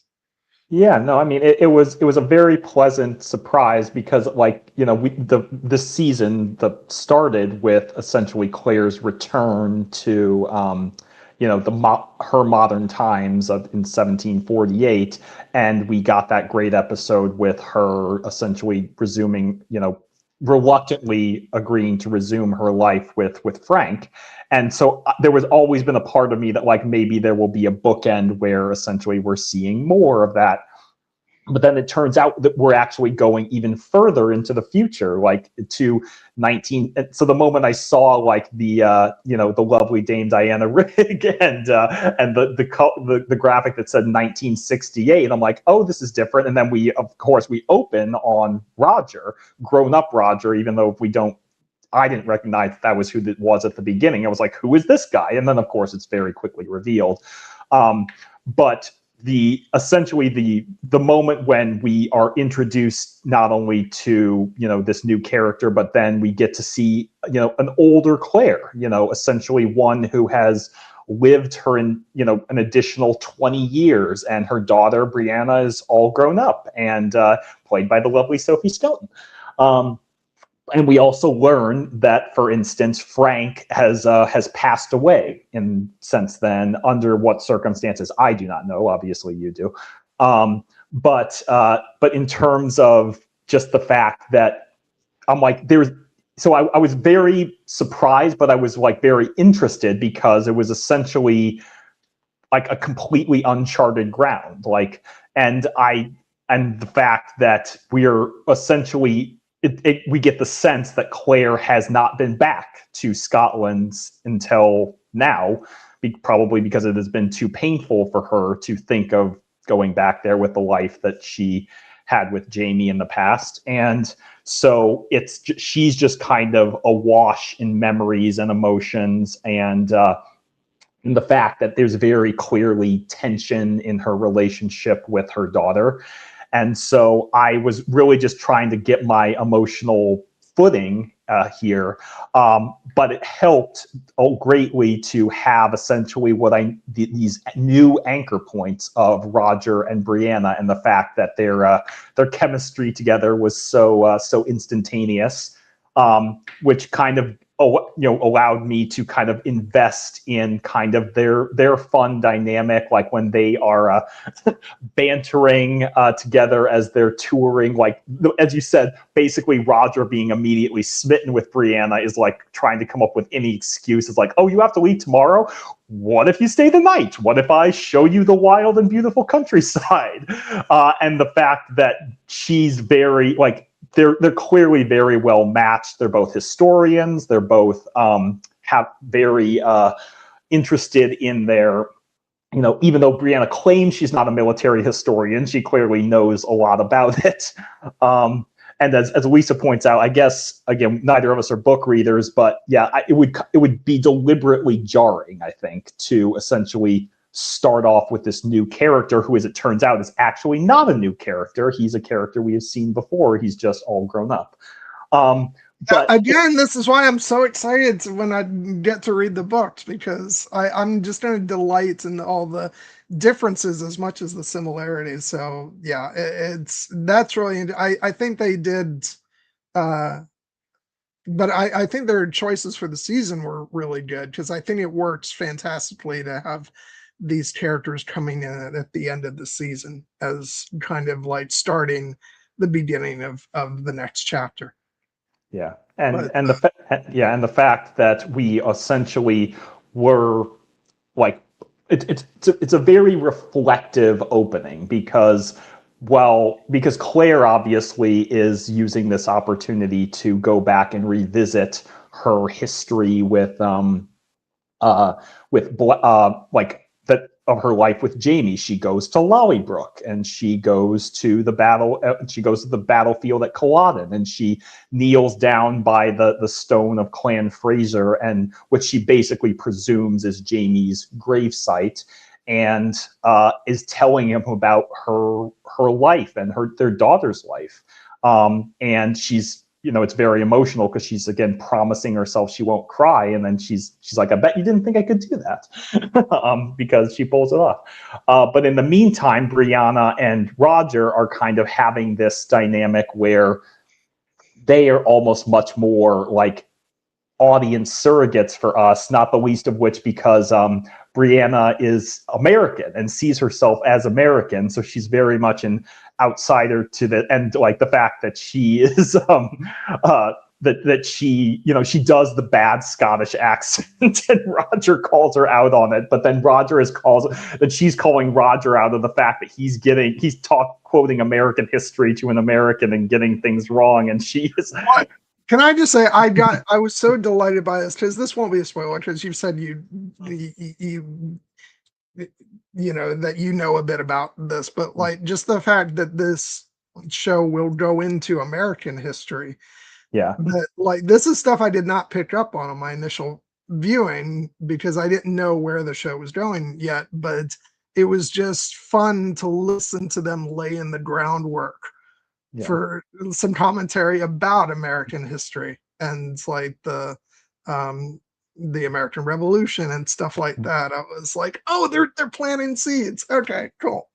Yeah, no, I mean it was a very pleasant surprise because this season started with essentially Claire's return to her modern times in 1748, and we got that great episode with her essentially resuming, reluctantly agreeing to resume her life with Frank. And so there was always been a part of me that like maybe there will be a bookend where essentially we're seeing more of that. But then it turns out that we're actually going even further into the future, like to 19. So the moment I saw like the the lovely Dame Diana Rigg and the graphic that said 1968, I'm like, oh, this is different. And then we open on Roger, grown up Roger, even though I didn't recognize that was who that was at the beginning. I was like, who is this guy? And then of course it's very quickly revealed. But essentially the moment when we are introduced not only to this new character, but then we get to see an older Claire, essentially one who has lived her in an additional 20 years, and her daughter Brianna is all grown up and played by the lovely Sophie Skelton. And we also learn that, for instance, Frank has passed away since then. Under what circumstances, I do not know. Obviously, you do. But in terms of just the fact that I'm like, I was very surprised, but I was like very interested because it was essentially like a completely uncharted ground. Like, and the fact that we're essentially. We get the sense that Claire has not been back to Scotland until now, probably because it has been too painful for her to think of going back there with the life that she had with Jamie in the past. And so she's just kind of awash in memories and emotions, and the fact that there's very clearly tension in her relationship with her daughter. And so I was really just trying to get my emotional footing here. But it helped greatly to have essentially these new anchor points of Roger and Brianna, and the fact that their chemistry together was so instantaneous, which kind of allowed me to kind of invest in kind of their fun dynamic, like when they are bantering together as they're touring, like as you said, basically Roger being immediately smitten with Brianna is like trying to come up with any excuse. It's like, oh, you have to leave tomorrow? What if you stay the night? What if I show you the wild and beautiful countryside? And the fact that she's very like, they're clearly very well matched. They're both historians. They're both have very interested in their, even though Brianna claims she's not a military historian, she clearly knows a lot about it. And as Lisa points out, I guess, again, neither of us are book readers, but yeah, it would be deliberately jarring, I think, to essentially start off with this new character who, as it turns out, is actually not a new character. He's a character we have seen before. He's just all grown up. But again, this is why I'm so excited when I get to read the books, because I'm just going to delight in all the differences as much as the similarities. So yeah, that's really, I think they did, but I think their choices for the season were really good, because I think it works fantastically to have these characters coming in at the end of the season as kind of like starting the beginning of the next chapter. Yeah, and the fact that we essentially were like, it's a very reflective opening, because Claire obviously is using this opportunity to go back and revisit her history with like that of her life with Jamie. She goes to Lollybrook, and she goes to the battlefield at Culloden, and she kneels down by the stone of Clan Fraser, and which she basically presumes is Jamie's gravesite, and is telling him about her life and their daughter's life. And she's, it's very emotional, because she's again promising herself she won't cry, and then she's like, I bet you didn't think I could do that, because she pulls it off. But in the meantime, Brianna and Roger are kind of having this dynamic where they are almost much more like audience surrogates for us, not the least of which because Brianna is American and sees herself as American, so she's very much an outsider to the, and like the fact that she is that she, she does the bad Scottish accent, and Roger calls her out on it, but then she's calling Roger out of the fact that he's quoting American history to an American and getting things wrong, and she is. What? Can I just say I was so delighted by this, because this won't be a spoiler, because you've said you that a bit about this, but like just the fact that this show will go into American history. Yeah. That like this is stuff I did not pick up on my initial viewing, because I didn't know where the show was going yet, but it was just fun to listen to them lay in the groundwork for some commentary about American history, and like the American Revolution and stuff like that. I was like, oh, they're planting seeds. Okay, cool.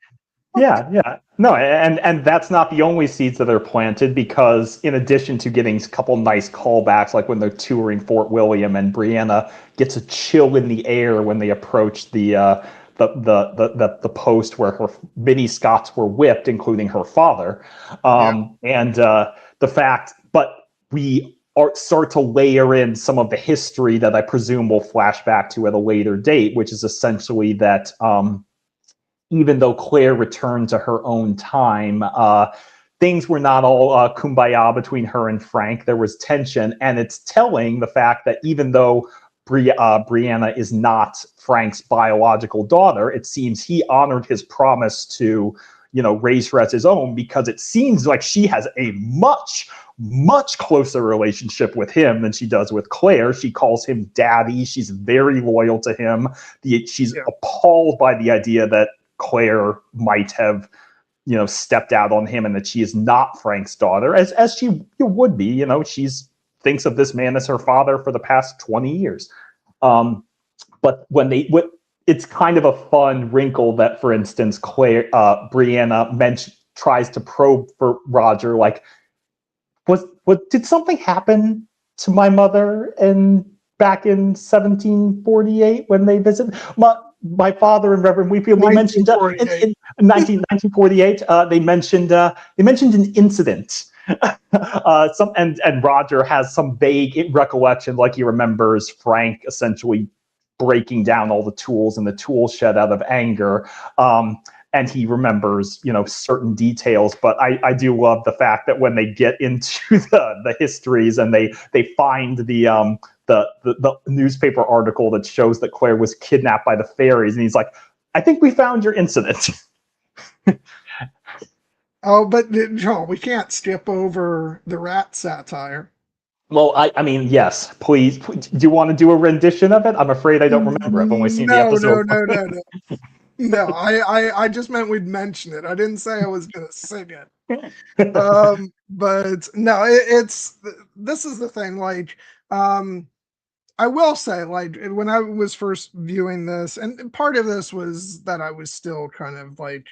Yeah. No, and that's not the only seeds that are planted, because in addition to getting a couple nice callbacks, like when they're touring Fort William and Brianna gets a chill in the air when they approach the post where many Scots were whipped, including her father, and the fact, but we start to layer in some of the history that I presume we'll flash back to at a later date, which is essentially that even though Claire returned to her own time, things were not all kumbaya between her and Frank. There was tension, and it's telling the fact that even though Brianna is not Frank's biological daughter, it seems he honored his promise to, raise her as his own, because it seems like she has a much closer relationship with him than she does with Claire. She calls him daddy. She's very loyal to him. She's appalled by the idea that Claire might have, stepped out on him, and that she is not Frank's daughter, as she would be. She's thinks of this man as her father for the past 20 years. But it's kind of a fun wrinkle that, for instance, Brianna tries to probe for Roger, like, did something happen to my mother back in 1748 when they visited? My father and Reverend Wheatfield, they mentioned in 1948, they mentioned an incident. And Roger has some vague recollection, like he remembers Frank essentially breaking down all the tools in the tool shed out of anger. And he remembers, certain details. But I do love the fact that when they get into the histories and they find the newspaper article that shows that Claire was kidnapped by the fairies, and he's like, I think we found your incident. Oh, but Joel, we can't skip over the rat satire. Well, I mean, yes, please. Do you want to do a rendition of it? I'm afraid I don't remember. I've only seen the episode. No. No, I just meant we'd mention it. I didn't say I was going to sing it. But no, this is the thing. Like, I will say, like, when I was first viewing this, and part of this was that I was still kind of like,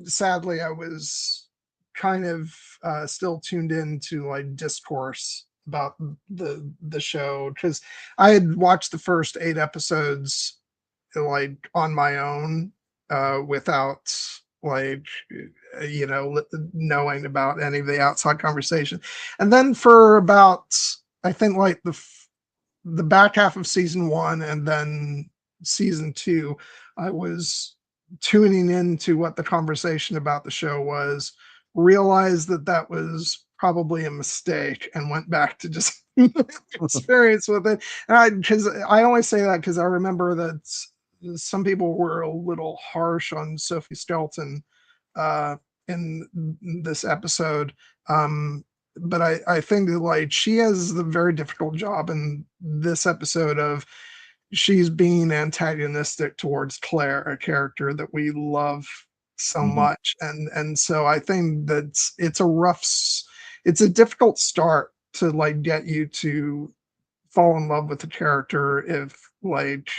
sadly, I was kind of still tuned in to like discourse about the show, because I had watched the first 8 episodes like on my own, without like knowing about any of the outside conversation. And then for about, I think, like the back half of season 1 and then season 2, I was tuning into what the conversation about the show was, realized that was probably a mistake, and went back to just experience with it. And because I only say that because I remember that some people were a little harsh on Sophie Skelton in this episode. But I think that, like, she has the very difficult job in this episode of, she's being antagonistic towards Claire, a character that we love so much. And so I think that it's a difficult start to like get you to fall in love with the character if like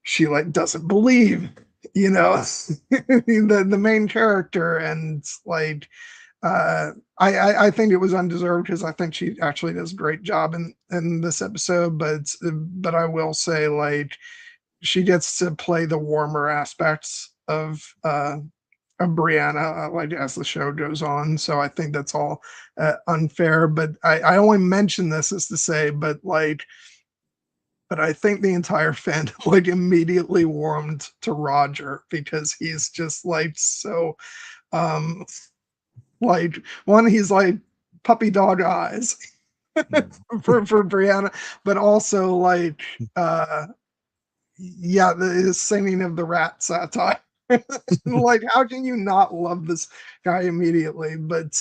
she like doesn't believe the main character. And like I think it was undeserved, because I think she actually does a great job in this episode. But I will say, like, she gets to play the warmer aspects of Brianna, like, as the show goes on. So I think that's all unfair. But I only mention this as to say, but I think the entire fandom like immediately warmed to Roger, because he's just like so like, one, he's like puppy dog eyes for Brianna, but also like the singing of the rat satire. Like, how can you not love this guy immediately? But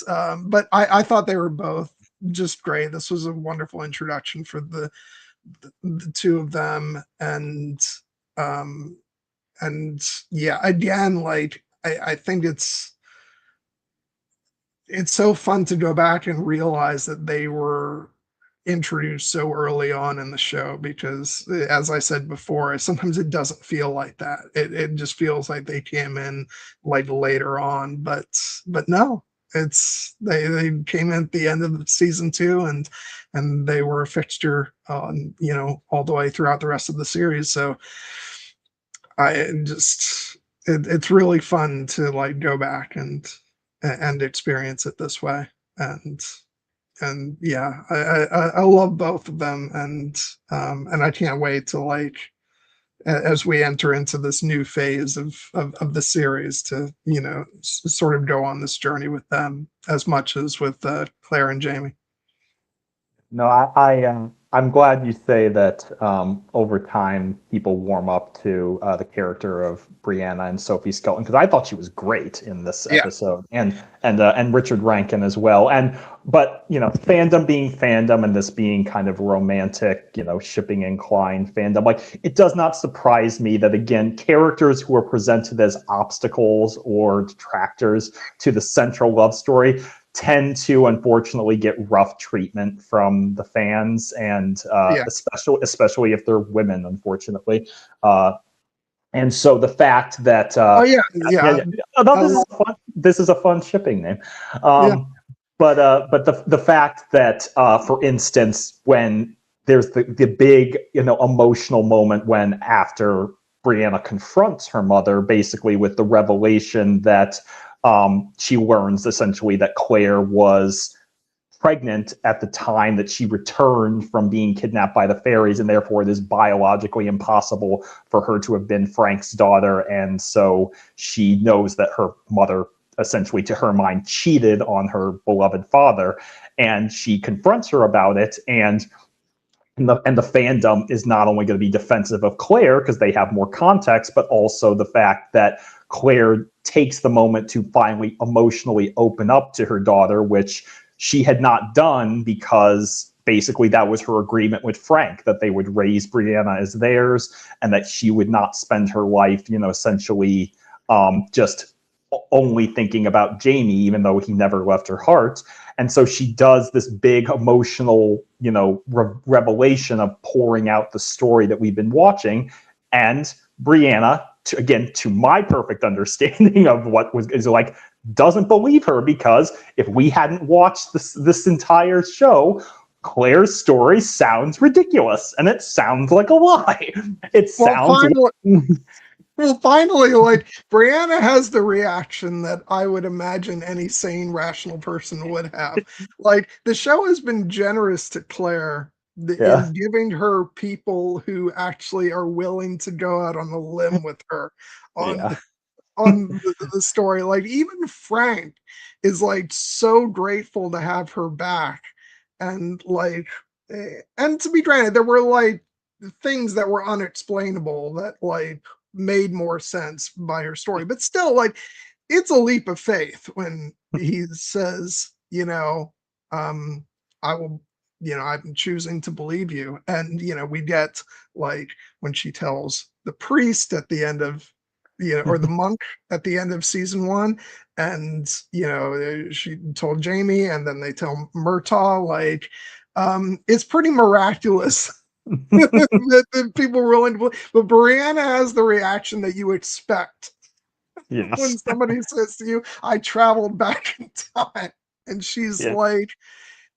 I thought they were both just great. This was a wonderful introduction for the two of them. And yeah, again, like, I think it's so fun to go back and realize that they were introduced so early on in the show, because, as I said before, sometimes it doesn't feel like that. It just feels like they came in like later on. But no, it's they came in at the end of season 2, and they were a fixture on all the way throughout the rest of the series. So it's really fun to like go back and experience it this way. And yeah, I love both of them. And I can't wait to, like, as we enter into this new phase of the series, to sort of go on this journey with them as much as with Claire and Jamie. No, I'm glad you say that over time people warm up to the character of Brianna and Sophie Skelton, because I thought she was great in this Yeah, episode, and Richard Rankin as well. But fandom being fandom, and this being kind of romantic, shipping inclined fandom, like it does not surprise me that again characters who are presented as obstacles or detractors to the central love story tend to unfortunately get rough treatment from the fans, and yeah. especially if they're women, unfortunately. And so the fact that Oh yeah, yeah. no, Uh, this is a fun shipping name. yeah, But the fact that for instance, when there's the big emotional moment when after Brianna confronts her mother, basically with the revelation that she learns essentially that Claire was pregnant at the time that she returned from being kidnapped by the fairies, and therefore it is biologically impossible for her to have been Frank's daughter. And so she knows that her mother, essentially to her mind, cheated on her beloved father, and she confronts her about it. And the fandom is not only going to be defensive of Claire because they have more context, but also the fact that Claire takes the moment to finally emotionally open up to her daughter, which she had not done because basically that was her agreement with Frank, that they would raise Brianna as theirs and that she would not spend her life, essentially just only thinking about Jamie, even though he never left her heart. And so she does this big emotional, revelation of pouring out the story that we've been watching. And Brianna, to my perfect understanding of what is like, doesn't believe her, because if we hadn't watched this entire show, Claire's story sounds ridiculous and it sounds like a lie. It well, sounds finally, like Brianna has the reaction that I would imagine any sane, rational person would have. Like the show has been generous to Claire yeah, in giving her people who actually are willing to go out on a limb with her on yeah, the story. Like even Frank is like so grateful to have her back, and like, and to be granted, there were like things that were unexplainable that like made more sense by her story, but still, like, it's a leap of faith when he says, um, I will, I'm choosing to believe you. And, we get like when she tells the priest at the end of, or the monk at the end of season one, and, she told Jamie, and then they tell Murtaugh, like, it's pretty miraculous that people were willing to believe. But Brianna has the reaction that you expect when yes, somebody says to you, I traveled back in time. And she's yeah, like,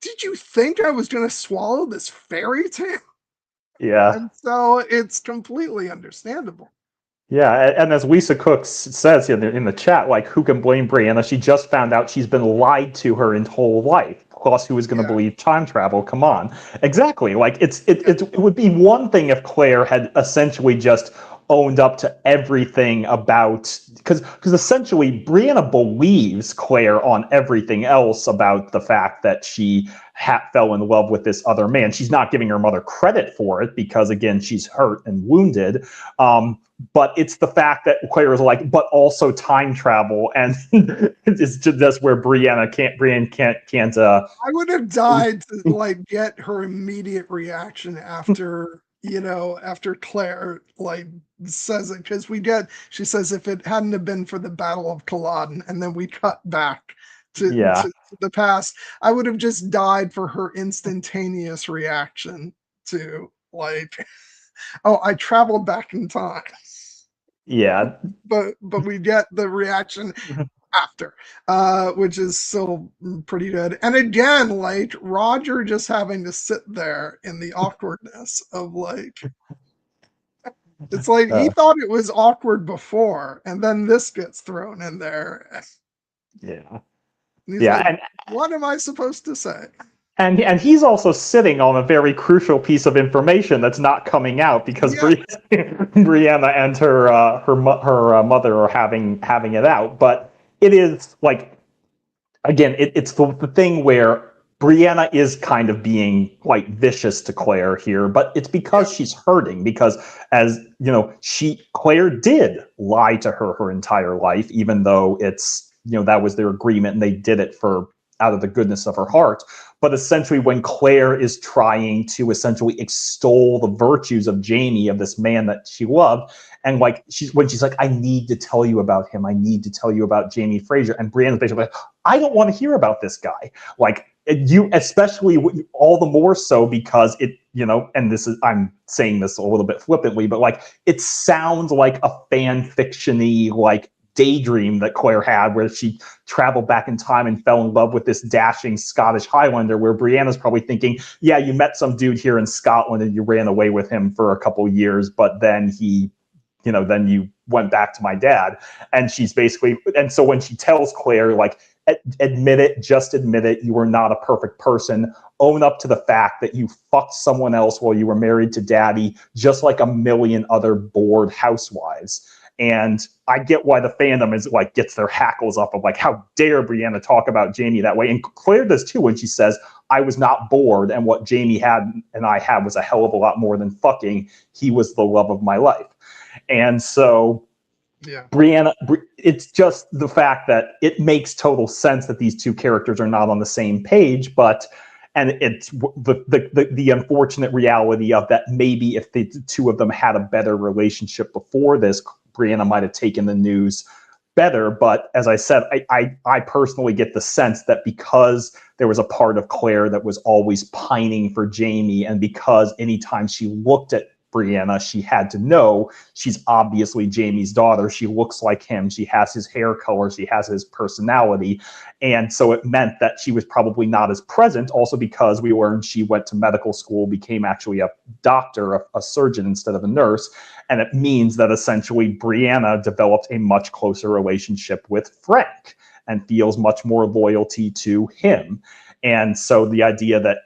did you think I was going to swallow this fairy tale? yeah. And so it's completely understandable. Yeah, and as Lisa Cooks says in the chat, like, who can blame Brianna? She just found out she's been lied to her whole life. Plus, who is going to Yeah. believe time travel? Come on, exactly. Like, Yeah. it would be one thing if Claire had essentially just owned up to everything about, because essentially Brianna believes Claire on everything else about the fact that she fell in love with this other man. She's not giving her mother credit for it because again she's hurt and wounded. But it's the fact that Claire is like, but also time travel, and it's just that's where Brienne can't. I would have died to like get her immediate reaction after, after Claire like says it, because she says if it hadn't have been for the Battle of Culloden, and then we cut back Yeah, to the past, I would have just died for her instantaneous reaction to like, oh, I traveled back in time. yeah, But we get the reaction after, which is still pretty good. And again, like Roger just having to sit there in the awkwardness of like, it's like he uh, thought it was awkward before, and then this gets thrown in there. And yeah, he's yeah, like, what am I supposed to say? and he's also sitting on a very crucial piece of information that's not coming out because Yeah, Brianna and her mother are having it out. But it is like again, it's the thing where Brianna is kind of being quite vicious to Claire here, but it's because she's hurting. Because, as you know, Claire did lie to her entire life, even though it's, that was their agreement and they did it for out of the goodness of her heart. But essentially, when Claire is trying to essentially extol the virtues of Jamie, of this man that she loved, and like she's like, I need to tell you about him. I need to tell you about Jamie Fraser. And Brianna's basically like, I don't want to hear about this guy. Like, you, especially all the more so because it, and this is, I'm saying this a little bit flippantly, but like, it sounds like a fan fiction-y, like, daydream that Claire had, where she traveled back in time and fell in love with this dashing Scottish Highlander, where Brianna's probably thinking, yeah, you met some dude here in Scotland and you ran away with him for a couple years, but then then you went back to my dad. And she's basically, and so when she tells Claire, like, admit it, just admit it, you were not a perfect person, own up to the fact that you fucked someone else while you were married to daddy, just like a million other bored housewives. And I get why the fandom is like, gets their hackles up of like, how dare Brianna talk about Jamie that way. And Claire does too, when she says, I was not bored, and what Jamie had and I had was a hell of a lot more than fucking. He was the love of my life. And so Brianna, it's just the fact that it makes total sense that these two characters are not on the same page, and it's the unfortunate reality of that. Maybe if the two of them had a better relationship before this, Brianna might have taken the news better. But as I said, I personally get the sense that because there was a part of Claire that was always pining for Jamie, and because anytime she looked at Brianna, she had to know she's obviously Jamie's daughter. She looks like him. She has his hair color. She has his personality. And so it meant that she was probably not as present, also because we learned she went to medical school, became actually a doctor, a surgeon instead of a nurse. And it means that essentially Brianna developed a much closer relationship with Frank and feels much more loyalty to him. And so the idea that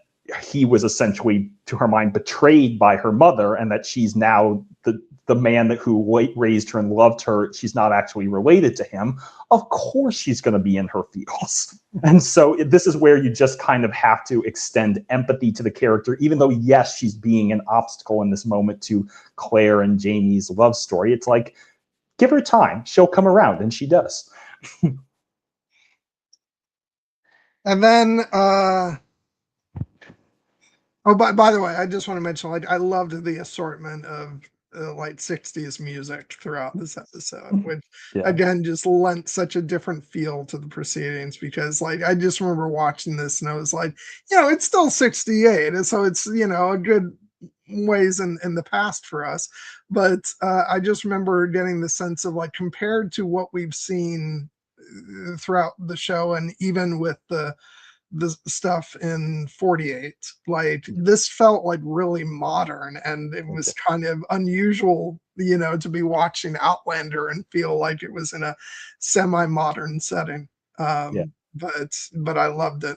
he was essentially, to her mind, betrayed by her mother, and that she's now the man who raised her and loved her, she's not actually related to him. Of course she's going to be in her feels. And so this is where you just kind of have to extend empathy to the character, even though, yes, she's being an obstacle in this moment to Claire and Jamie's love story. It's like, give her time. She'll come around, and she does. And then by the way, I just want to mention, like, I loved the assortment of like 60s music throughout this episode, which again just lent such a different feel to the proceedings, because like I just remember watching this and I was like, it's still 68, and so it's a good ways in the past for us, but I just remember getting the sense of, like, compared to what we've seen throughout the show, and even with the stuff in 48, like, this felt like really modern, and it was kind of unusual, to be watching Outlander and feel like it was in a semi-modern setting. But I loved it.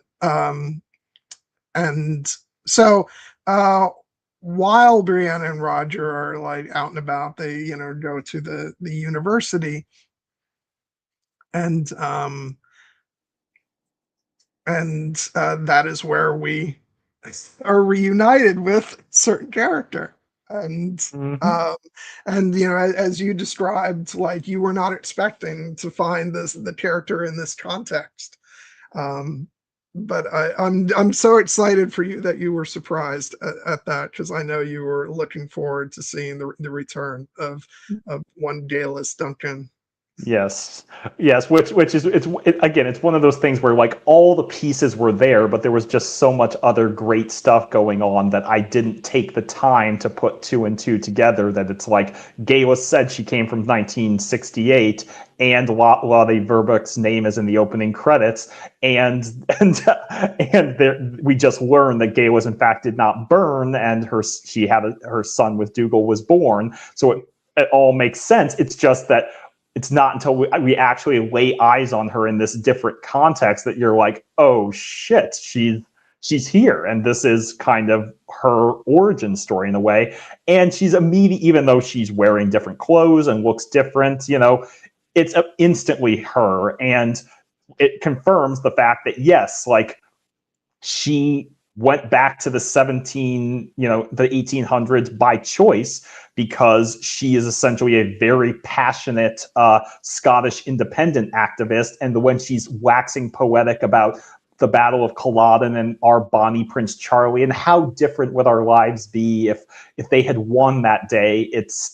And so while Brianna and Roger are like out and about, they go to the university, and that is where we are reunited with a certain character. And as you described, like, you were not expecting to find the character in this context. But I'm so excited for you that you were surprised at that, because I know you were looking forward to seeing the return of one Galus Duncan. Yes, which is again, it's one of those things where, like, all the pieces were there, but there was just so much other great stuff going on that I didn't take the time to put two and two together. That it's like, Gayla said she came from 1968, and Lottie Verbuck's name is in the opening credits, and we just learned that Gayla, in fact, did not burn, and her son with Dougal was born. So it all makes sense. It's just that it's not until we actually lay eyes on her in this different context that you're like, oh shit, she's here, and this is kind of her origin story in a way. And she's immediate, even though she's wearing different clothes and looks different, it's instantly her, and it confirms the fact that, yes, like, she went back to the 1800s by choice, because she is essentially a very passionate Scottish independent activist. And when she's waxing poetic about the Battle of Culloden and our Bonnie Prince Charlie and how different would our lives be if they had won that day,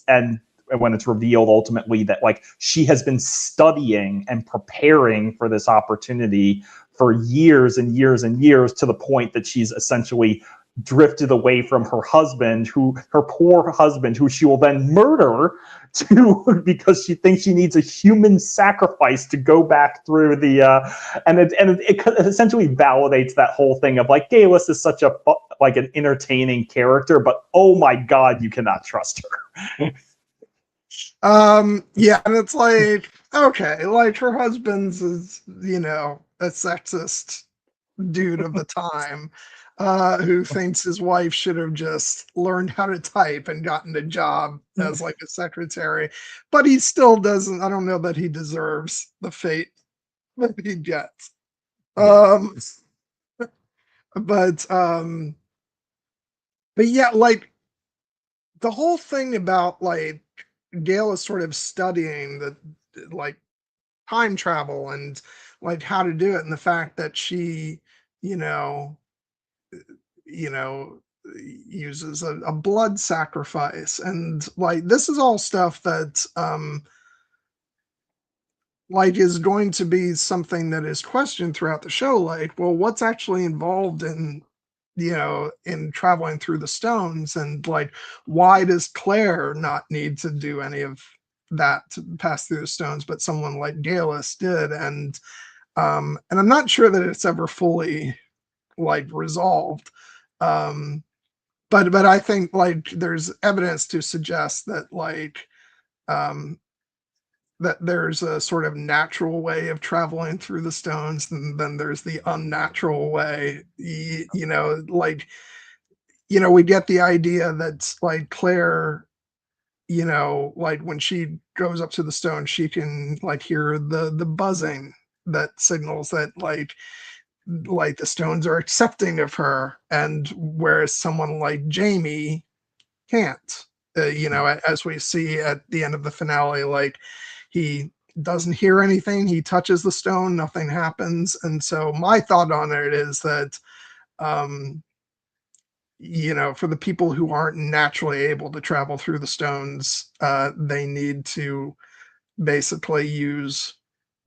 and when it's revealed ultimately that like she has been studying and preparing for this opportunity for years and years and years, to the point that she's essentially drifted away from her husband, her poor husband, who she will then murder because she thinks she needs a human sacrifice to go back through the and it essentially validates that whole thing of like Galus is such an entertaining character, but oh my god, you cannot trust her. Yeah, and it's like, okay, like her husband's is, a sexist dude of the time, who thinks his wife should have just learned how to type and gotten a job as like a secretary, but he still doesn't. I don't know that he deserves the fate that he gets. Um, but yeah, like the whole thing about like Gail is sort of studying the like time travel and like how to do it, and the fact that she, you know, you know, uses a blood sacrifice, and like this is all stuff that like is going to be something that is questioned throughout the show. Like, well, what's actually involved in in traveling through the stones, and like why does Claire not need to do any of that to pass through the stones, but someone like Galus did? And I'm not sure that it's ever fully like resolved. um but I think like there's evidence to suggest that like um that there's a sort of natural way of traveling through the stones, and then there's the unnatural way. Like we get the idea that like Claire, like when she goes up to the stone, she can like hear the buzzing that signals that like the stones are accepting of her, and whereas someone like Jamie can't. As we see at the end of the finale, like he doesn't hear anything. He touches the stone, nothing happens. And so my thought on it is that, um, for the people who aren't naturally able to travel through the stones, they need to basically use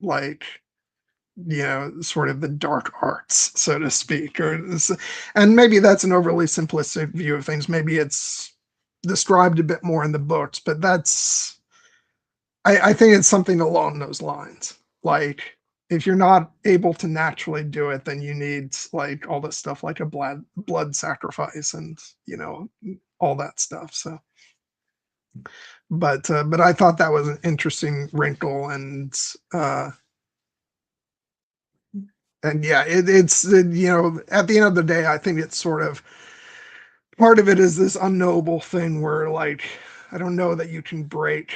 like sort of the dark arts, so to speak. And maybe that's an overly simplistic view of things. Maybe it's described a bit more in the books, but I think it's something along those lines. Like if you're not able to naturally do it, then you need like all this stuff like a blood sacrifice and all that stuff. So but I thought that was an interesting wrinkle, and yeah, it's at the end of the day, I think it's sort of part of it is this unknowable thing where like I don't know that you can break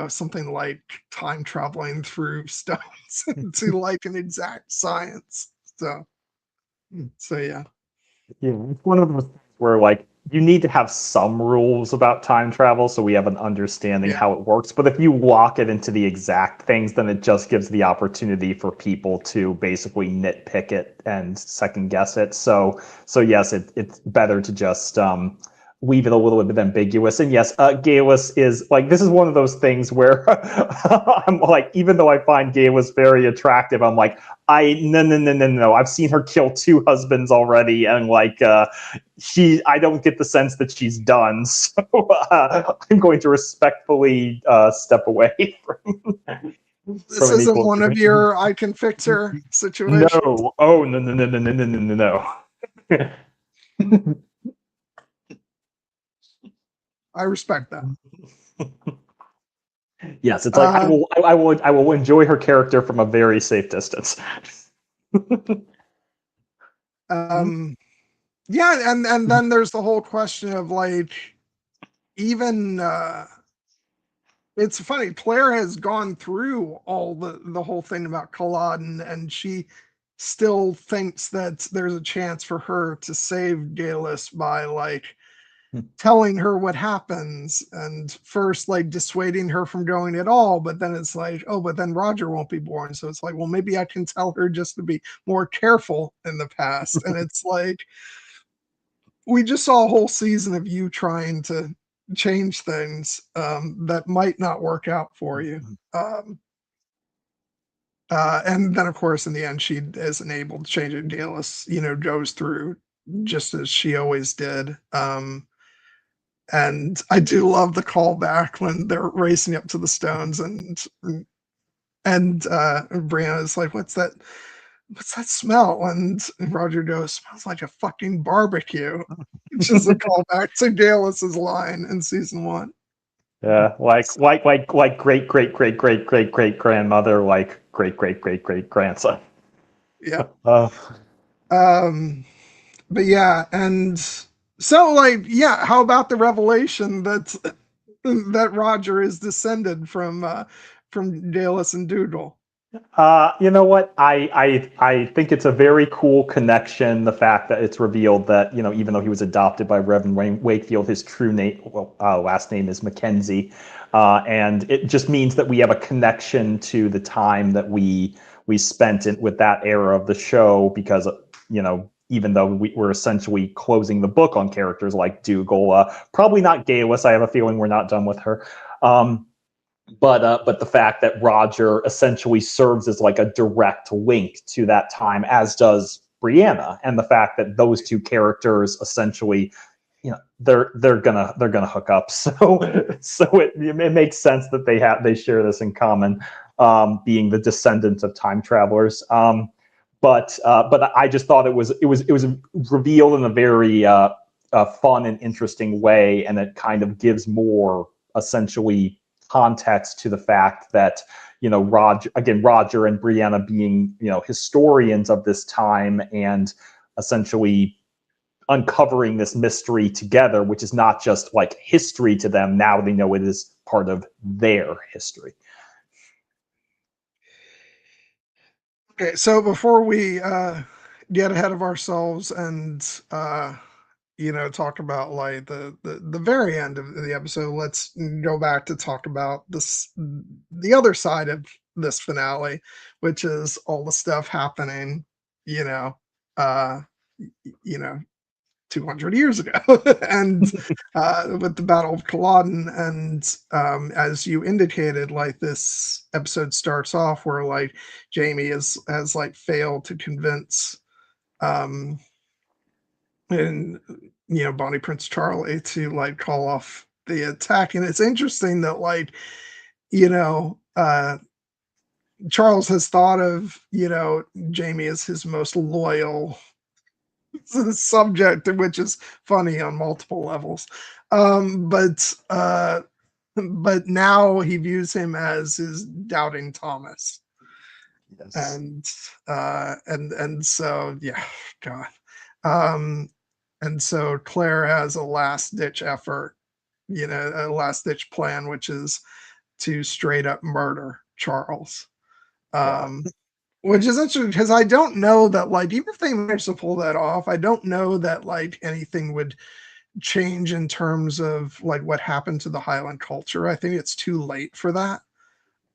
something like time traveling through stones to like an exact science. So yeah. Yeah, it's one of those things where like you need to have some rules about time travel so we have an understanding Yeah. how it works. But if you lock it into the exact things, then it just gives the opportunity for people to basically nitpick it and second guess it. So yes, it's better to just leave it a little bit ambiguous. And yes, Galus is like, this is one of those things where I'm like, even though I find Galus very attractive, I'm like, no. I've seen her kill 2 husbands already, and like I don't get the sense that she's done. So I'm going to respectfully step away This from an isn't equal. one of your I can fix her situations. No. Oh no. I respect that. Yes, it's like Uh, I will enjoy her character from a very safe distance. um, yeah, and then there's the whole question of like even it's funny. Claire has gone through all the whole thing about Culloden, and she still thinks that there's a chance for her to save Galus by like telling her what happens, and first like dissuading her from going at all, but then it's like, oh, but then Roger won't be born, so it's like, well, maybe I can tell her just to be more careful in the past. And it's like, we just saw a whole season of you trying to change things that might not work out for you. um, and then, of course, in the end, she isn't able to change it. Dallas, goes through just as she always did. And I do love the callback when they're racing up to the stones, and Brianna's like, "What's that? What's that smell?" And Roger goes, "Smells like a fucking barbecue," which is a callback to Dallas's line in season 1. Yeah, like great great great great great great grandmother, like great great great great grandson. Yeah. Uh, But yeah, and so like, yeah, how about the revelation that Roger is descended from Dallas and Dougal? you know what? I think it's a very cool connection. The fact that it's revealed that even though he was adopted by Reverend Wakefield, his true name, last name is Mackenzie, and it just means that we have a connection to the time that we spent with that era of the show, because even though we're essentially closing the book on characters like Dougal, probably not Galus. I have a feeling we're not done with her. But the fact that Roger essentially serves as like a direct link to that time, as does Brianna, and the fact that those two characters essentially, they're gonna hook up. So it makes sense that they share this in common, being the descendants of time travelers. But I just thought it was revealed in a very fun and interesting way, and it kind of gives more essentially context to the fact that Roger and Brianna being historians of this time, and essentially uncovering this mystery together, which is not just like history to them. Now they know it is part of their history. Okay, so before we get ahead of ourselves and talk about like the very end of the episode, let's go back to talk about the other side of this finale, which is all the stuff happening, you know, uh, you know, 200 years ago, and with the Battle of Culloden. And as you indicated, like, this episode starts off where like Jamie has like failed to convince um and Bonnie Prince Charlie to like call off the attack. And it's interesting that like, you know, Charles has thought of, Jamie as his most loyal subject, which is funny on multiple levels. But now he views him as his doubting Thomas. Yes. And so, yeah, God. Um and so Claire has a last ditch effort, a last ditch plan, which is to straight up murder Charles. Yeah. Um which is interesting because I don't know that, like, even if they manage to pull that off, I don't know that like anything would change in terms of like what happened to the Highland culture. I think it's too late for that.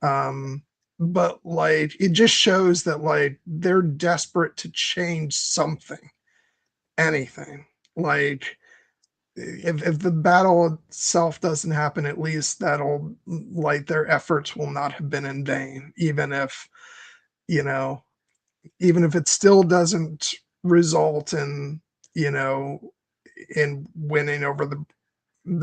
Um, but like, it just shows that like they're desperate to change something, anything. Like, if the battle itself doesn't happen, at least that'll, like, their efforts will not have been in vain, you know, even if it still doesn't result in, you know, in winning over the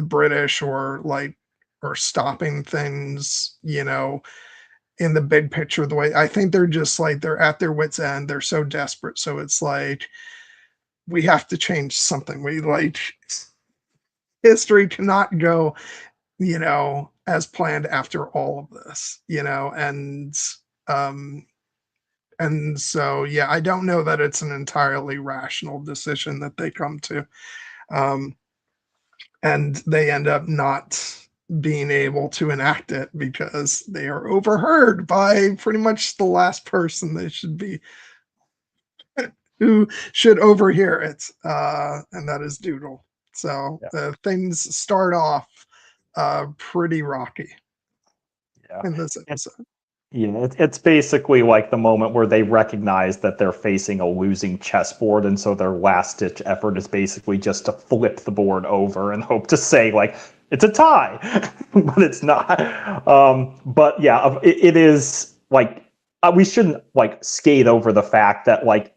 British, or like, or stopping things, in the big picture. The way, I think they're just like, they're at their wits end. They're so desperate. So it's like, we have to change something. We like, history cannot go, as planned after all of this, um and so, yeah, I don't know that it's an entirely rational decision that they come to. Um and they end up not being able to enact it because they are overheard by pretty much the last person they should be who should overhear it, and that is Dougal. So Yeah. things start off pretty rocky Yeah. in this It, episode. it's basically like the moment where they recognize that they're facing a losing chessboard, and so their last ditch effort is basically just to flip the board over and hope to say like it's a tie, but it's not. But yeah, it is like we shouldn't like skate over the fact that like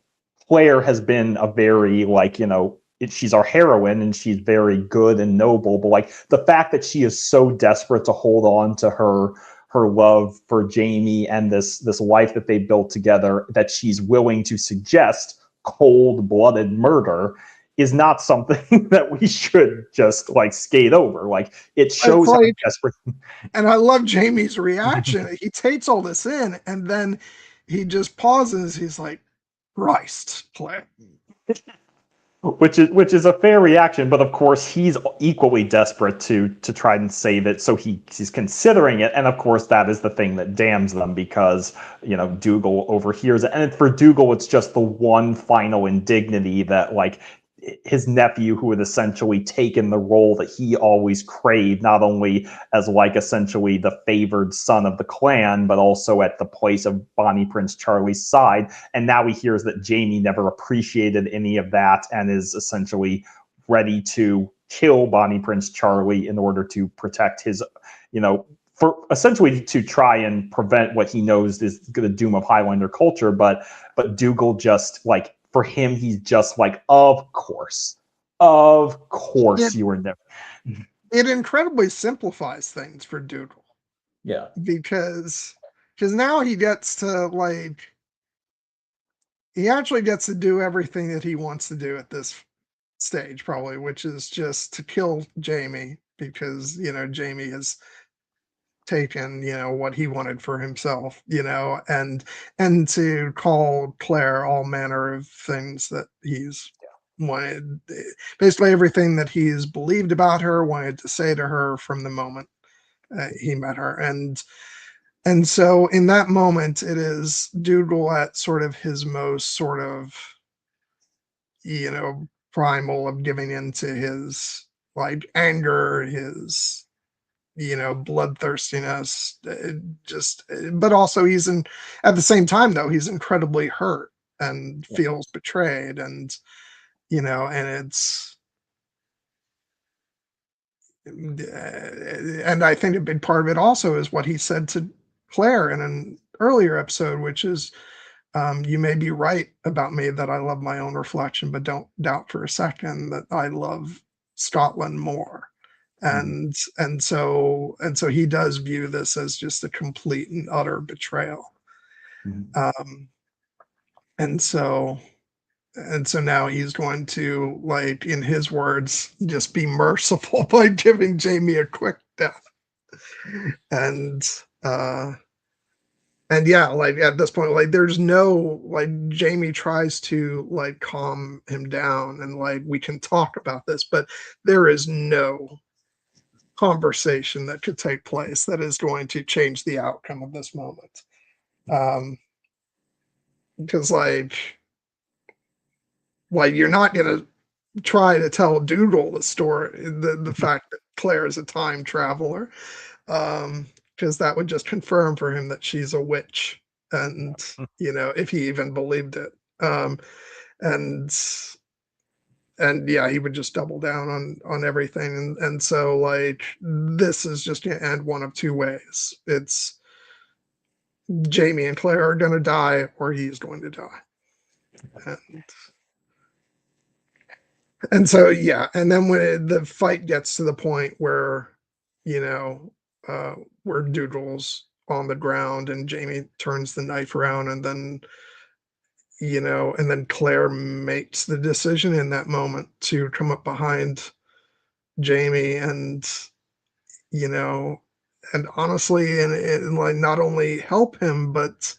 Claire has been a very like she's our heroine and she's very good and noble, but like the fact that she is so desperate to hold on to her love for Jamie and this life that they built together, that she's willing to suggest cold-blooded murder, is not something that we should just like skate over. Like it It's shows how like, desperate. and I love Jamie's reaction. He takes all this in, and then he just pauses. He's like, "Christ, play." Which is a fair reaction, but of course he's equally desperate to try and save it, so he's considering it, and of course that is the thing that damns them, because Dougal overhears it, and for Dougal it's just the one final indignity that like his nephew, who had essentially taken the role that he always craved, not only as like essentially the favored son of the clan, but also at the place of Bonnie Prince Charlie's side. And now he hears that Jamie never appreciated any of that and is essentially ready to kill Bonnie Prince Charlie in order to protect his, for essentially to try and prevent what he knows is the doom of Highlander culture. But Dougal just like, for him, he's just like, of course It you were never. it incredibly simplifies things for Dougal, Yeah. because now he actually gets to do everything that he wants to do at this stage, probably, which is just to kill Jamie, because Jamie has taken what he wanted for himself, and to call Claire all manner of things that he's wanted, basically everything that he's believed about her, wanted to say to her from the moment he met her. And so in that moment, it is Dougal at sort of his most sort of primal of giving into his like anger, his bloodthirstiness, just but also at the same time, though, he's incredibly hurt and Yeah. feels betrayed, and and it's and I think a big part of it also is what he said to Claire in an earlier episode, which is, you may be right about me that I love my own reflection, but don't doubt for a second that I love Scotland more. Mhm. And so he does view this as just a complete and utter betrayal. Mhm. Um, and so now he's going to, like, in his words, just be merciful by giving Jamie a quick death. And uh and yeah, like at this point, like there's no, like, Jamie tries to like calm him down and like we can talk about this, but there is no conversation that could take place that is going to change the outcome of this moment. Um because you're not gonna try to tell Dougal the story, the fact that Claire is a time traveler, because that would just confirm for him that she's a witch, and if he even believed it, and yeah, he would just double down on everything, and so like this is just gonna end one of two ways. It's Jamie and Claire are gonna die, or he's going to die, and so yeah, and then when the fight gets to the point where you know where Doodle's on the ground and Jamie turns the knife around, and then Claire makes the decision in that moment to come up behind Jamie, and you know honestly, and like not only help him, but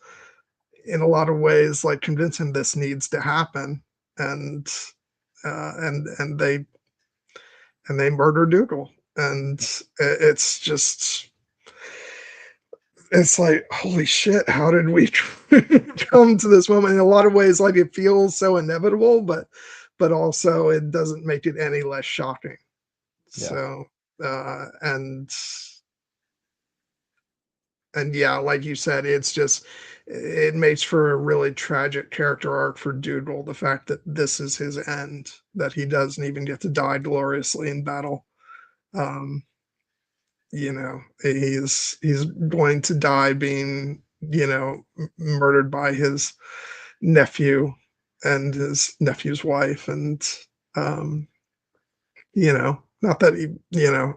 in a lot of ways like convince him this needs to happen, and they murder Dougal, and it's just it's like, holy shit, how did we come to this moment? In a lot of ways, like it feels so inevitable, but also it doesn't make it any less shocking. Yeah. So uh and and yeah, like you said, it's just it makes for a really tragic character arc for Dougal. The fact that this is his end, that he doesn't even get to die gloriously in battle. Um, he's going to die being murdered by his nephew and his nephew's wife, and um, not that he, uh,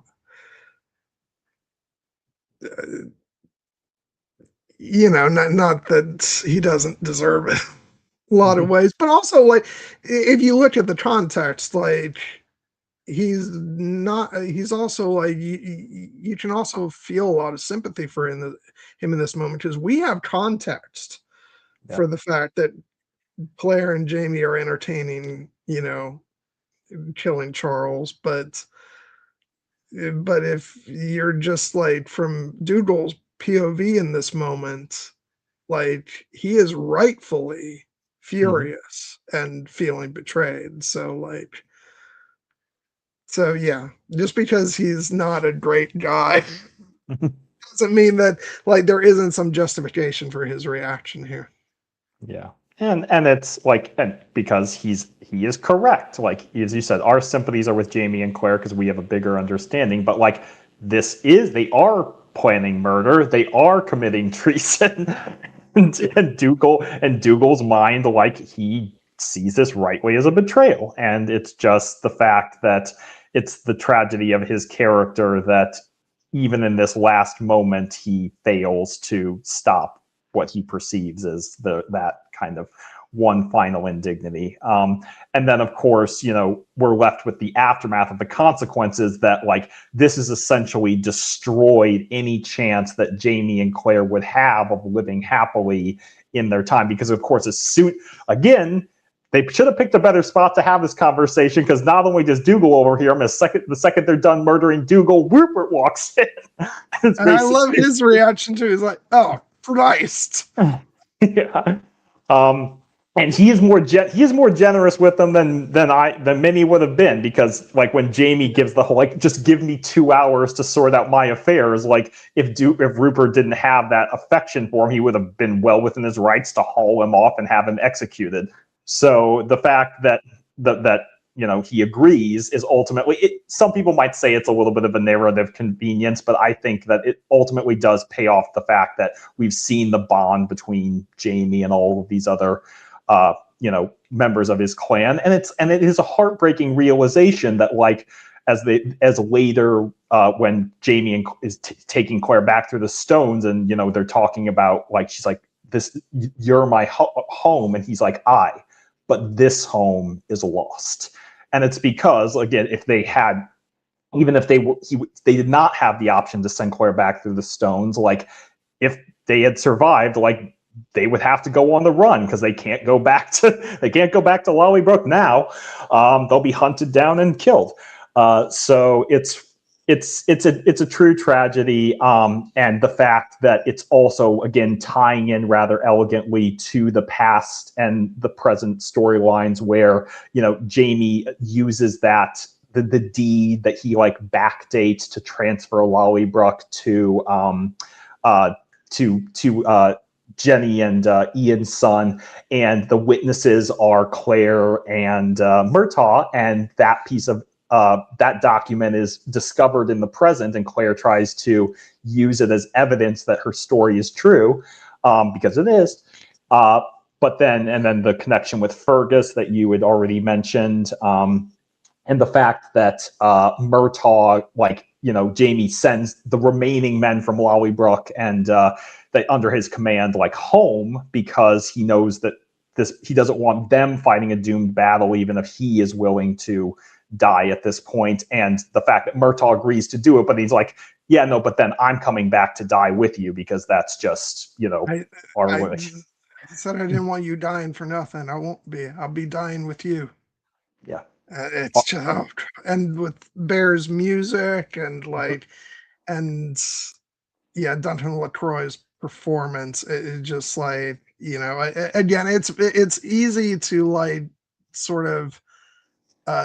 not that he doesn't deserve it a lot of ways, but also like if you look at the context, like he's also like you can also feel a lot of sympathy for him in this moment because we have context Yeah. for the fact that Claire and Jamie are entertaining, killing Charles, but if you're just like from Dougal's POV in this moment, like he is rightfully Mhm. furious and feeling betrayed. So yeah, just because he's not a great guy doesn't mean that like there isn't some justification for his reaction here. Yeah. And it's like, and because he is correct. Like as you said, our sympathies are with Jamie and Claire because we have a bigger understanding. But like they are planning murder. They are committing treason. And Dougal's mind, like he sees this rightly as a betrayal. And it's just the fact that it's the tragedy of his character that even in this last moment he fails to stop what he perceives as that kind of one final indignity. And then, of course, we're left with the aftermath of the consequences that, like, this has essentially destroyed any chance that Jamie and Claire would have of living happily in their time. Because, of course, again, they should have picked a better spot to have this conversation because not only does Dougal overhear him, the second they're done murdering Dougal, Rupert walks in. It's And I love basically his reaction too. He's like, "Oh Christ!" yeah. Um, and he is more generous with them than many would have been because like when Jamie gives the whole like just give me 2 hours to sort out my affairs, like if Rupert didn't have that affection for him, he would have been well within his rights to haul him off and have him executed. So the fact that he agrees is ultimately some people might say it's a little bit of a narrative convenience, but I think that it ultimately does pay off the fact that we've seen the bond between Jamie and all of these other members of his clan, and it is a heartbreaking realization that like as later when Jamie is taking Claire back through the stones and they're talking about like she's like this you're my home and he's like but this home is lost. And it's because, again, if they had, even if they did not have the option to send Claire back through the stones, like if they had survived, like they would have to go on the run because they can't go back to Lollybrook now. They'll be hunted down and killed. So it's a true tragedy, and the fact that it's also again tying in rather elegantly to the past and the present storylines where Jamie uses that the deed that he like backdates to transfer Lollybrook uh, to Jenny and Ian's son, and the witnesses are Claire and Murtaugh, and that piece of that document is discovered in the present, and Claire tries to use it as evidence that her story is true, because it is. But then the connection with Fergus that you had already mentioned, and the fact that Murtaugh, like Jamie sends the remaining men from Lollybrook and that under his command, like home, because he knows that he doesn't want them fighting a doomed battle, even if he is willing to die at this point. And the fact that Murtaugh agrees to do it, but he's like, yeah, no, but then I'm coming back to die with you because that's just I, our I relationship. said I didn't want you dying for nothing. I won't be. I'll be dying with you. Yeah. It's just and with Bear's music and like and yeah, Duncan LaCroix's performance, it just like, again, it's easy to like sort of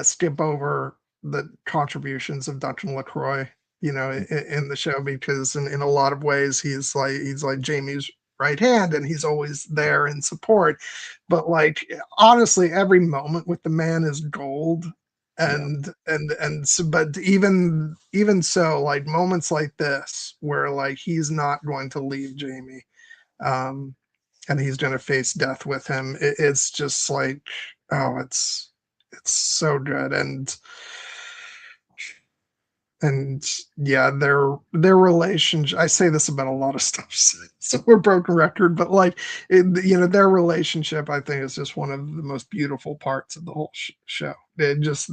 skip over the contributions of Duncan LaCroix, in the show, because in a lot of ways he's like Jamie's right hand, and he's always there in support. But like, honestly, every moment with the man is gold. Yeah. And so, but even so, like moments like this where like he's not going to leave Jamie, um and he's going to face death with him, it's just like, oh, it's so good. And yeah, their relationship, I say this about a lot of stuff, so we're broken record, but like, their relationship, I think, is just one of the most beautiful parts of the whole show. It just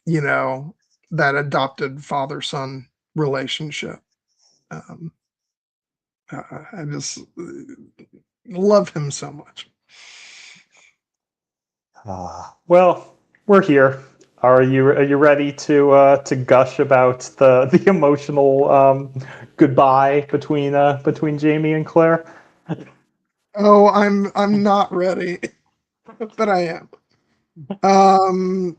you know that adopted father son relationship. um I just love him so much. Well, we're here. Are you ready to gush about the emotional goodbye between Jamie and Claire? Oh, I'm not ready, but I am. Um,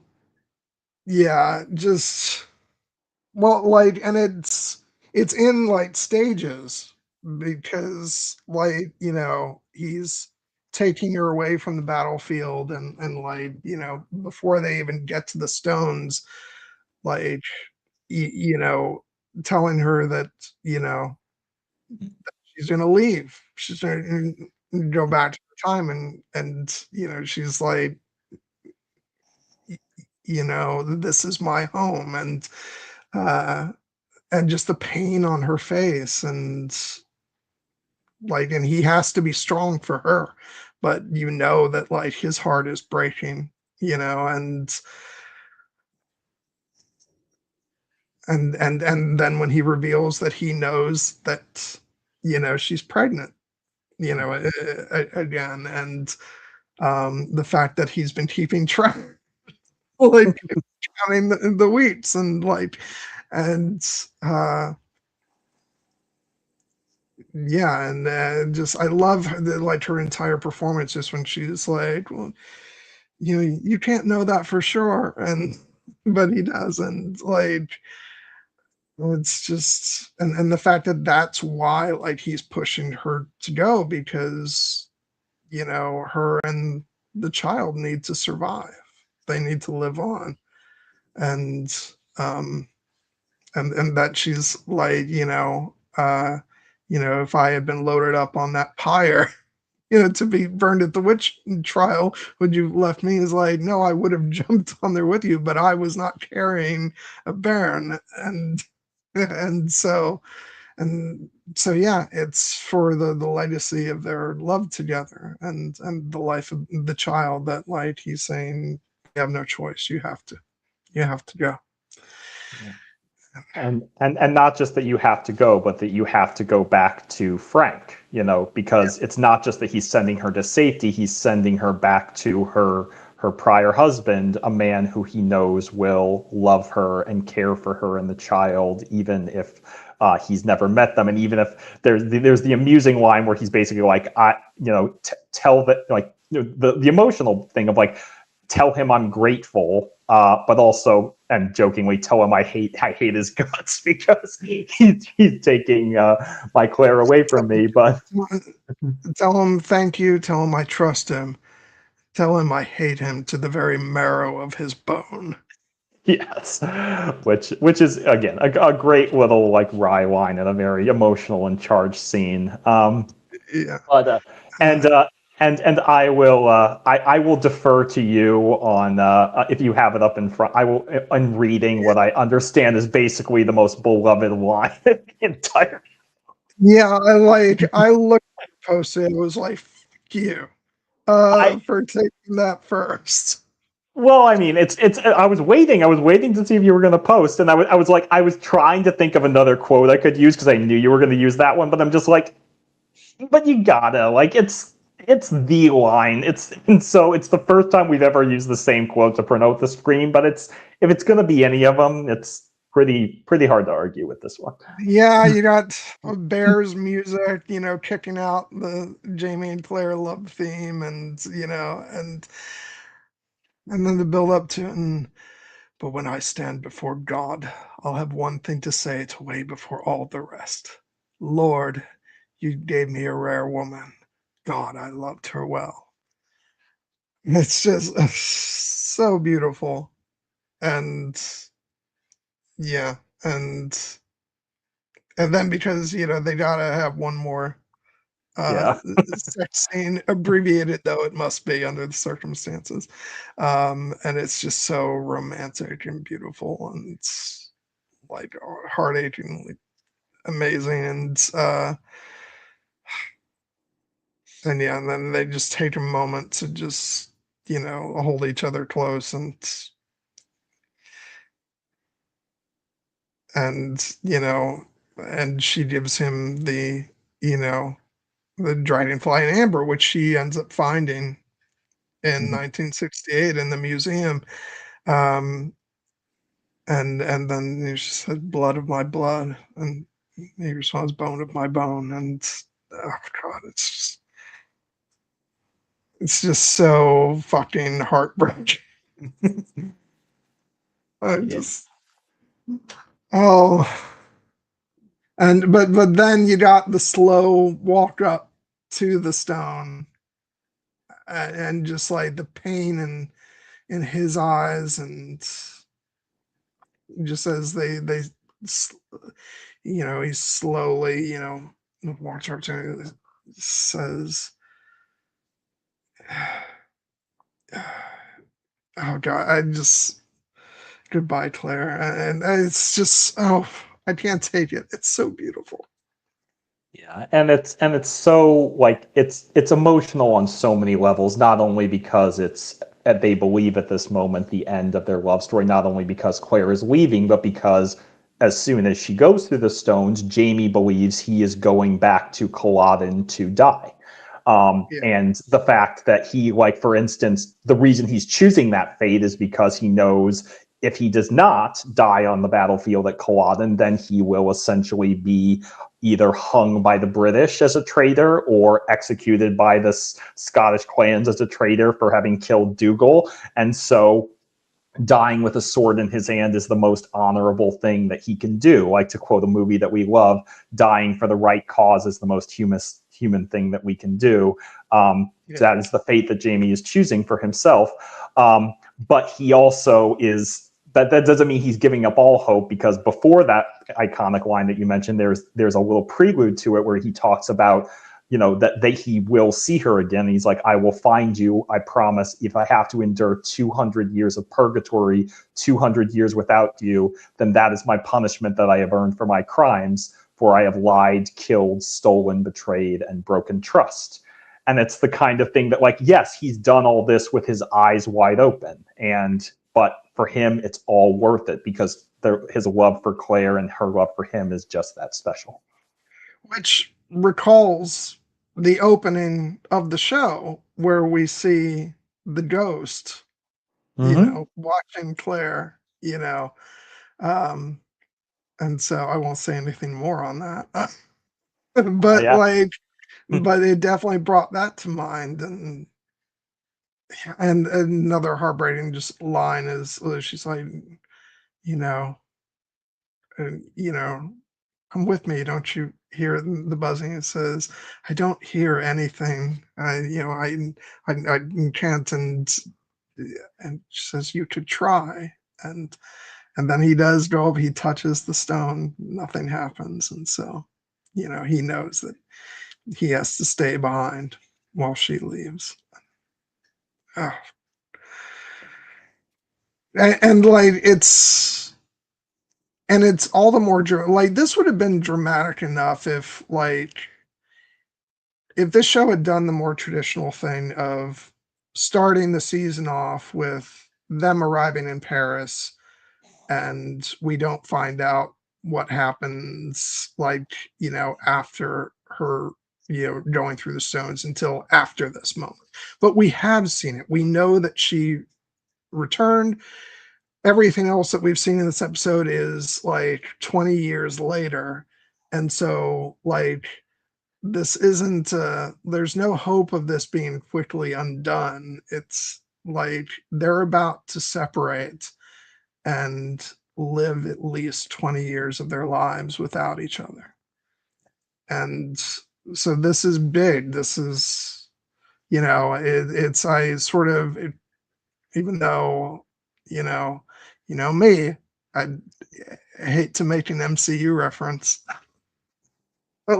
yeah, just, well, like, and it's in like stages, because like, he's taking her away from the battlefield, and like, before they even get to the stones, like, y- you know, telling her that, you know, she's gonna leave. She's gonna go back to the time, and she's like, this is my home, uh and just the pain on her face, and he has to be strong for her, but that like his heart is breaking, and and then when he reveals that he knows that she's pregnant, again, and the fact that he's been keeping track, like counting the weeks, and like, and yeah, and just, I love like her entire performance, just when she's like, well, you can't know that for sure, and but he does, and like, it's just, and the fact that that's why like he's pushing her to go, because her and the child need to survive, they need to live on, and and that she's like, if I had been loaded up on that pyre, to be burned at the witch trial, would you have left me? Is like, no, I would have jumped on there with you, but I was not carrying a baron. And so, and so, yeah, it's for the legacy of their love together, and the life of the child, that like he's saying, you have no choice, you have to go. And not just that you have to go, but that you have to go back to Frank, Yeah. because it's not just that he's sending her to safety, he's sending her back to her prior husband, a man who he knows will love her and care for her and the child, even if he's never met them, and even if there's the amusing line where he's basically like, tell that, like, the emotional thing of like, tell him I'm grateful, but also, and jokingly, tell him I hate his guts because he's taking my Claire away from me. But Tell him thank you. Tell him I trust him. Tell him I hate him to the very marrow of his bone. yes, which is again a great little like wry line and a very emotional and charged scene. Yeah. But Uh, and and I will defer to you on if you have it up in front. I will in reading what I understand is basically the most beloved line in the entire. yeah, I looked at the post, and it was like, fuck you, I for taking that first. Well, I mean, it's. I was waiting. I was waiting to see if you were going to post, and I was like, I was trying to think of another quote I could use because I knew you were going to use that one, but I'm just like, but you gotta like it's the line. And so it's the first time we've ever used the same quote to promote the screen. But if it's gonna be any of them, it's pretty hard to argue with this one. Yeah, you got Bears music, kicking out the Jamie and Claire love theme, and and then the build up to, but when I stand before God, I'll have one thing to say to weigh before all the rest. Lord, you gave me a rare woman. God, I loved her well. It's just so beautiful. And yeah, and then because, they gotta have one more uh Yeah, sex scene, abbreviated though it must be under the circumstances. And it's just so romantic and beautiful, and it's like heart-achingly amazing. And yeah, and then they just take a moment to just, hold each other close, and she gives him you know the dragonfly and amber, which she ends up finding in mhm. 1968 in the museum. um and then she said, blood of my blood, and he responds, bone of my bone. And oh god, it's just so fucking heartbreaking. I Yeah, just oh and but then you got the slow walk up to the stone, and just like the pain in his eyes, and just as they he slowly, walks up to him and says, oh god, I just, goodbye Claire. And it's just, oh, I can't take it, it's so beautiful. yeah, and it's so like it's emotional on so many levels. Not only because it's they believe at this moment the end of their love story, not only because Claire is leaving, but because as soon as she goes through the stones, Jamie believes he is going back to Culloden to die. Yeah, And the fact that he, like, for instance, the reason he's choosing that fate is because he knows if he does not die on the battlefield at Culloden, then he will essentially be either hung by the British as a traitor or executed by the Scottish clans as a traitor for having killed Dougal. And so dying with a sword in his hand is the most honorable thing that he can do. Like, to quote a movie that we love, dying for the right cause is the most human thing that we can do. yeah, That is the fate that Jamie is choosing for himself. But he also is that doesn't mean he's giving up all hope, because before that iconic line that you mentioned, there's a little prelude to it where he talks about, that he will see her again. He's like, I will find you, I promise. If I have to endure 200 years of purgatory, 200 years without you, then that is my punishment that I have earned for my crimes, for I have lied, killed, stolen, betrayed, and broken trust. And it's the kind of thing that, like, yes, he's done all this with his eyes wide open, but for him it's all worth it, because his love for Claire and her love for him is just that special. which recalls the opening of the show where we see the ghost, Mm-hmm. watching Claire, um and so I won't say anything more on that. but Yeah. like but it definitely brought that to mind. And another heartbreaking just line is, she's like, you know you know come with me, don't you hear the buzzing? It says, I don't hear anything. I can't. And she says, you could try. And then he does go up, he touches the stone, nothing happens. And so, he knows that he has to stay behind while she leaves. Oh, and like it's all the more like, this would have been dramatic enough if this show had done the more traditional thing of starting the season off with them arriving in Paris, and we don't find out what happens, like, after her, going through the stones until after this moment. But we have seen it. We know that she returned, everything else that we've seen in this episode is like 20 years later. And so like this isn't there's no hope of this being quickly undone. It's like they're about to separate and live at least 20 years of their lives without each other. And so this is big. This is, it's I sort of even though, you know, me, I hate to make an MCU reference, but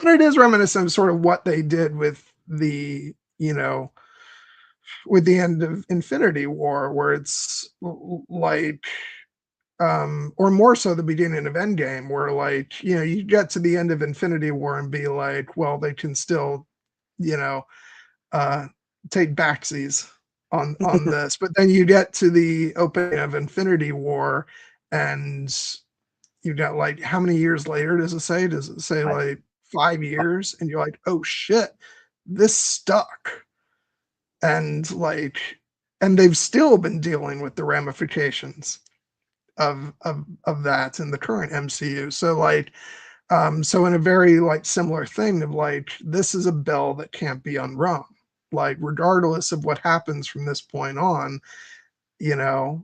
it is reminiscent of sort of what they did with the, with the end of Infinity War, where it's like, or more so the beginning of Endgame, where like, you get to the end of Infinity War and be like, well, they can still, you know, uh, take backsies on this, but then you get to the opening of Infinity War, and you got like how many years later does it say? Does it say like 5 years? And you're like, oh shit, this stuck, and like, and they've still been dealing with the ramifications of that in the current MCU. So like, so in a very like similar thing of like, this is a bell that can't be unrung. Like, regardless of what happens from this point on, you know,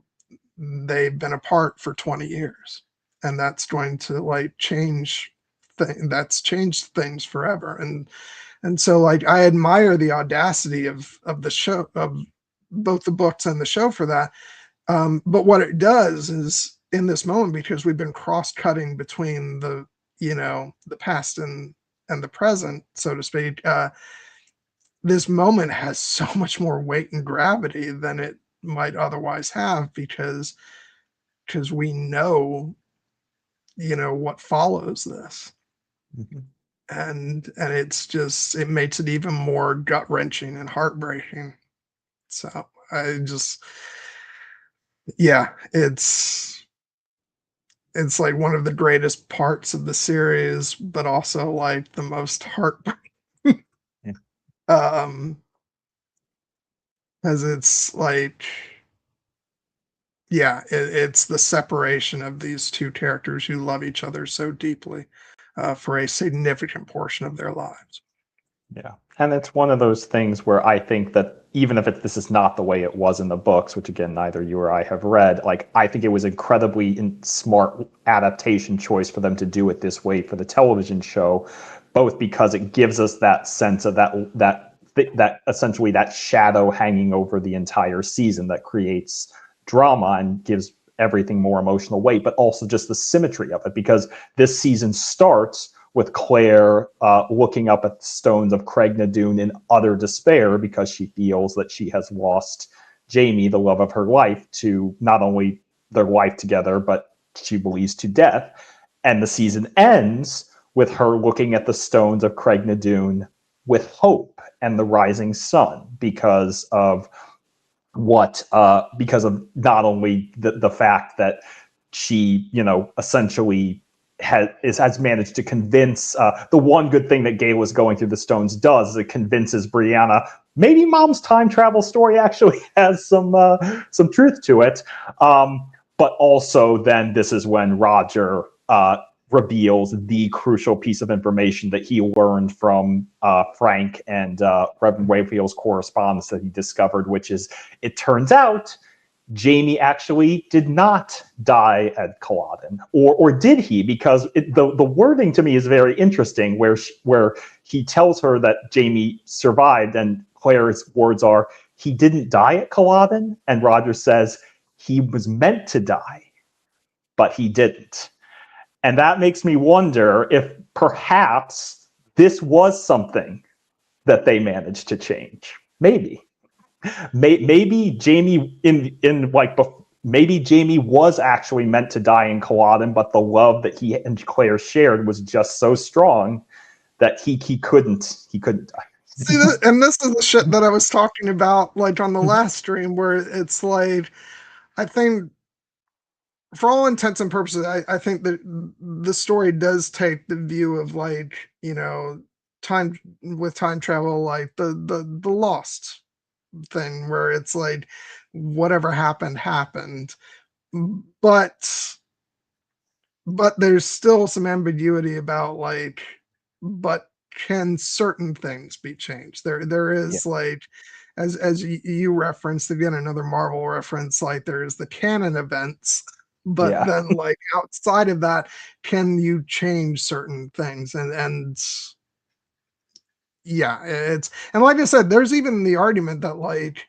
they've been apart for 20 years. And that's going to like that's changed things forever. And so like I admire the audacity of the show, of both the books and the show for that. But what it does is in this moment, because we've been cross-cutting between the past and the present, so to speak, this moment has so much more weight and gravity than it might otherwise have, because we know what follows this. Mm-hmm. And it makes it even more gut-wrenching and heartbreaking. So I just, yeah, it's like one of the greatest parts of the series, but also like the most heartbreaking. Yeah. As it's like, yeah, it's the separation of these two characters who love each other so deeply, for a significant portion of their lives. Yeah. And it's one of those things where I think that even if this is not the way it was in the books, which again, neither you or I have read, like I think it was incredibly smart adaptation choice for them to do it this way for the television show, both because it gives us that sense of that essentially that shadow hanging over the entire season that creates drama and gives everything more emotional weight, but also just the symmetry of it, because this season starts with Claire looking up at the stones of Craignadoon in utter despair because she feels that she has lost Jamie, the love of her life, to not only their life together, but she believes to death. And the season ends with her looking at the stones of Craignadoon with hope and the rising sun, because of because of not only the fact that she, essentially has managed to convince, the one good thing that Gayla's going through the stones does is it convinces Brianna maybe Mom's time travel story actually has some truth to it. But also then this is when Roger reveals the crucial piece of information that he learned from Frank and Reverend Wayfield's correspondence that he discovered, which is, it turns out Jamie actually did not die at Culloden, or did he? Because the wording to me is very interesting, where he tells her that Jamie survived, and Claire's words are, "He didn't die at Culloden," and Roger says he was meant to die, but he didn't. And that makes me wonder if perhaps this was something that they managed to change. Maybe. Maybe Jamie maybe Jamie was actually meant to die in Culloden, but the love that he and Claire shared was just so strong that he couldn't die. See, and this is the shit that I was talking about, like on the last stream, where it's like, I think, for all intents and purposes, I think that the story does take the view of like, time with time travel, like the Lost thing, where it's like whatever happened happened, but there's still some ambiguity about like, but can certain things be changed? There Yeah. is like, as you referenced again, another Marvel reference, like there's the canon events, but Yeah. then like outside of that, can you change certain things? And yeah, it's, and like I said, there's even the argument that like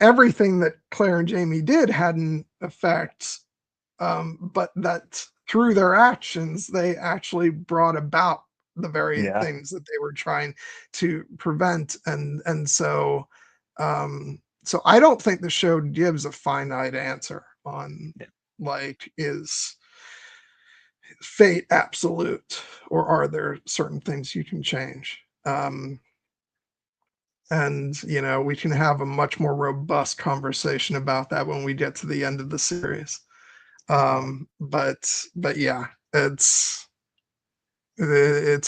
everything that Claire and Jamie did had an effect, but that through their actions, they actually brought about the very Yeah. things that they were trying to prevent. And so, so I don't think the show gives a finite answer on Yeah. like, is fate absolute, or are there certain things you can change? And we can have a much more robust conversation about that when we get to the end of the series. But yeah, it's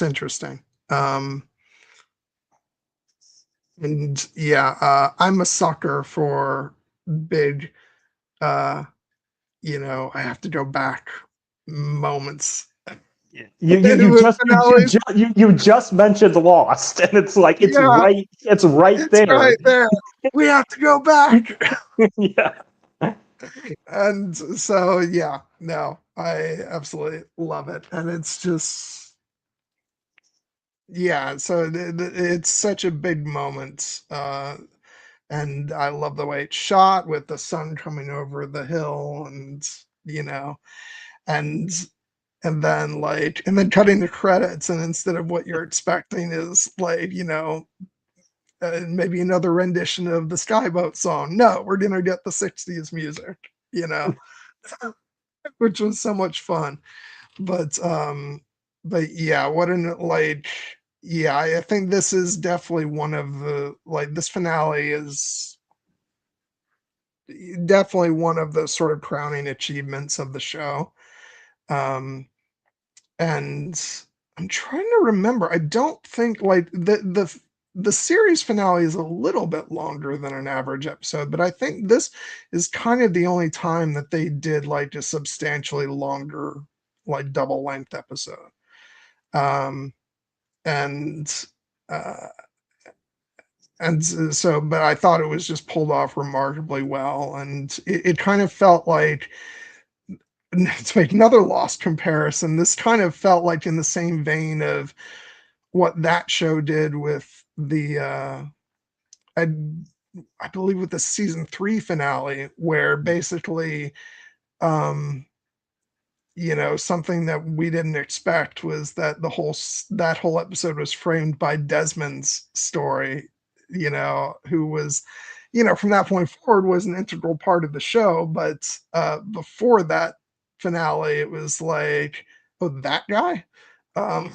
interesting. And yeah, I'm a sucker for big, uh, I have to go back moments You you you with just you you finales. just, you just mentioned Lost, and it's like Yeah, it's right it's there. right there. We have to go back. Yeah. And so yeah, no, I absolutely love it. And it's just, yeah, so it's such a big moment. And I love the way it's shot with the sun coming over the hill, and and and then cutting the credits, and instead of what you're expecting is like, maybe another rendition of the Skyboat song. No, we're gonna get the '60s music, you know, which was so much fun. But yeah, what an like, yeah, I think this is definitely one of the, like, this finale is definitely one of the sort of crowning achievements of the show. Um, and I'm trying to remember. I don't think like the series finale is a little bit longer than an average episode, but I think this is kind of the only time that they did like a substantially longer, like double length episode. Um, and uh, so, but I thought it was just pulled off remarkably well, and it kind of felt like, to make another Lost comparison, this kind of felt like in the same vein of what that show did with the I, I believe with the season 3 finale, where basically, um something that we didn't expect was that that whole episode was framed by Desmond's story, who was, from that point forward was an integral part of the show. But before that finale, it was like, oh, that guy. Um,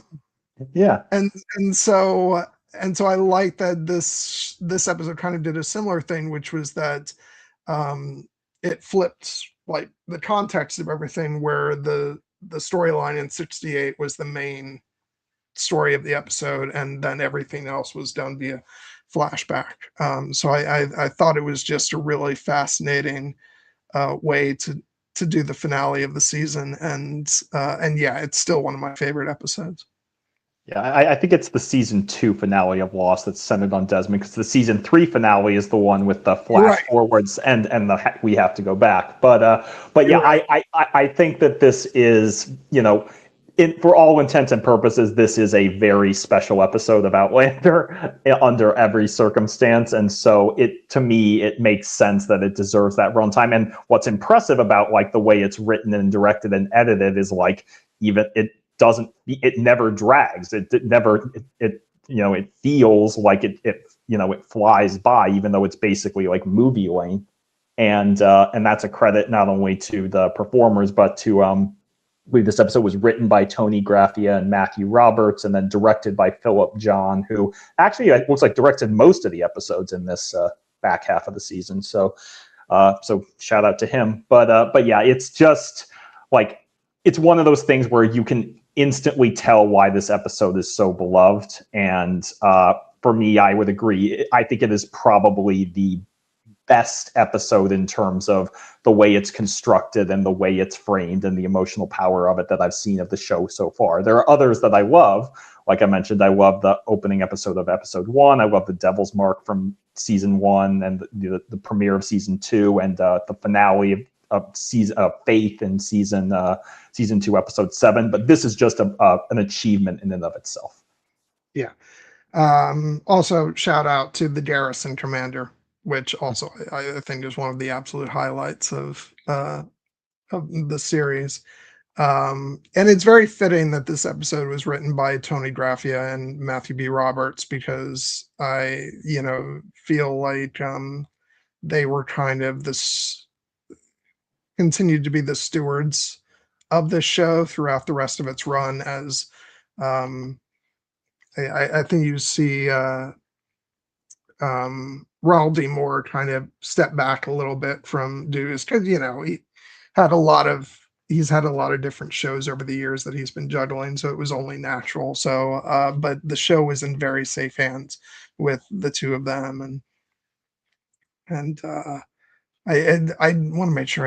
Yeah. and and so I like that this episode kind of did a similar thing, which was that, it flipped like the context of everything, where the storyline in 68 was the main story of the episode, and then everything else was done via flashback. So I thought it was just a really fascinating way to do the finale of the season. And yeah, it's still one of my favorite episodes. Yeah, I think it's the season 2 finale of Lost that's centered on Desmond, because the season 3 finale is the one with the You're flash forwards and the we have to go back. But yeah, right. I think that this is, for all intents and purposes, this is a very special episode of Outlander under every circumstance, and so to me it makes sense that it deserves that runtime. And what's impressive about like the way it's written and directed and edited is like, even it never drags. It never it feels like it flies by, even though it's basically like movie length. And that's a credit not only to the performers, but to I believe this episode was written by Tony Graffia and Matthew Roberts, and then directed by Philip John, who actually looks like directed most of the episodes in this back half of the season. So shout out to him. But yeah, it's just like, it's one of those things where you can instantly tell why this episode is so beloved. And for me, I would agree. I think it is probably the best episode in terms of the way it's constructed and the way it's framed and the emotional power of it that I've seen of the show so far. There are others that I love. Like I mentioned, I love the opening episode of episode 1. I love the Devil's Mark from season 1 and the premiere of season 2 and the finale of season Faith in season 2, episode 7. But this is just an achievement in and of itself. Yeah. Also, shout out to the Garrison Commander, which also I think is one of the absolute highlights of the series. And it's very fitting that this episode was written by Tony Graffia and Matthew B. Roberts, because I, feel like they were kind of continued to be the stewards of the show throughout the rest of its run, as I think you see Ronald D. Moore kind of step back a little bit from duties, because he's had a lot of different shows over the years that he's been juggling, so it was only natural. So but the show was in very safe hands with the two of them, and I want to make sure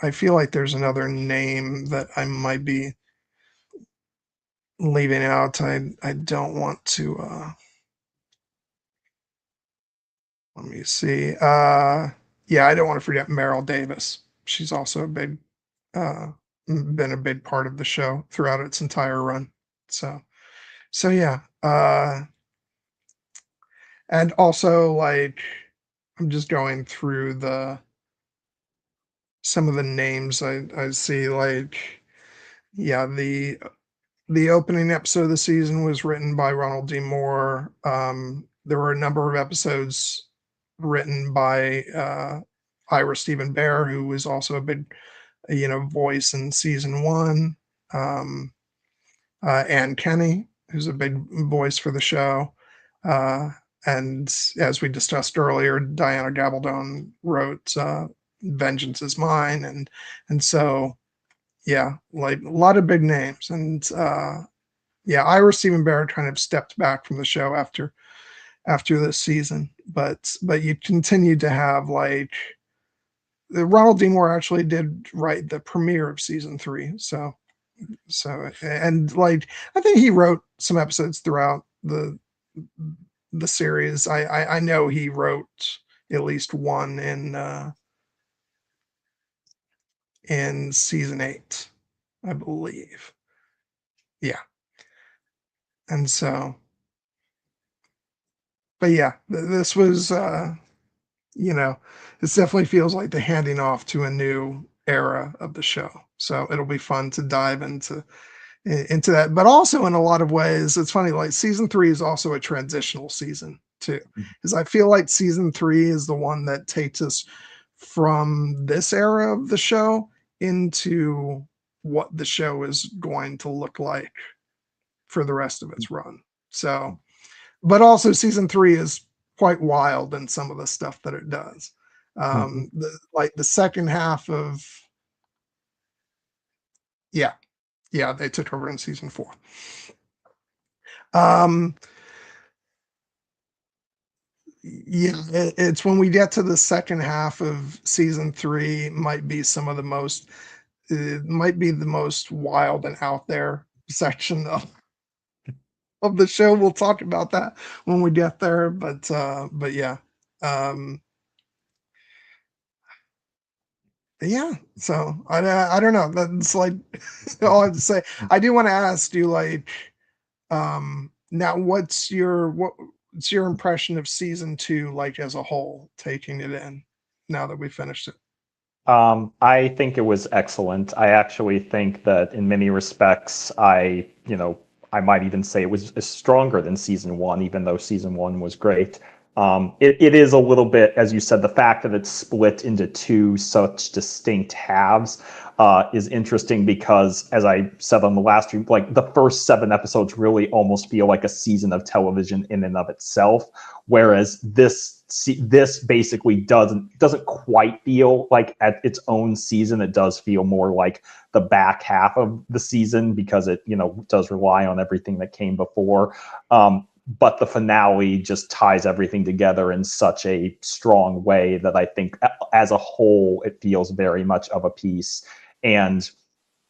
I feel like there's another name that I might be leaving out. I don't want to let me see. Yeah, I don't want to forget Meryl Davis. She's also been a big part of the show throughout its entire run. So yeah. And also, like, I'm just going through some of the names I see, like, yeah, the opening episode of the season was written by Ronald D. Moore. There were a number of episodes written by Ira Stephen Bear, who was also a big, voice in season 1. Ann Kenny, who's a big voice for the show. And as we discussed earlier, Diana Gabaldon wrote Vengeance is Mine. And so, yeah, like a lot of big names. And yeah, Ira Stephen Bear kind of stepped back from the show after this season, but you continue to have, like, Ronald D. Moore actually did write the premiere of season 3. So and, like, I think he wrote some episodes throughout the series. I know he wrote at least one in season 8, I believe. Yeah. And so, but yeah, this was this definitely feels like the handing off to a new era of the show. So it'll be fun to dive into that. But also, in a lot of ways, it's funny, like, season 3 is also a transitional season too, because I feel like season 3 is the one that takes us from this era of the show into what the show is going to look like for the rest of its run. So, but also season 3 is quite wild in some of the stuff that it does. Like the second half of, yeah, they took over in season 4. Yeah, it's when we get to the second half of season 3, might be some of the most, it might be the most wild and out there section of the show. We'll talk about that when we get there, but yeah. Yeah, so I don't know. That's, like, all I have to say. I do want to ask you, like, now what's your impression of season 2, like, as a whole, taking it in now that we finished it? I think it was excellent. I actually think that in many respects, I might even say it was stronger than season 1, even though season 1 was great. It is a little bit, as you said, the fact that it's split into 2 such distinct halves is interesting, because, as I said on the last stream, like, the first 7 episodes really almost feel like a season of television in and of itself, whereas this basically doesn't quite feel like at its own season. It does feel more like the back half of the season, because it does rely on everything that came before. but the finale just ties everything together in such a strong way that I think as a whole it feels very much of a piece. And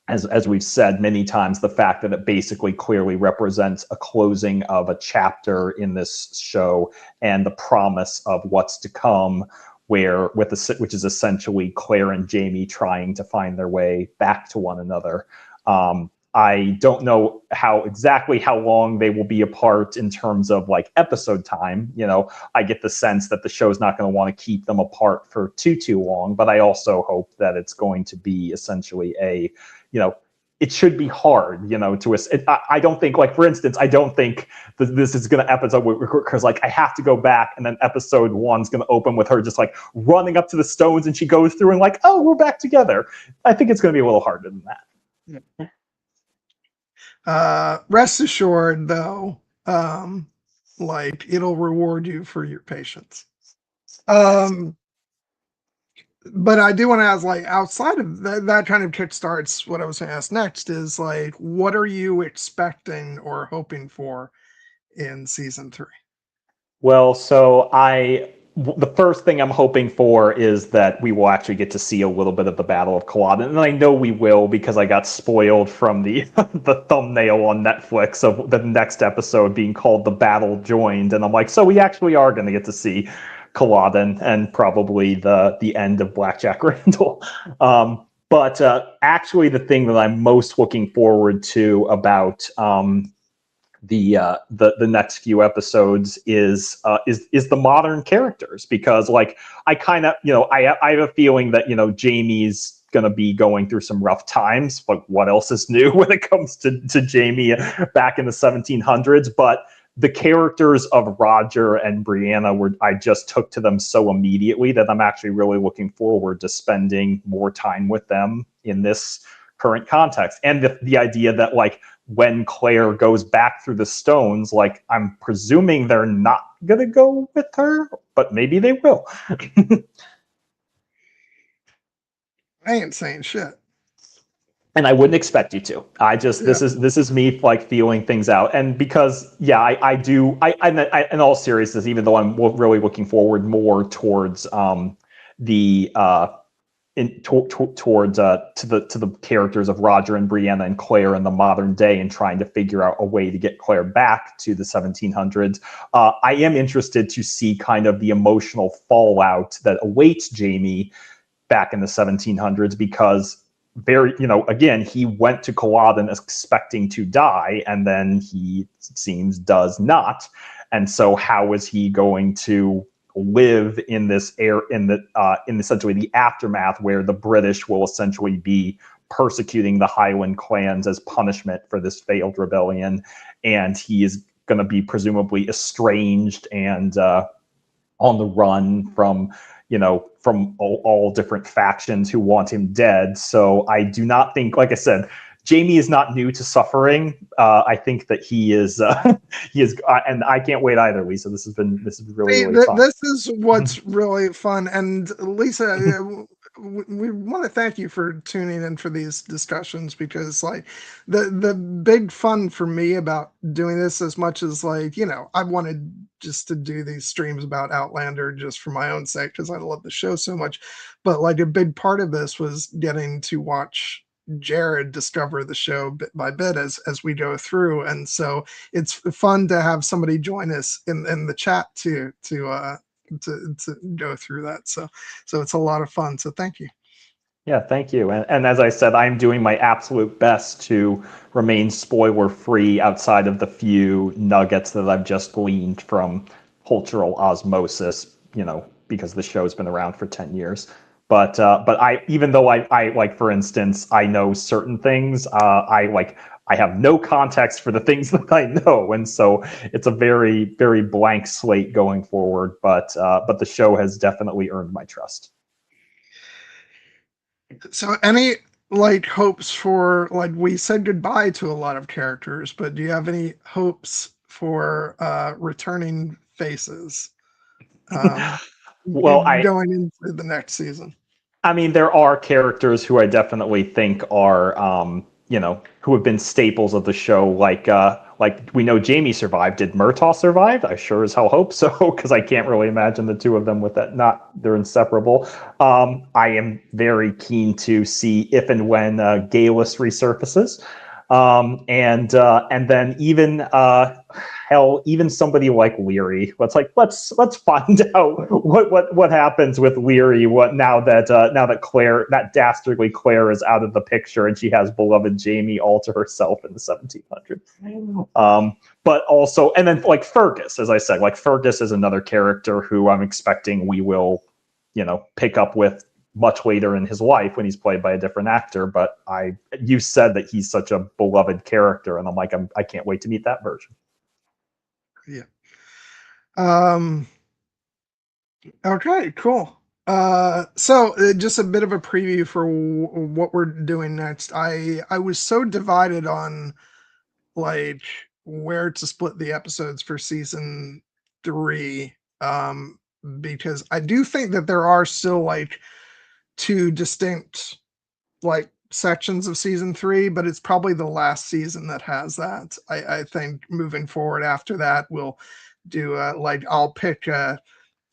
as we've said many times, the fact that it basically clearly represents a closing of a chapter in this show and the promise of what's to come, where which is essentially Claire and Jamie trying to find their way back to one another. I don't know exactly how long they will be apart in terms of like episode time. I get the sense that the show's not going to want to keep them apart for too long, but I also hope that it's going to be essentially it should be hard, I don't think, like, for instance, I don't think this is going to episode because like I have to go back and then episode 1's going to open with her just like running up to the stones and she goes through and like, oh, we're back together. I think it's going to be a little harder than that. Yeah. Rest assured, though, like it'll reward you for your patience. But I do want to ask, like, outside of that kind of kickstarts what I was going to ask next is like, what are you expecting or hoping for in season 3? Well, so the first thing I'm hoping for is that we will actually get to see a little bit of the Battle of Culloden, and I know we will because I got spoiled from the the thumbnail on Netflix of the next episode being called "The Battle Joined," and I'm like, so we actually are going to get to see Culloden and probably the end of Blackjack Randall. But actually, the thing that I'm most looking forward to about the next few episodes is the modern characters, because like I kind of I have a feeling that Jamie's gonna be going through some rough times, but what else is new when it comes to Jamie back in the 1700s? But the characters of Roger and Brianna I just took to them so immediately that I'm actually really looking forward to spending more time with them in this current context. And the idea that like when Claire goes back through the stones, like I'm presuming they're not gonna go with her, but maybe they will. I ain't saying shit. And I wouldn't expect you to. This is me like feeling things out, and because I do. In all seriousness, even though I'm really looking forward more towards the towards to the characters of Roger and Brianna and Claire in the modern day and trying to figure out a way to get Claire back to the 1700s. I am interested to see kind of the emotional fallout that awaits Jamie back in the 1700s, because again, he went to Culloden expecting to die, and then he seems does not. And so how is he going to live in this in essentially the aftermath, where the British will essentially be persecuting the Highland clans as punishment for this failed rebellion, and he is going to be presumably estranged and on the run from all different factions who want him dead. So I do not think, like I said, Jamie is not new to suffering. I think that he is, and I can't wait either, Lisa. This has been really fun. This is what's really fun. And Lisa, we want to thank you for tuning in for these discussions, because like the big fun for me about doing this, as much as like, I wanted just to do these streams about Outlander just for my own sake, because I love the show so much. But like a big part of this was getting to watch Jared discover the show bit by bit as we go through. And so it's fun to have somebody join us in the chat to go through that. So it's a lot of fun. So thank you. Yeah, thank you. And as I said, I'm doing my absolute best to remain spoiler free outside of the few nuggets that I've just gleaned from cultural osmosis, because the show's been around for 10 years. But even though I like, for instance, I know certain things, I have no context for the things that I know, and so it's a very, very blank slate going forward. But the show has definitely earned my trust. So any like hopes for, like, we said goodbye to a lot of characters, but do you have any hopes for returning faces Well, going into the next season? I mean, there are characters who I definitely think are, who have been staples of the show, like we know Jamie survived. Did Murtaugh survive? I sure as hell hope so, because I can't really imagine the two of them with that. Not they're inseparable. I am very keen to see if and when Galus resurfaces. And then even somebody like Leary. Let's find out what happens with Leary. What now that Claire, that dastardly Claire, is out of the picture and she has beloved Jamie all to herself in the 1700s. But also, and then like Fergus, as I said, like Fergus is another character who I'm expecting we will, pick up with much later in his life when he's played by a different actor. But you said that he's such a beloved character, and I'm like, I can't wait to meet that version. Yeah. Okay, cool. So just a bit of a preview for what we're doing next. I was so divided on like where to split the episodes for season 3, because I do think that there are still like two distinct like sections of season 3, but it's probably the last season that has that. I think moving forward after that, we'll do like I'll pick a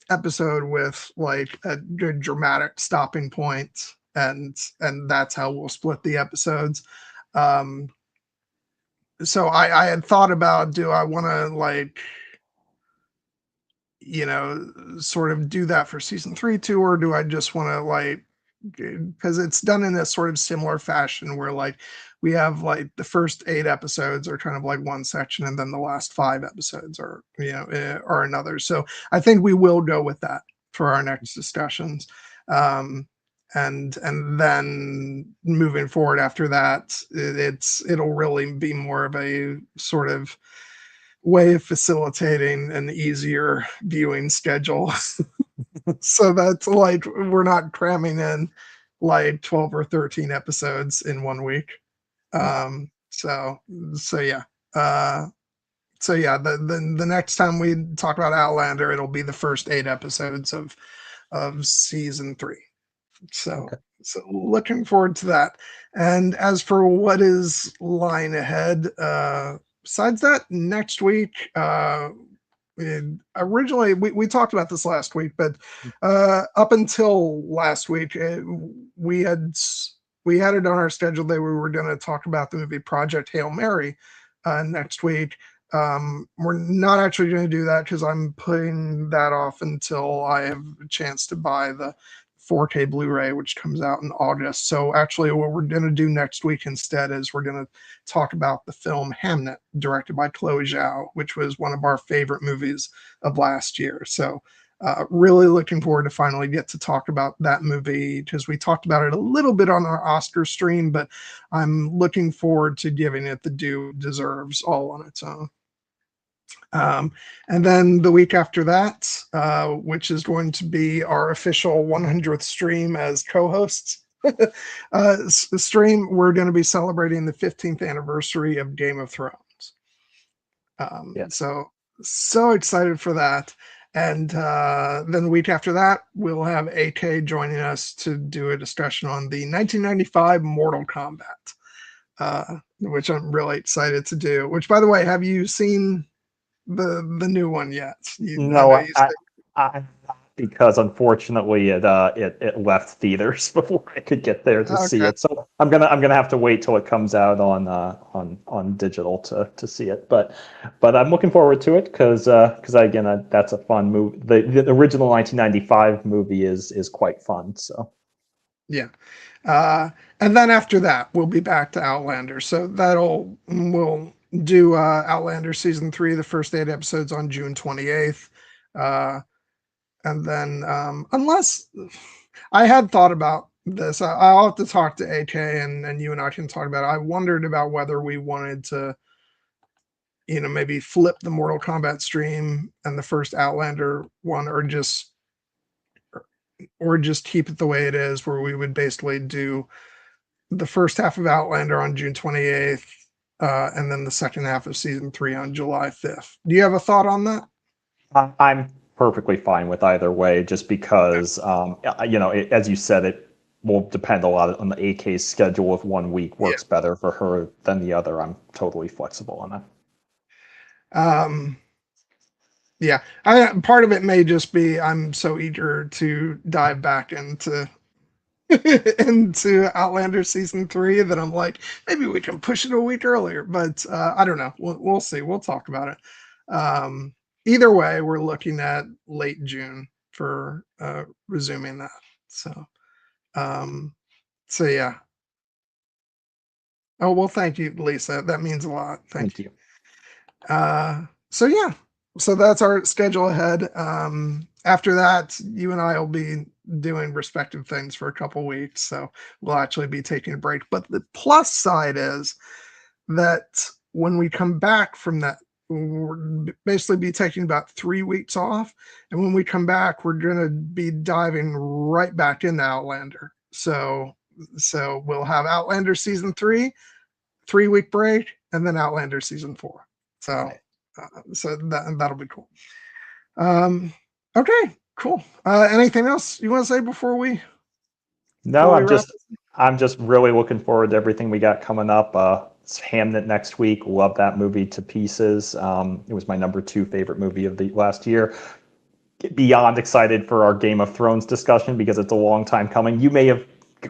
episode with like a good dramatic stopping point, and that's how we'll split the episodes. Um, so I had thought about, do I want to like sort of do that for season 3 too, or do I just want to like, because it's done in a sort of similar fashion where like we have like the first 8 episodes are kind of like one section, and then the last 5 episodes are are another. So I think we will go with that for our next discussions. And then moving forward after that, it'll really be more of a sort of way of facilitating an easier viewing schedule. So that's like we're not cramming in like 12 or 13 episodes in one week. So yeah. So yeah, the next time we talk about Outlander, it'll be the first 8 episodes of season 3. So Okay. so looking forward to that. And as for what is lying ahead, besides that, next week, originally we talked about this last week, but up until last week, we had we had it on our schedule that we were going to talk about the movie Project Hail Mary next week. We're not actually going to do that because I'm putting that off until I have a chance to buy the 4K Blu-ray, which comes out in August. So actually, what we're going to do next week instead is we're going to talk about the film Hamnet, directed by Chloe Zhao, which was one of our favorite movies of last year. So really looking forward to finally get to talk about that movie, because we talked about it a little bit on our Oscar stream, but I'm looking forward to giving it the due it deserves all on its own. And then the week after that, which is going to be our official 100th stream as co-hosts, stream, we're going to be celebrating the 15th anniversary of Game of Thrones. Yes. So excited for that. And then the week after that, we'll have AK joining us to do a discussion on the 1995 Mortal Kombat, which I'm really excited to do. Which, by the way, have you seen the new one yet? I No, know you said. I because unfortunately it left theaters before I could get there to see Okay. it. So I'm gonna have to wait till it comes out on digital to see it. But I'm looking forward to it because again that's a fun movie. The original 1995 movie is quite fun. So Yeah. And then after that, we'll be back to Outlander. So we'll do Outlander season 3, the first 8 episodes on June 28th. And then, unless I had thought about this, I'll have to talk to AK, and you and I can talk about it. I wondered about whether we wanted to, maybe flip the Mortal Kombat stream and the first Outlander one, or just keep it the way it is, where we would basically do the first half of Outlander on June 28th, and then the second half of season 3 on July 5th. Do you have a thought on that? I'm perfectly fine with either way, just because as you said, will depend a lot on the AK's schedule. If one week works better for her than the other, I'm totally flexible on that. Yeah, part of it may just be I'm so eager to dive back into into Outlander season 3 that I'm like, maybe we can push it a week earlier, but I don't know. We'll see. We'll talk about it. Either way, we're looking at late June for resuming that. Um, so yeah. Oh well, thank you, Lisa. That means a lot. Thank Thank you. you. So yeah, so that's our schedule ahead. After that, you and I will be doing respective things for a couple weeks, so we'll actually be taking a break. But the plus side is that when we come back from that, we'll basically be taking about 3 weeks off, and when we come back, we're going to be diving right back into Outlander. So we'll have Outlander season 3, 3 week break, and then Outlander season 4. So, so that'll be cool. Okay, cool. Anything else you want to say before we? No, Wrap? I'm just really looking forward to everything we got coming up. It's Hamnet next week. Love that movie to pieces. It was my number 2 favorite movie of the last year. Beyond excited for our Game of Thrones discussion because it's a long time coming. You may have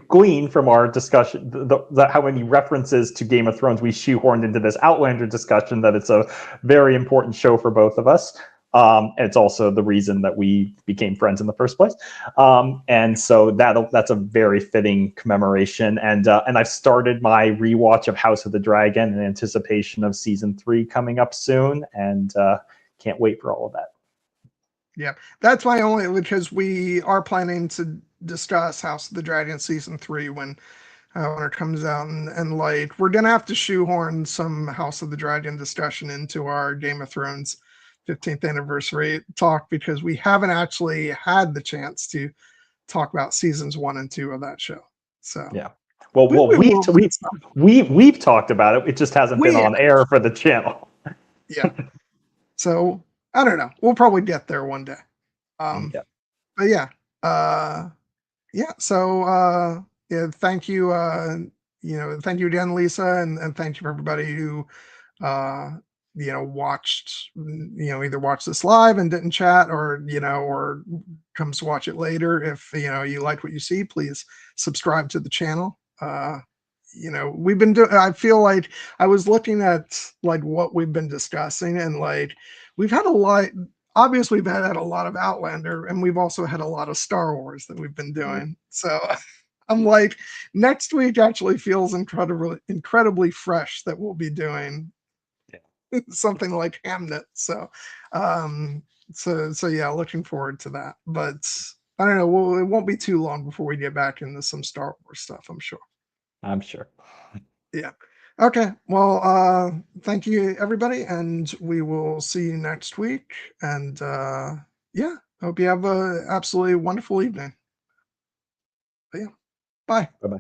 gleaned from our discussion how many references to Game of Thrones we shoehorned into this Outlander discussion, that it's a very important show for both of us. It's also the reason that we became friends in the first place. And so that's a very fitting commemoration. And I've started my rewatch of House of the Dragon in anticipation of season 3 coming up soon, and can't wait for all of that. Yeah, that's my only, because we are planning to discuss House of the Dragon season 3 when it comes out, and like we're gonna have to shoehorn some House of the Dragon discussion into our Game of Thrones 15th anniversary talk, because we haven't actually had the chance to talk about seasons 1 and 2 of that show. So yeah. Well, we've talked about it. It just hasn't been on air for the channel. Yeah. So I don't know. We'll probably get there one day. Yeah. But yeah. Yeah. So yeah, thank you. Thank you again, Lisa, and thank you for everybody who uh watched, either watched this live and didn't chat, or comes to watch it later. If you like what you see, please subscribe to the channel. We've been doing, I feel like I was looking at like what we've been discussing, and like we've had a lot, obviously we've had a lot of Outlander, and we've also had a lot of Star Wars that we've been doing. So I'm like, next week actually feels incredibly fresh that we'll be doing something like Hamnet. So yeah, looking forward to that. But I don't know, it won't be too long before we get back into some Star Wars stuff, I'm sure. I'm sure. Yeah. Okay. Well, thank you everybody, and we will see you next week. And yeah, hope you have a absolutely wonderful evening. But yeah. Bye. Bye-bye.